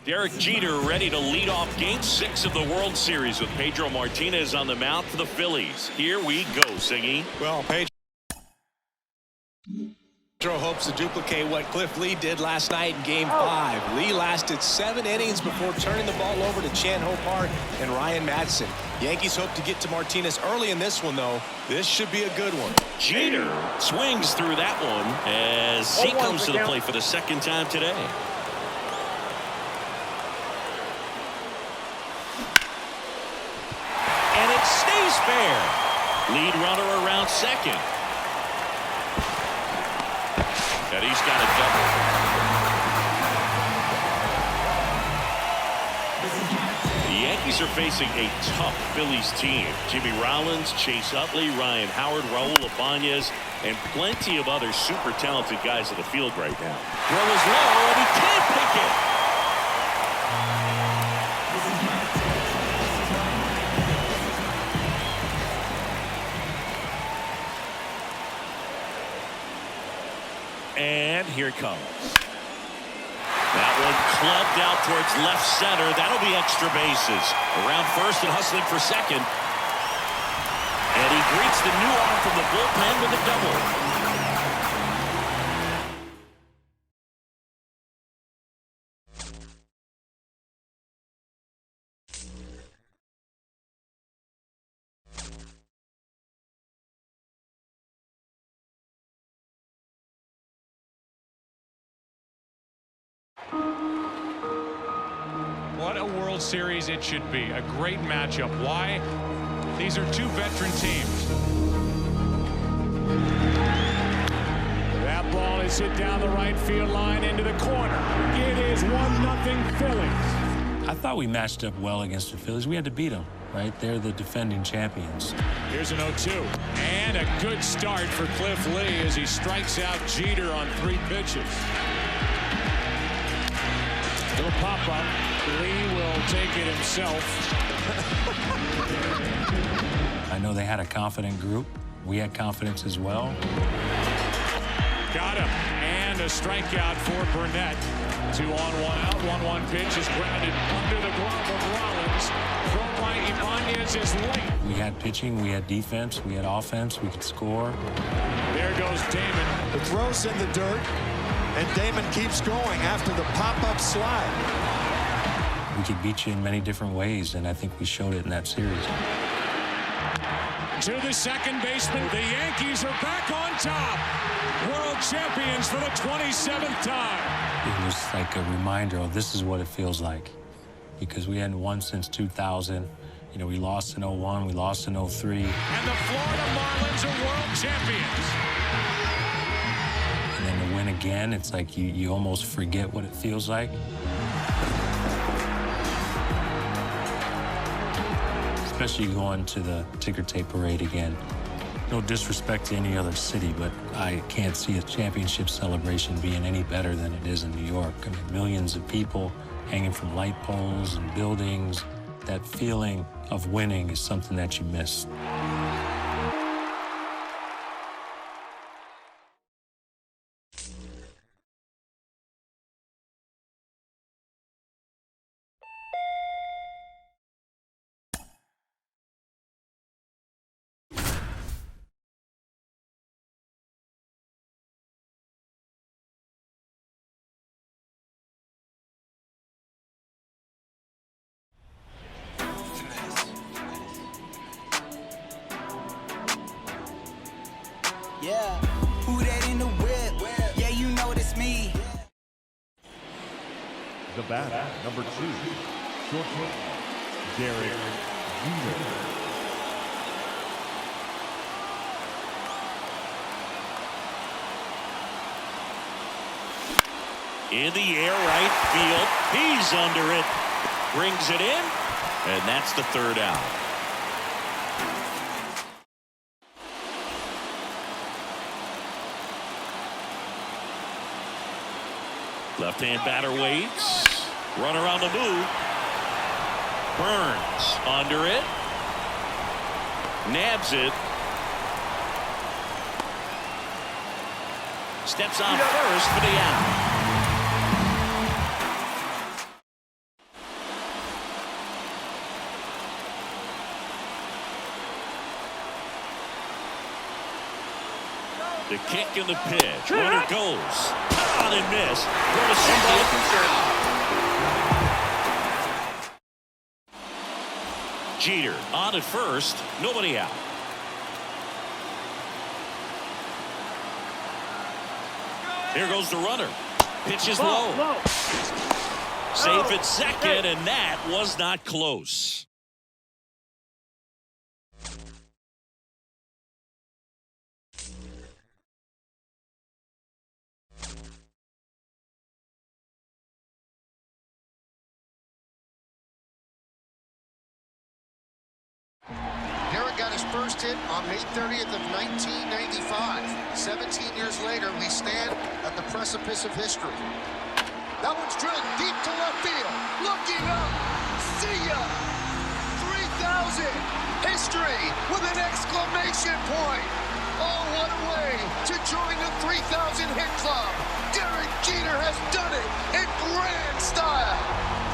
Derek Jeter ready to lead off Game 6 of the World Series with Pedro Martinez on the mound for the Phillies. Here we go, Siggy. Well, Pedro hopes to duplicate what Cliff Lee did last night in Game 5. Lee lasted 7 innings before turning the ball over to Chan-Ho Park and Ryan Madson. Yankees hope to get to Martinez early in this one, though. This should be a good one. Jeter swings through that one as he comes to the plate for the second time today. And it stays fair. Lead runner around second. And he's got a double. The Yankees are facing a tough Phillies team. Jimmy Rollins, Chase Utley, Ryan Howard, Raul Ibanez, and plenty of other super talented guys in the field right now. Throw is low, and he can't pick it. And here it comes. That one clubbed out towards left center. That'll be extra bases. Around first and hustling for second. And he greets the new arm from the bullpen with a double. What a World Series it should be. A great matchup. Why? These are two veteran teams. That ball is hit down the right field line into the corner. It is 1-0 Phillies. I thought we matched up well against the Phillies. We had to beat them, right? They're the defending champions. Here's an 0-2. And a good start for Cliff Lee as he strikes out Jeter on 3 pitches. Little pop-up. Lee will take it himself. I know they had a confident group. We had confidence as well. Got him. And a strikeout for Burnett. 2 on, 1 out. 1-1 pitch is grounded under the glove of Rollins. Throw by Ibanez is late. We had pitching, we had defense, we had offense, we could score. There goes Damon. The throw's in the dirt, and Damon keeps going after the pop-up slide. We could beat you in many different ways, and I think we showed it in that series. To the second baseman, the Yankees are back on top. World champions for the 27th time. It was like a reminder of this is what it feels like, because we hadn't won since 2000. You know, we lost in 01, we lost in 03. And the Florida Marlins are world champions. And then to win again, it's like you almost forget what it feels like. Especially going to the ticker tape parade again. No disrespect to any other city, but I can't see a championship celebration being any better than it is in New York. I mean, millions of people hanging from light poles and buildings. That feeling of winning is something that you miss. Yeah, who that in the whip? Yeah, you know it's me. The batter, number 2, shortstop, Derek Jeter. In the air, right field. He's under it. Brings it in, and that's the 3rd out. Left-hand batter waits. Runner on the move. Burns under it. Nabs it. Steps on first for the out. kick and the pitch. Runner goes. On and miss. Going to somebody. Jeter on at first. Nobody out. Here goes the runner. Pitch is low. Safe at second, and that was not close. Derek got his first hit on May 30th of 1995. 17 years later, we stand at the precipice of history. That one's drilled deep to left field. Looking up. See ya. 3,000. History with an exclamation point. Oh, what a way to join the 3,000 hit club. Derek Jeter has done it in grand style.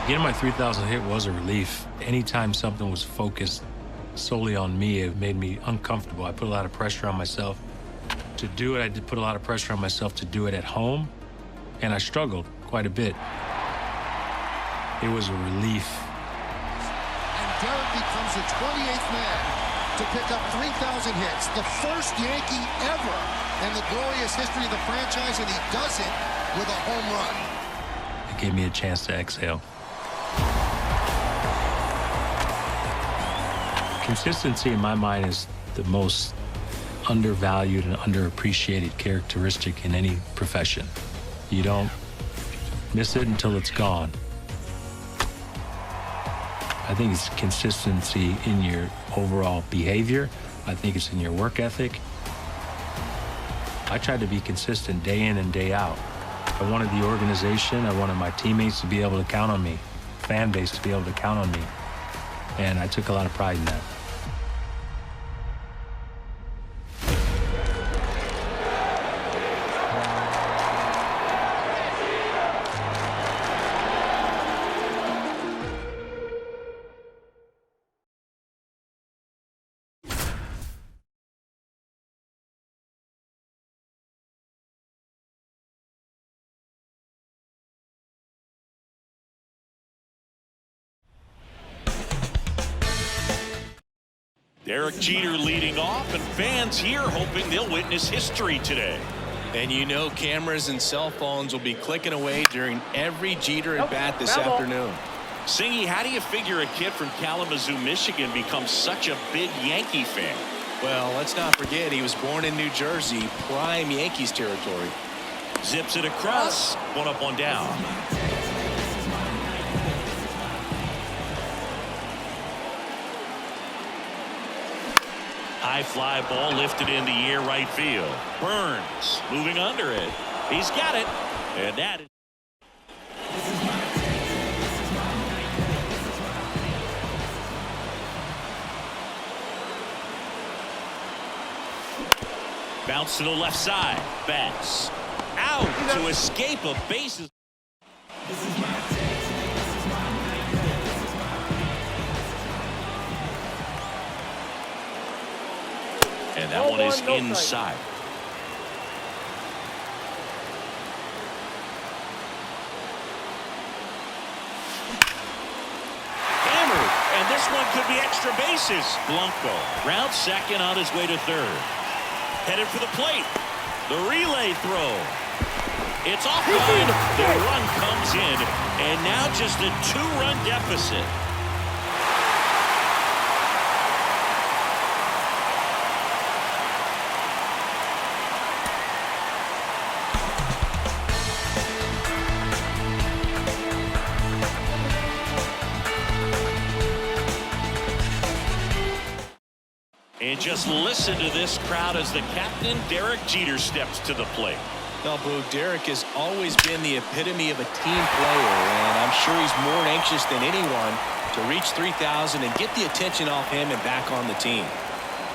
Getting my 3,000 hit was a relief. Anytime something was focused solely on me, it made me uncomfortable. I put a lot of pressure on myself to do it. I did put a lot of pressure on myself to do it at home, and I struggled quite a bit. It was a relief. And Derek becomes the 28th man to pick up 3,000 hits, the first Yankee ever in the glorious history of the franchise, and he does it with a home run. It gave me a chance to exhale. Consistency in my mind is the most undervalued and underappreciated characteristic in any profession. You don't miss it until it's gone. I think it's consistency in your overall behavior. I think it's in your work ethic. I tried to be consistent day in and day out. I wanted the organization, I wanted my teammates to be able to count on me, fan base to be able to count on me. And I took a lot of pride in that. Derek Jeter leading off, and fans here hoping they'll witness history today. And you know cameras and cell phones will be clicking away during every Jeter at bat this afternoon. Singy, how do you figure a kid from Kalamazoo, Michigan becomes such a big Yankee fan? Well, let's not forget he was born in New Jersey, prime Yankees territory. Zips it across, one up, one down. High fly ball lifted in the air right field. Burns moving under it. He's got it. And that is. Bounce to the left side. Bats out to escape a bases. And that one is inside. Hammered, and this one could be extra bases. Blanco round second on his way to third. Headed for the plate. The relay throw. It's offline. The run comes in, and now just a two-run deficit. And just listen to this crowd as the captain, Derek Jeter, steps to the plate. Well, Boo, Derek has always been the epitome of a team player, and I'm sure he's more anxious than anyone to reach 3,000 and get the attention off him and back on the team.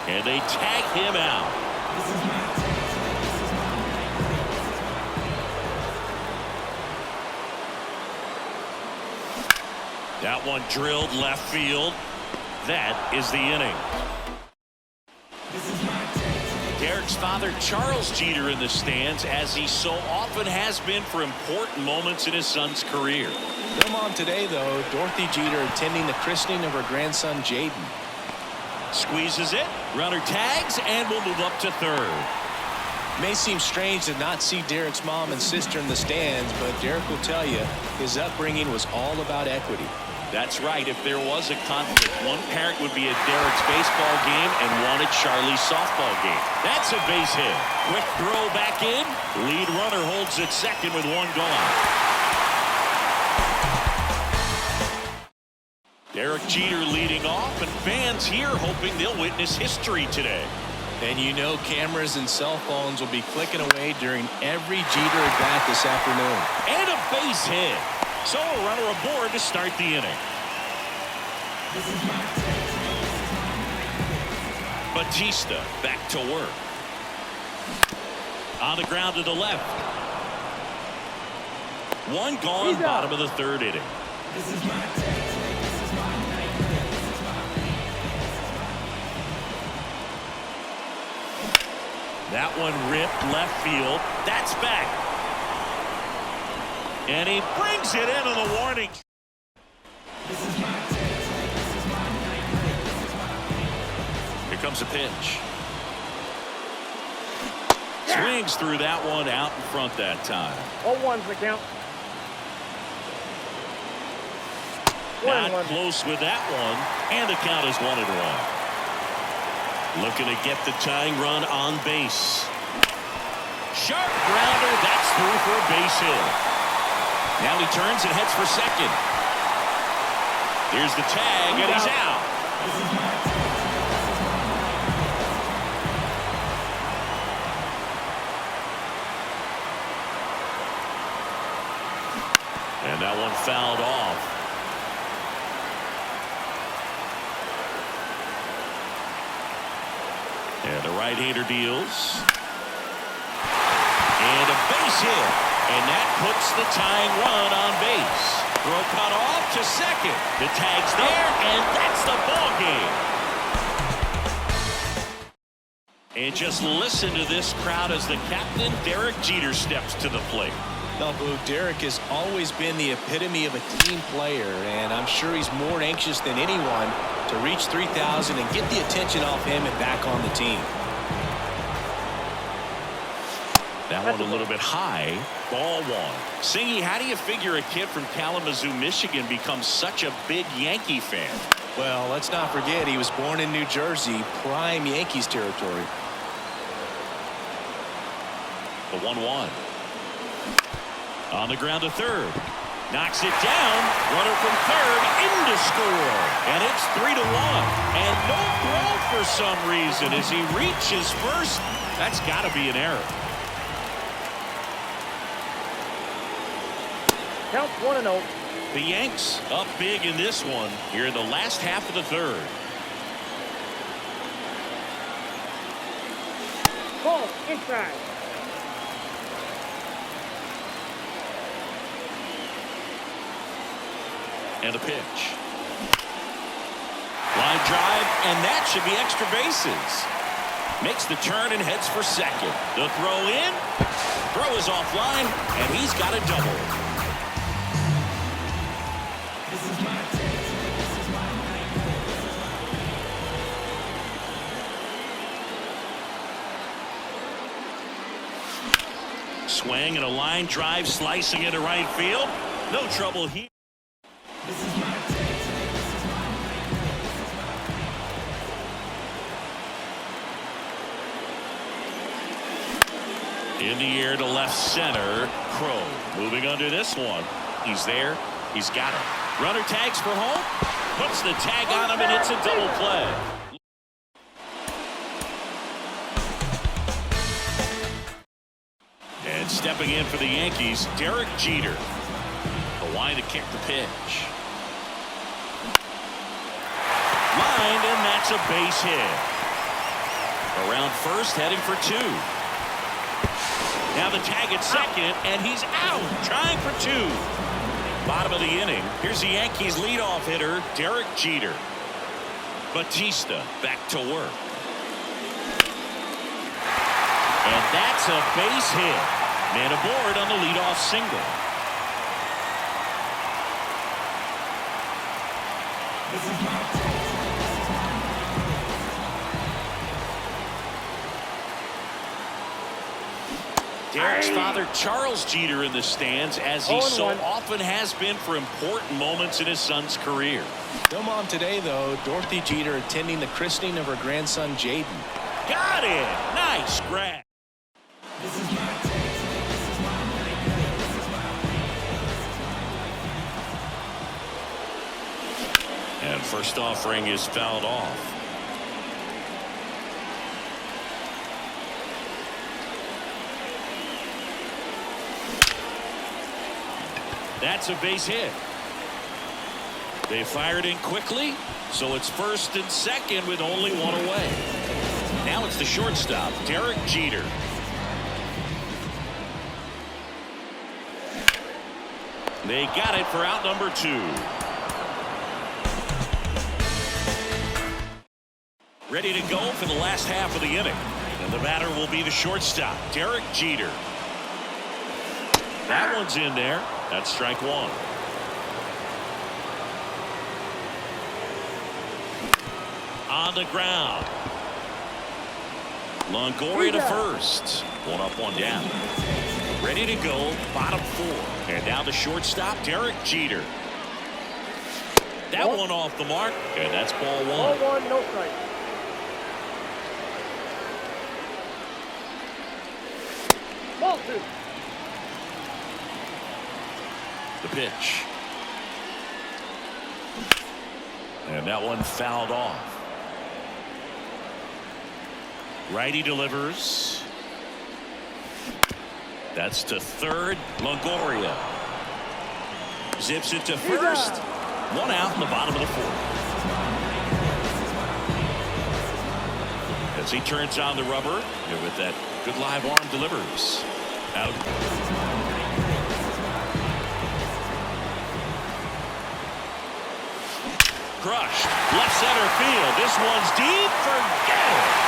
And they tag him out. That one drilled left field. That is the inning. Derek Derek's father, Charles Jeter, in the stands, as he so often has been for important moments in his son's career. No mom today, though. Dorothy Jeter attending the christening of her grandson, Jaden. Squeezes it. Runner tags and will move up to third. May seem strange to not see Derek's mom and sister in the stands, but Derek will tell you his upbringing was all about equity. That's right. If there was a conflict, one parent would be at Derek's baseball game and one at Charlie's softball game. That's a base hit. Quick throw back in. Lead runner holds at second with one gone. Derek Jeter leading off, and fans here hoping they'll witness history today. And you know cameras and cell phones will be clicking away during every Jeter at bat this afternoon. And a base hit. So a runner aboard to start the inning. Batista back to work. On the ground to the left. One gone, bottom of the third inning. That one ripped left field. That's back. And he brings it in on the warning. Here comes a pitch. Swings through that one out in front that time. All ones the count. Not close with that one. And the count is 1-1. Looking to get the tying run on base. Sharp grounder. That's through for a base hit. Now he turns and heads for second. Here's the tag, and he's out. And that one fouled off. And the right-hander deals. And a base hit. And that puts the tying run on base. Throw cut off to second. The tag's there, and that's the ball game. And just listen to this crowd as the captain, Derek Jeter, steps to the plate. Now, Boo, Derek has always been the epitome of a team player, and I'm sure he's more anxious than anyone to reach 3,000 and get the attention off him and back on the team. That one a little bit high. Ball one. Singy, how do you figure a kid from Kalamazoo, Michigan becomes such a big Yankee fan? Well, let's not forget he was born in New Jersey, prime Yankees territory. The 1-1. On the ground to third. Knocks it down. Runner from third in to score. And it's 3-1. And no throw for some reason as he reaches first. That's got to be an error. Count 1-0. The Yanks up big in this one here in the last half of the third. Ball inside. And a pitch. Line drive, and that should be extra bases. Makes the turn and heads for second. The throw in. Throw is offline, and he's got a double. Swing and a line drive slicing into right field. No trouble here. In the air to left center. Crow moving under this one. He's there. He's got it. Runner tags for home. Puts the tag on him, and it's a double play. And stepping in for the Yankees, Derek Jeter. The line to kick the pitch. Lined, and that's a base hit. Around first, heading for two. Now the tag at second, and he's out, trying for two. Bottom of the inning. Here's the Yankees leadoff hitter, Derek Jeter. Batista back to work. And that's a base hit. Man aboard on the leadoff single. Derek's father, Charles Jeter, in the stands, as he so often has been for important moments in his son's career. No mom today, though. Dorothy Jeter attending the christening of her grandson, Jaden. Got it. Nice grab. And first offering is fouled off. That's a base hit. They fired in quickly, so it's first and second with only one away. Now it's the shortstop, Derek Jeter. They got it for out number 2. Ready to go for the last half of the inning. And the batter will be the shortstop, Derek Jeter. That one's in there. That's strike 1. On the ground. Longoria to first. One up, one down. Ready to go, bottom 4. And now the shortstop, Derek Jeter. That one off the mark, and that's ball 1. Ball 1, no strike. Ball 2. The pitch. And that one fouled off. Righty delivers. That's to third. Longoria zips it to first. One out in the bottom of the 4th. As he turns on the rubber, and with that good live arm, delivers. Out. Crushed. Left center field. This one's deep. Forget it.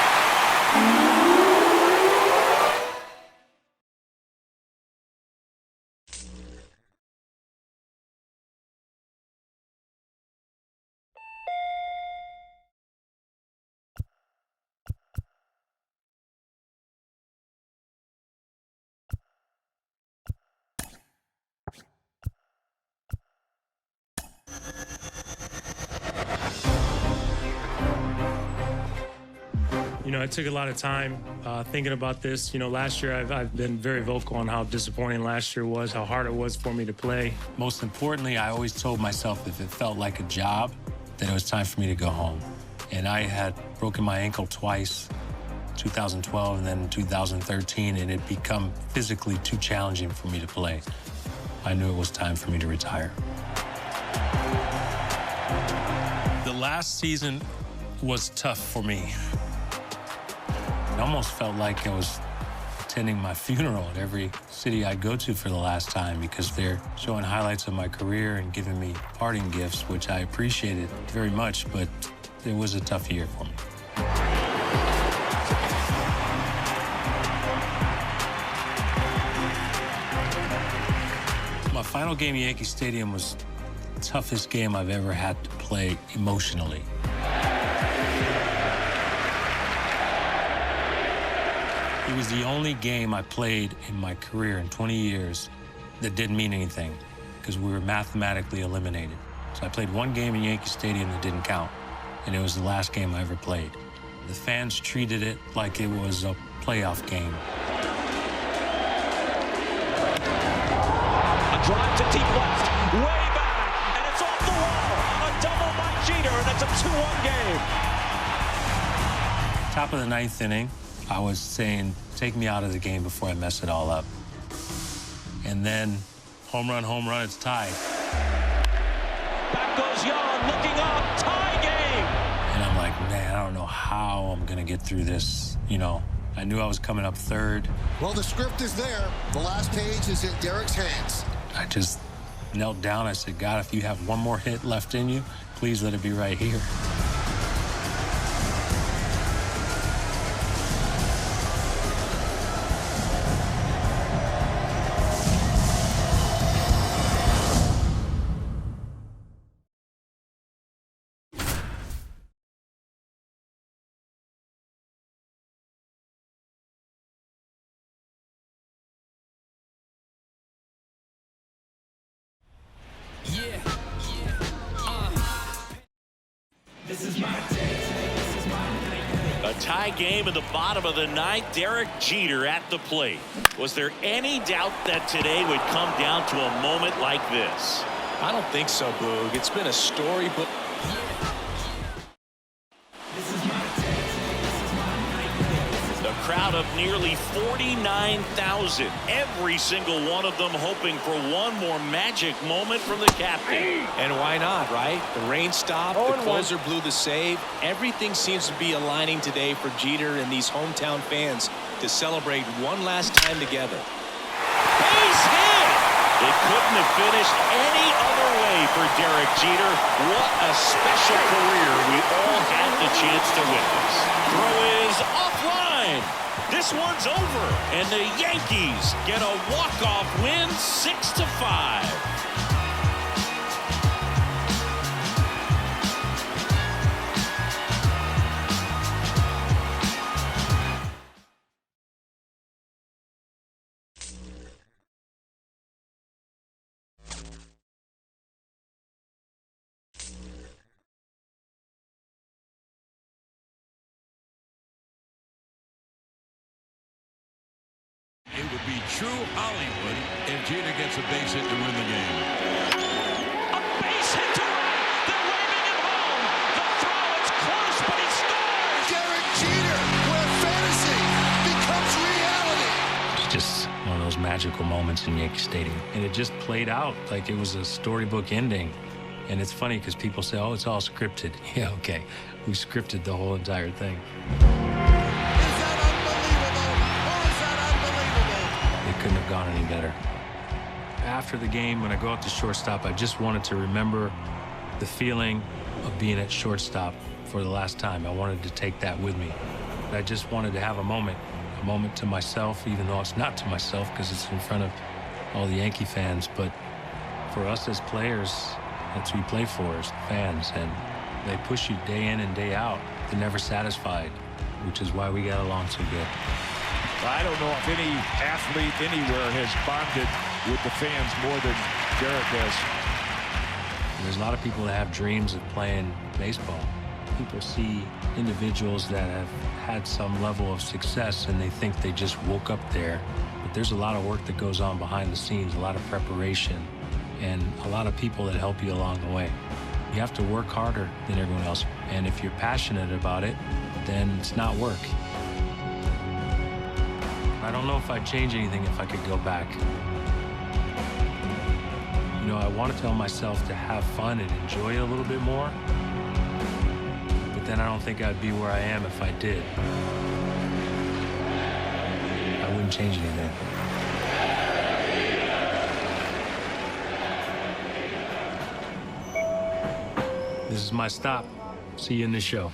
You know, I took a lot of time thinking about this. You know, last year I've been very vocal on how disappointing last year was, how hard it was for me to play. Most importantly, I always told myself if it felt like a job, then it was time for me to go home. And I had broken my ankle twice, 2012 and then in 2013, and it had become physically too challenging for me to play. I knew it was time for me to retire. The last season was tough for me. It almost felt like I was attending my funeral at every city I go to for the last time because they're showing highlights of my career and giving me parting gifts, which I appreciated very much, but it was a tough year for me. My final game at Yankee Stadium was the toughest game I've ever had to play emotionally. It was the only game I played in my career in 20 years that didn't mean anything because we were mathematically eliminated. So I played one game in Yankee Stadium that didn't count, and it was the last game I ever played. The fans treated it like it was a playoff game. A drive to deep left, way back, and it's off the wall. A double by Jeter, and it's a 2-1 game. Top of the 9th inning, I was saying, take me out of the game before I mess it all up. And then, home run, it's tied. Back goes Young, looking up, tie game. And I'm like, man, I don't know how I'm gonna get through this. You know, I knew I was coming up third. Well, the script is there. The last page is in Derek's hands. I just knelt down. I said, God, if you have one more hit left in you, please let it be right here. tie game in the bottom of the ninth. Derek Jeter at the plate. Was there any doubt that today would come down to a moment like this? I don't think so, Boog. It's been a storybook. The crowd of nearly 49,000. Every single one of them hoping for one more magic moment from the captain. And why not, right? The rain stopped. The closer blew the save. Everything seems to be aligning today for Jeter and these hometown fans to celebrate one last time together. Base hit! It couldn't have finished any other way for Derek Jeter. What a special career we all had the chance to witness. Throw is offline. This one's over, and the Yankees get a walk-off win 6-5. It would be true Hollywood if Jeter gets a base hit to win the game. A base hit to right. They're waving him home. The throw is close, but he scores. Derek Jeter, where fantasy becomes reality. It's just one of those magical moments in Yankee Stadium. And it just played out like it was a storybook ending. And it's funny because people say, oh, it's all scripted. Yeah, okay. We scripted the whole entire thing. Couldn't have gone any better. After the game, when I go out to shortstop, I just wanted to remember the feeling of being at shortstop for the last time. I wanted to take that with me. I just wanted to have a moment to myself, even though it's not to myself because it's in front of all the Yankee fans. But for us as players, that's who we play for, as fans. And they push you day in and day out. They're never satisfied, which is why we got along so good. I don't know if any athlete anywhere has bonded with the fans more than Derek has. There's a lot of people that have dreams of playing baseball. People see individuals that have had some level of success and they think they just woke up there. But there's a lot of work that goes on behind the scenes, a lot of preparation, and a lot of people that help you along the way. You have to work harder than everyone else. And if you're passionate about it, then it's not work. I don't know if I'd change anything if I could go back. You know, I want to tell myself to have fun and enjoy it a little bit more. But then I don't think I'd be where I am if I did. I wouldn't change anything. This is my stop. See you in the show.